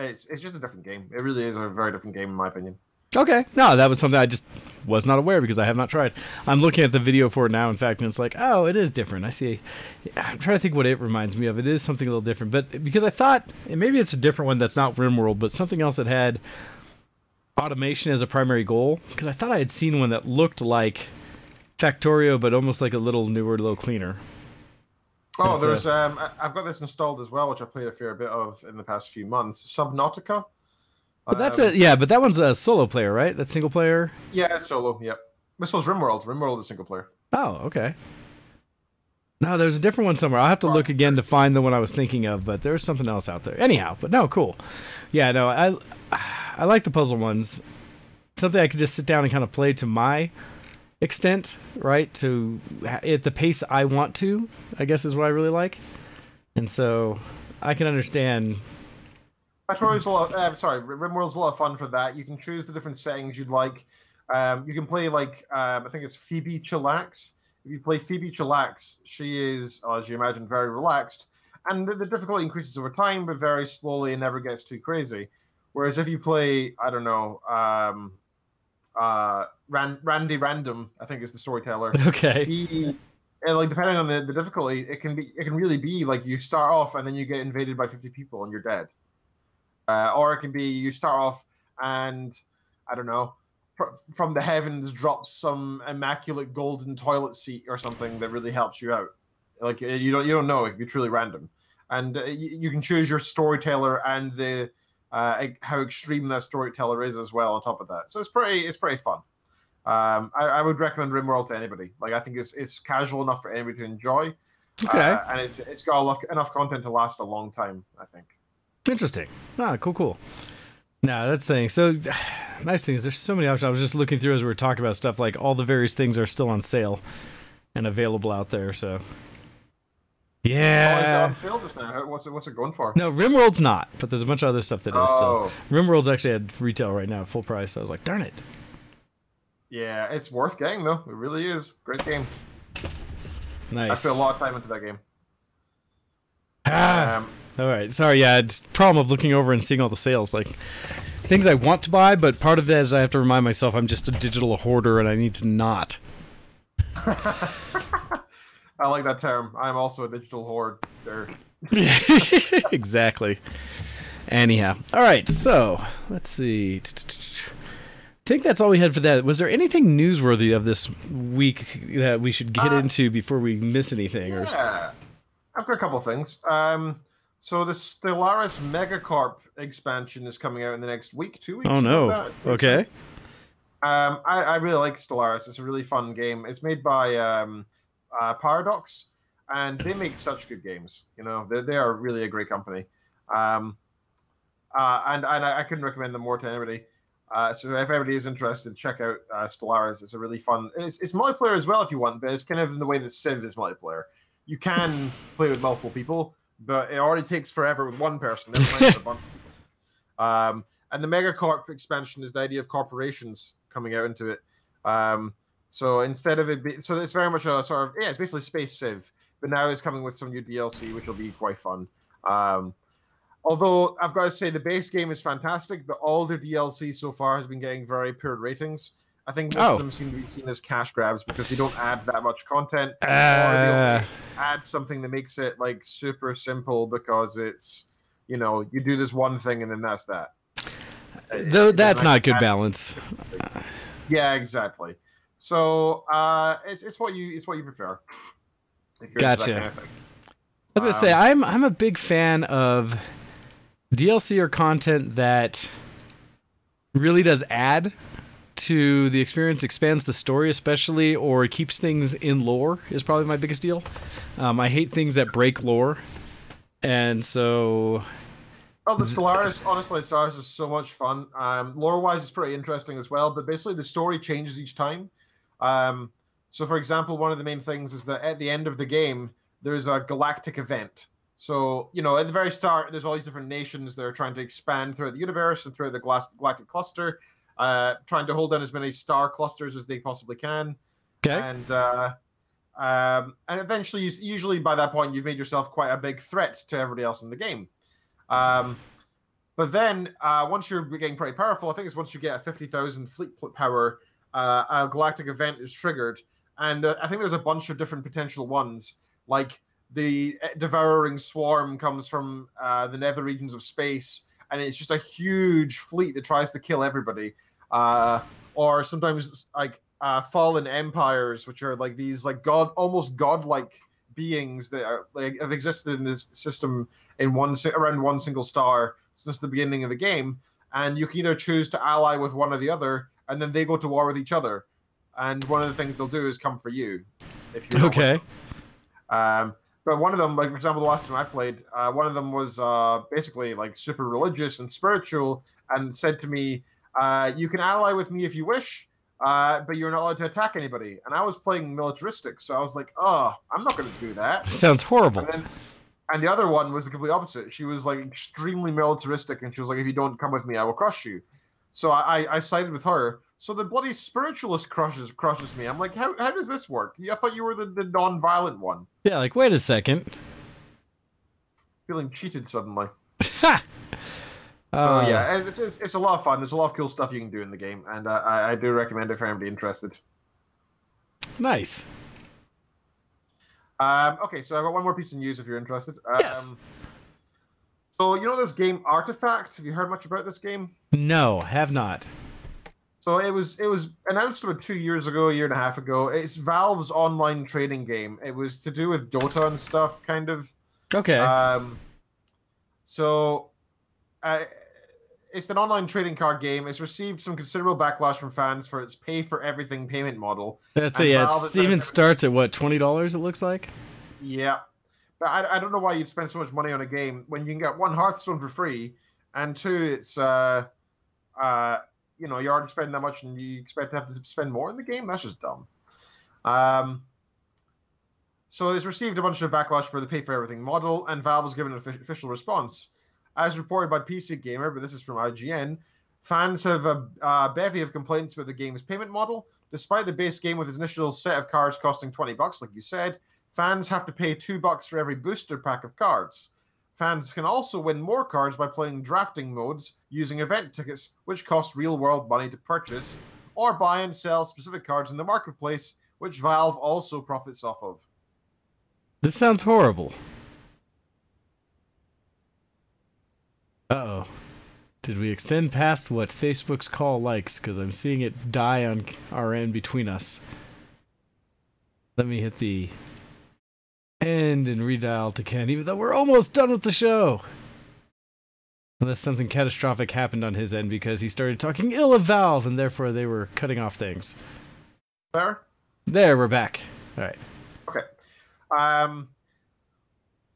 [SPEAKER 4] it's just a different game. It really is a very different game, in my opinion.
[SPEAKER 2] Okay. No, that was something I just was not aware because I have not tried. I'm looking at the video for it now, in fact, and it's like, oh, it is different. I see. I'm trying to think what it reminds me of. It is something a little different. But because I thought, and maybe it's a different one that's not RimWorld, but something else that had automation as a primary goal. Because I thought I had seen one that looked like Factorio, but almost like a little newer, a little cleaner.
[SPEAKER 4] Oh, there's I've got this installed as well, which I've played a fair bit of in the past few months. Subnautica.
[SPEAKER 2] But that's but that one's a solo player, right? That's single player.
[SPEAKER 4] Yeah, it's solo. Yep. This was RimWorld. RimWorld is single player.
[SPEAKER 2] Oh, okay. No, there's a different one somewhere. I'll have to look again to find the one I was thinking of, but there's something else out there. Anyhow, but no, cool. Yeah, no, I like the puzzle ones. Something I could just sit down and kind of play to my extent, right? To at the pace I want to, I guess is what I really like. And so I can understand.
[SPEAKER 4] RimWorld's a lot of fun for that. You can choose the different settings you'd like. You can play like I think it's Phoebe Chillax If you play Phoebe Chillax, she is, as you imagine, very relaxed, and the difficulty increases over time, but very slowly and never gets too crazy. Whereas if you play, I don't know, Randy Random, I think is the storyteller.
[SPEAKER 2] Okay.
[SPEAKER 4] He, like depending on the difficulty, it can really be like you start off and then you get invaded by 50 people and you're dead, or it can be you start off and I don't know, from the heavens drops some immaculate golden toilet seat or something that really helps you out. Like you don't know, it can be truly random, and you can choose your storyteller and the how extreme that storyteller is as well on top of that. So it's pretty fun. I would recommend RimWorld to anybody. Like I think it's casual enough for anybody to enjoy.
[SPEAKER 2] Okay.
[SPEAKER 4] And it's got enough content to last a long time, I think.
[SPEAKER 2] Interesting. Ah, cool. No, that's the thing. So, nice thing is there's so many options. I was just looking through as we were talking about stuff, like all the various things are still on sale and available out there, so... Yeah.
[SPEAKER 4] Oh, is it on sale just now? What's it going for?
[SPEAKER 2] No, RimWorld's not, but there's a bunch of other stuff that is still.
[SPEAKER 4] Oh.
[SPEAKER 2] RimWorld's actually at retail right now at full price, so I was like, darn it.
[SPEAKER 4] Yeah, it's worth getting, though. It really is. Great game.
[SPEAKER 2] Nice.
[SPEAKER 4] I put a lot of time into that game.
[SPEAKER 2] All right. Sorry, yeah, it's the problem of looking over and seeing all the sales. Like, things I want to buy, but part of it is I have to remind myself I'm just a digital hoarder and I need to not.
[SPEAKER 4] I like that term. I'm also a digital hoarder.
[SPEAKER 2] Exactly. Anyhow. All right, so let's see. I think that's all we had for that. Was there anything newsworthy of this week that we should get into before we miss anything?
[SPEAKER 4] Yeah. I've got a couple of things. So the Stellaris Megacorp expansion is coming out in the next week, 2 weeks.
[SPEAKER 2] Oh, no. Okay.
[SPEAKER 4] I really like Stellaris. It's a really fun game. It's made by Paradox, and they make such good games. You know, they are really a great company. And I couldn't recommend them more to anybody. So if anybody is interested, check out Stellaris. It's a really fun. It's multiplayer as well if you want, but it's kind of in the way that Civ is multiplayer. You can play with multiple people, but it already takes forever with one person. Never mind with a bunch of people. And the Megacorp expansion is the idea of corporations coming out into it. So instead of it being, so it's very much a sort of, yeah, it's basically space Civ, but now it's coming with some new DLC, which will be quite fun. Although I've got to say the base game is fantastic, but all their DLC so far has been getting very poor ratings. I think most of them seem to be seen as cash grabs because they don't add that much content, or they add something that makes it like super simple because it's, you know, you do this one thing and then that's that.
[SPEAKER 2] Though that's not good balance.
[SPEAKER 4] Yeah, exactly. So it's what you prefer.
[SPEAKER 2] Gotcha. Kind of thing. I was gonna say I'm a big fan of DLC or content that really does add to the experience, expands the story especially, or keeps things in lore is probably my biggest deal. I hate things that break lore, and so.
[SPEAKER 4] Oh, the Stellaris, honestly, Stellaris is so much fun. Lore-wise, it's pretty interesting as well, but basically the story changes each time. So, for example, one of the main things is that at the end of the game, there's a galactic event. So, you know, at the very start, there's all these different nations that are trying to expand throughout the universe and throughout the galactic cluster, trying to hold down as many star clusters as they possibly can.
[SPEAKER 2] Okay.
[SPEAKER 4] And eventually, usually by that point, you've made yourself quite a big threat to everybody else in the game. But then, once you're getting pretty powerful, I think it's once you get a 50,000 fleet power, a galactic event is triggered. And I think there's a bunch of different potential ones, like the devouring swarm comes from the nether regions of space, and it's just a huge fleet that tries to kill everybody. Or sometimes like fallen empires, which are like these like almost godlike beings that are, like, have existed in this system in around one single star since the beginning of the game, and you can either choose to ally with one or the other, and then they go to war with each other. And one of the things they'll do is come for you if you're
[SPEAKER 2] okay.
[SPEAKER 4] But one of them, like for example, the last time I played, one of them was basically like super religious and spiritual, and said to me, "You can ally with me if you wish, but you're not allowed to attack anybody." And I was playing militaristic, so I was like, "Oh, I'm not going to do that."
[SPEAKER 2] Sounds horrible.
[SPEAKER 4] And the other one was the complete opposite. She was like extremely militaristic, and she was like, "If you don't come with me, I will crush you." So I sided with her. So the bloody spiritualist crushes me. I'm like, how does this work? I thought you were the non-violent one.
[SPEAKER 2] Yeah, like, wait a second.
[SPEAKER 4] Feeling cheated suddenly.
[SPEAKER 2] Ha!
[SPEAKER 4] So yeah, it's a lot of fun. There's a lot of cool stuff you can do in the game, and I do recommend it for anybody interested.
[SPEAKER 2] Nice.
[SPEAKER 4] Okay, so I've got one more piece of news if you're interested.
[SPEAKER 2] Yes.
[SPEAKER 4] So you know this game Artifact? Have you heard much about this game?
[SPEAKER 2] No, have not.
[SPEAKER 4] So it was announced about 2 years ago, a year and a half ago. It's Valve's online trading game. It was to do with Dota and stuff, kind of.
[SPEAKER 2] Okay.
[SPEAKER 4] It's an online trading card game. It's received some considerable backlash from fans for its pay-for-everything payment model.
[SPEAKER 2] That's it. Yeah, it even starts at what, $20? It looks like.
[SPEAKER 4] Yeah, but I don't know why you'd spend so much money on a game when you can get one Hearthstone for free, and two, it's you already spending that much, and you expect to have to spend more in the game. That's just dumb. So it's received a bunch of backlash for the pay-for-everything model, and Valve has given an official response. As reported by PC Gamer, but this is from IGN, fans have a bevy of complaints about the game's payment model. Despite the base game with its initial set of cards costing $20, like you said, fans have to pay $2 for every booster pack of cards. Fans can also win more cards by playing drafting modes using event tickets, which cost real-world money to purchase, or buy and sell specific cards in the marketplace, which Valve also profits off of.
[SPEAKER 2] This sounds horrible. Uh-oh. Did we extend past what Facebook's call likes? Because I'm seeing it die on our end between us. Let me hit the end and redial to Ken, even though we're almost done with the show. Unless something catastrophic happened on his end because he started talking ill of Valve and therefore they were cutting off things.
[SPEAKER 4] There?
[SPEAKER 2] There, we're back. All right.
[SPEAKER 4] Okay.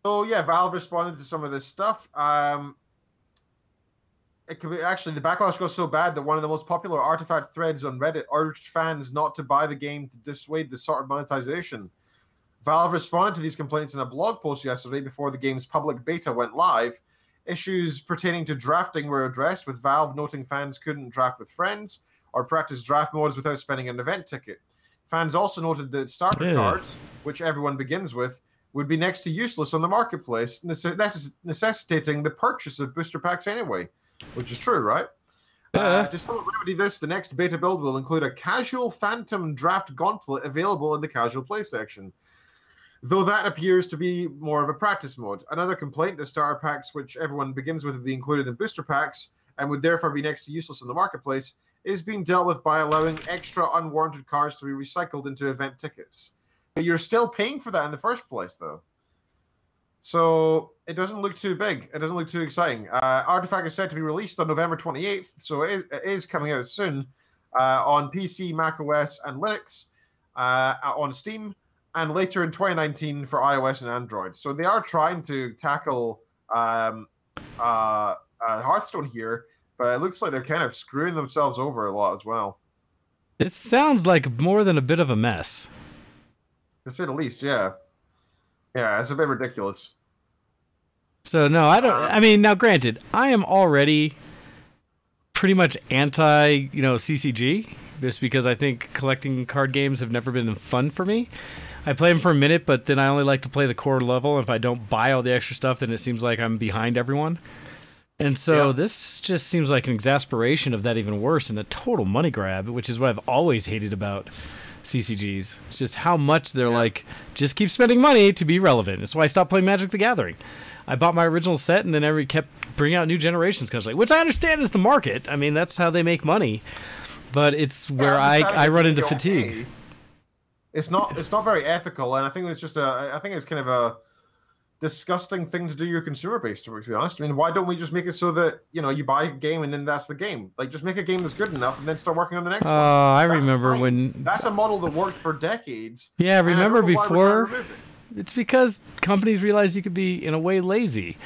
[SPEAKER 4] So yeah, Valve responded to some of this stuff. It could be, actually, the backlash goes so bad that one of the most popular Artifact threads on Reddit urged fans not to buy the game to dissuade this sort of monetization. Valve responded to these complaints in a blog post yesterday before the game's public beta went live. Issues pertaining to drafting were addressed, with Valve noting fans couldn't draft with friends or practice draft modes without spending an event ticket. Fans also noted that starter cards, which everyone begins with, would be next to useless on the marketplace, necessitating the purchase of booster packs anyway. Which is true, right? To still remedy this, the next beta build will include a casual Phantom Draft Gauntlet available in the casual play section, though that appears to be more of a practice mode. Another complaint, the starter packs, which everyone begins with, would be included in booster packs and would therefore be next to useless in the marketplace, is being dealt with by allowing extra unwarranted cards to be recycled into event tickets. But you're still paying for that in the first place, though. So it doesn't look too big. It doesn't look too exciting. Artifact is set to be released on November 28th, so it is coming out soon on PC, macOS, and Linux, on Steam, and later in 2019 for iOS and Android. So they are trying to tackle Hearthstone here, but it looks like they're kind of screwing themselves over a lot as well.
[SPEAKER 2] It sounds like more than a bit of a mess.
[SPEAKER 4] To say the least, yeah. Yeah, it's a bit ridiculous.
[SPEAKER 2] So, no, I don't... I mean, now, granted, I am already pretty much anti, CCG, just because I think collecting card games have never been fun for me. I play them for a minute, but then I only like to play the core level. If I don't buy all the extra stuff, then it seems like I'm behind everyone. And so this just seems like an exasperation of that even worse and a total money grab, which is what I've always hated about CCGs. It's just how much they're like, just keep spending money to be relevant. That's why I stopped playing Magic the Gathering. I bought my original set and then every kept bringing out new generations, which I understand is the market. I mean, that's how they make money. But it's where I run into fatigue.
[SPEAKER 4] It's not very ethical, and I think it's just I think it's kind of a disgusting thing to do your consumer base, to be honest. I mean, why don't we just make it so that, you buy a game and then that's the game? Like, just make a game that's good enough and then start working on the next one.
[SPEAKER 2] I remember when...
[SPEAKER 4] That's a model that worked for decades.
[SPEAKER 2] Yeah, remember before... It's because companies realized you could be, in a way, lazy.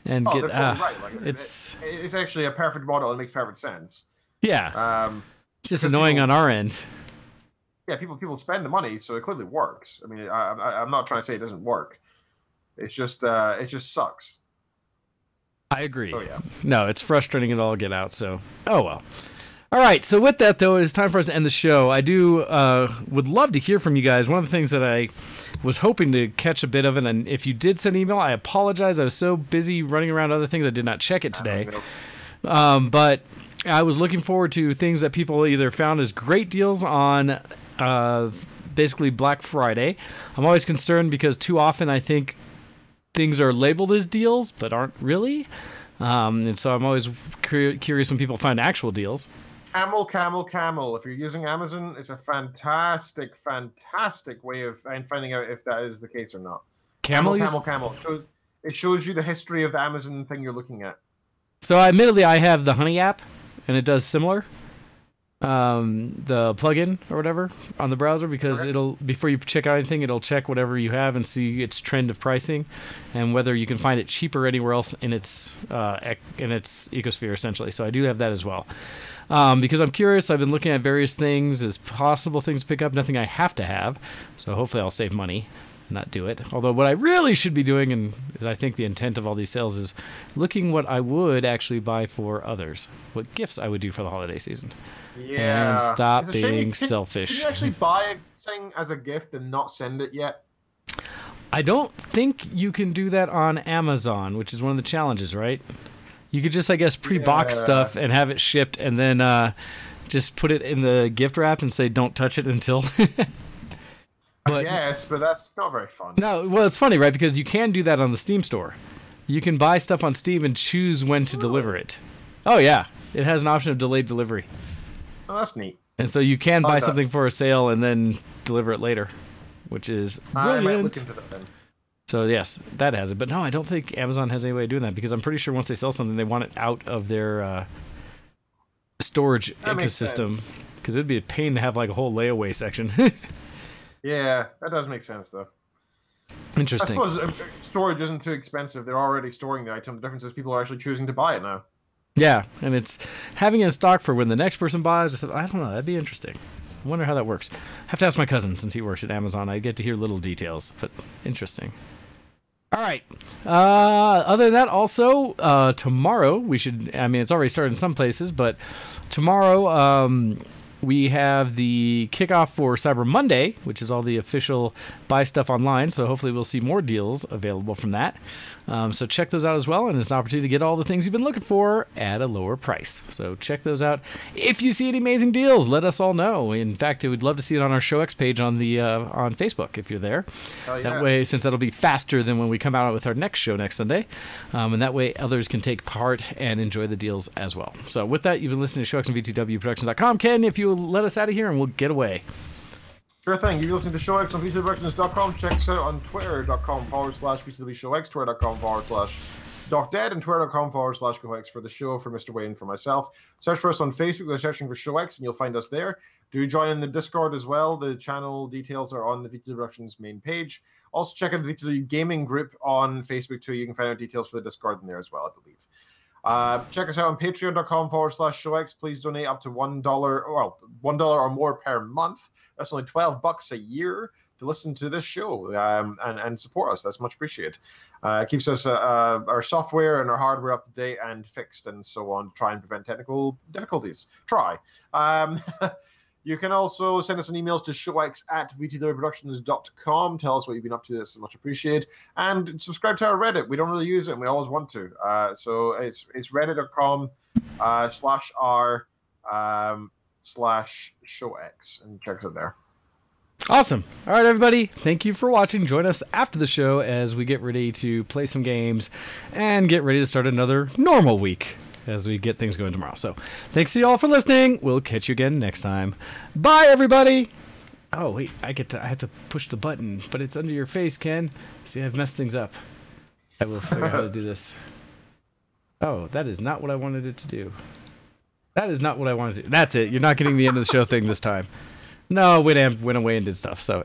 [SPEAKER 2] And get...
[SPEAKER 4] right. Like, it's actually a perfect model. It makes perfect sense.
[SPEAKER 2] Yeah. It's just annoying on our end.
[SPEAKER 4] Yeah, people spend the money, so it clearly works. I mean, I'm not trying to say it doesn't work. It just sucks.
[SPEAKER 2] I agree.
[SPEAKER 4] Oh, yeah.
[SPEAKER 2] No, it's frustrating it all get out, so oh well. All right, so with that, though, it's time for us to end the show. I would love to hear from you guys. One of the things that I was hoping to catch a bit of it, and if you did send an email, I apologize. I was so busy running around other things, I did not check it today. But I was looking forward to things that people either found as great deals on basically Black Friday. I'm always concerned because too often I think things are labeled as deals, but aren't really. And so I'm always curious when people find actual deals.
[SPEAKER 4] Camel. If you're using Amazon, it's a fantastic way of finding out if that is the case or not. Camel. It shows you the history of the Amazon thing you're looking at.
[SPEAKER 2] So admittedly, I have the Honey app, and it does similar. The plugin or whatever on the browser, because it'll, before you check out anything, it'll check whatever you have and see its trend of pricing and whether you can find it cheaper anywhere else in its ecosphere, essentially. So I do have that as well. Because I'm curious, I've been looking at various things as possible things to pick up, nothing I have to have. So hopefully I'll save money and not do it. Although what I really should be doing, and I think the intent of all these sales, is looking what I would actually buy for others, what gifts I would do for the holiday season.
[SPEAKER 4] Yeah.
[SPEAKER 2] And stop being selfish.
[SPEAKER 4] Can you actually buy a thing as a gift and not send it yet?
[SPEAKER 2] I don't think you can do that on Amazon, which is one of the challenges, right? You could just, I guess, pre-box stuff and have it shipped, and then just put it in the gift wrap and say, "Don't touch it until."
[SPEAKER 4] Yes, but that's not very fun.
[SPEAKER 2] No, well, it's funny, right? Because you can do that on the Steam store. You can buy stuff on Steam and choose when to deliver it. Oh yeah, it has an option of delayed delivery.
[SPEAKER 4] Oh, that's neat.
[SPEAKER 2] And so you can buy something for a sale and then deliver it later, which is brilliant.
[SPEAKER 4] I might look into that then.
[SPEAKER 2] So yes, that has it. But no, I don't think Amazon has any way of doing that, because I'm pretty sure once they sell something, they want it out of their storage ecosystem, because it'd be a pain to have like a whole layaway section.
[SPEAKER 4] Yeah, that does make sense though.
[SPEAKER 2] Interesting.
[SPEAKER 4] I suppose storage isn't too expensive. They're already storing the item. The difference is people are actually choosing to buy it now.
[SPEAKER 2] Yeah, and it's having it in stock for when the next person buys. I don't know. That'd be interesting. I wonder how that works. I have to ask my cousin, since he works at Amazon. I get to hear little details, but interesting. All right. Other than that, also, tomorrow we should... I mean, it's already started in some places, but tomorrow we have the kickoff for Cyber Monday, which is all the official buy stuff online, so hopefully we'll see more deals available from that. So check those out as well, and it's an opportunity to get all the things you've been looking for at a lower price. So check those out. If you see any amazing deals, let us all know. In fact, we'd love to see it on our ShowX page on the on Facebook if you're there. Oh, yeah. That way, since that'll be faster than when we come out with our next show next Sunday, and that way others can take part and enjoy the deals as well. So with that, you've been listening to ShowX on VTWProductions.com. Ken, if you let us out of here, and we'll get away.
[SPEAKER 4] Sure thing. You're listening to ShowX on VTWProductions.com. Check us out on Twitter.com/VTWShowX, Twitter.com/DocDead, and Twitter.com/GoX for the show, for Mr. Wayne, for myself. Search for us on Facebook. They're searching for ShowX, and you'll find us there. Do join in the Discord as well. The channel details are on the VTW Productions main page. Also, check out the VTW Gaming group on Facebook, too. You can find out details for the Discord in there as well, I believe. Check us out on patreon.com/ShowX. Please donate up to $1, well, $1 or more per month. That's only $12 a year to listen to this show and support us. That's much appreciated. It keeps us our software and our hardware up to date and fixed and so on, to try and prevent technical difficulties. Try. You can also send us an emails to showx@vtwproductions.com. Tell us what you've been up to. That's much appreciated. And subscribe to our Reddit. We don't really use it, and we always want to. So it's reddit.com/r/showx, and check us out there.
[SPEAKER 2] Awesome. All right, everybody. Thank you for watching. Join us after the show as we get ready to play some games and get ready to start another normal week as we get things going tomorrow. So thanks to you all for listening. We'll catch you again next time. Bye, everybody. Oh, wait. I have to push the button, but it's under your face, Ken. See, I've messed things up. I will figure out how to do this. Oh, that is not what I wanted it to do. That is not what I wanted to do. That's it. You're not getting the end of the show thing this time. No, went away and did stuff. So